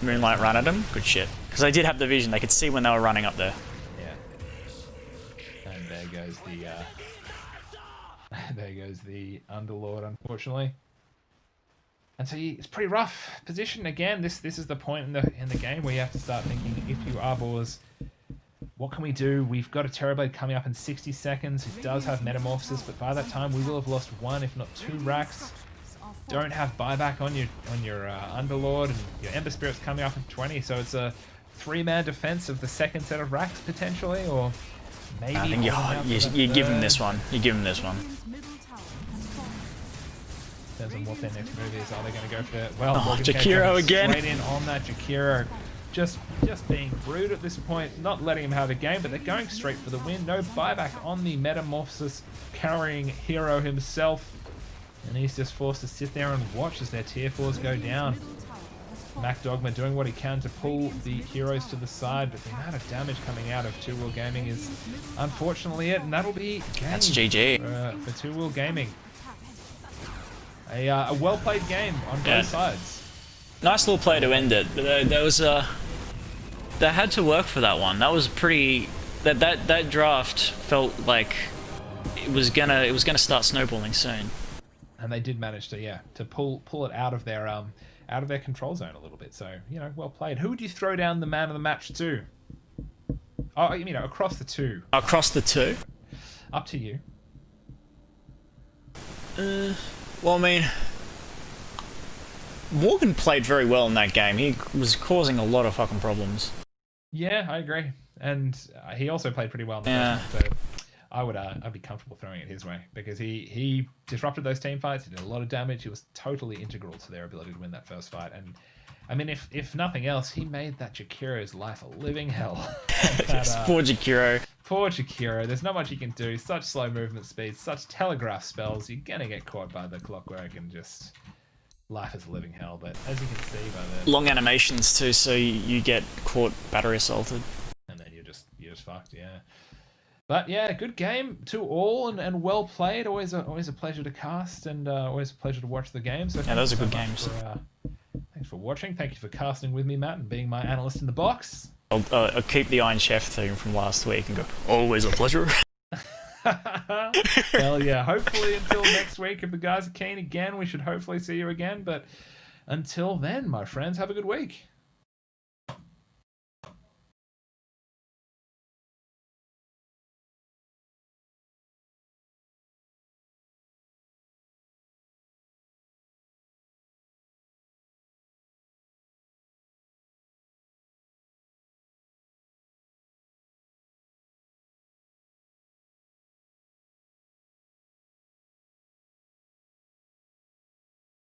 Moonlight run at him, good shit. Because they did have the vision, they could see when they were running up there. Yeah. And there goes the there goes the Underlord, unfortunately. And so it's pretty rough position again. This is the point in the game where you have to start thinking, if you are BOARS, what can we do? We've got a Terrorblade coming up in 60 seconds. It does have Metamorphosis, but by that time we will have lost 1, if not 2 racks. Don't have buyback on your Underlord, and your Ember Spirit's coming up in 20, so it's a 3-man defense of the second set of racks potentially, or maybe. I think you give him this one. You give him this one. Depends on what their next move is. Are they going to go for it? Well, Jakiro again. Straight in on that Jakiro. Just being rude at this point, not letting him have a game, but they're going straight for the win. No buyback on the Metamorphosis carrying hero himself. And he's just forced to sit there and watch as their tier 4s go down. Mac Dogma doing what he can to pull the heroes to the side, but the amount of damage coming out of Two Wheel Gaming is unfortunately it, and that'll be game. That's GG. For Two Wheel Gaming. A well-played game on both sides. Nice little play to end it. But there was they had to work for that one. That was pretty. That draft felt like it was gonna start snowballing soon. And they did manage to pull it out of their control zone a little bit. So well played. Who would you throw down the man of the match to? Oh, you mean across the two? Across the two. Up to you. Well, I mean, Morgan played very well in that game. He was causing a lot of fucking problems. Yeah, I agree. And he also played pretty well in the first one, so I'd be comfortable throwing it his way, because he disrupted those team fights. He did a lot of damage. He was totally integral to their ability to win that first fight. And I mean, if nothing else, he made that Jakiro's life a living hell. Poor Jakiro. Poor Jakiro. There's not much you can do. Such slow movement speed, such telegraph spells. You're gonna get caught by the clockwork, and just life is a living hell. But as you can see by the Long animations too, so you get caught battery assaulted. And then you're just fucked, yeah. But yeah, good game to all, and well played. Always a pleasure to cast, and always a pleasure to watch the game. So yeah, those are good games. Thanks for watching. Thank you for casting with me, Matt, and being my analyst in the box. I'll keep the Iron Chef theme from last week and go, always a pleasure. Hell yeah. Hopefully until next week, if the guys are keen again, we should hopefully see you again. But until then, my friends, have a good week.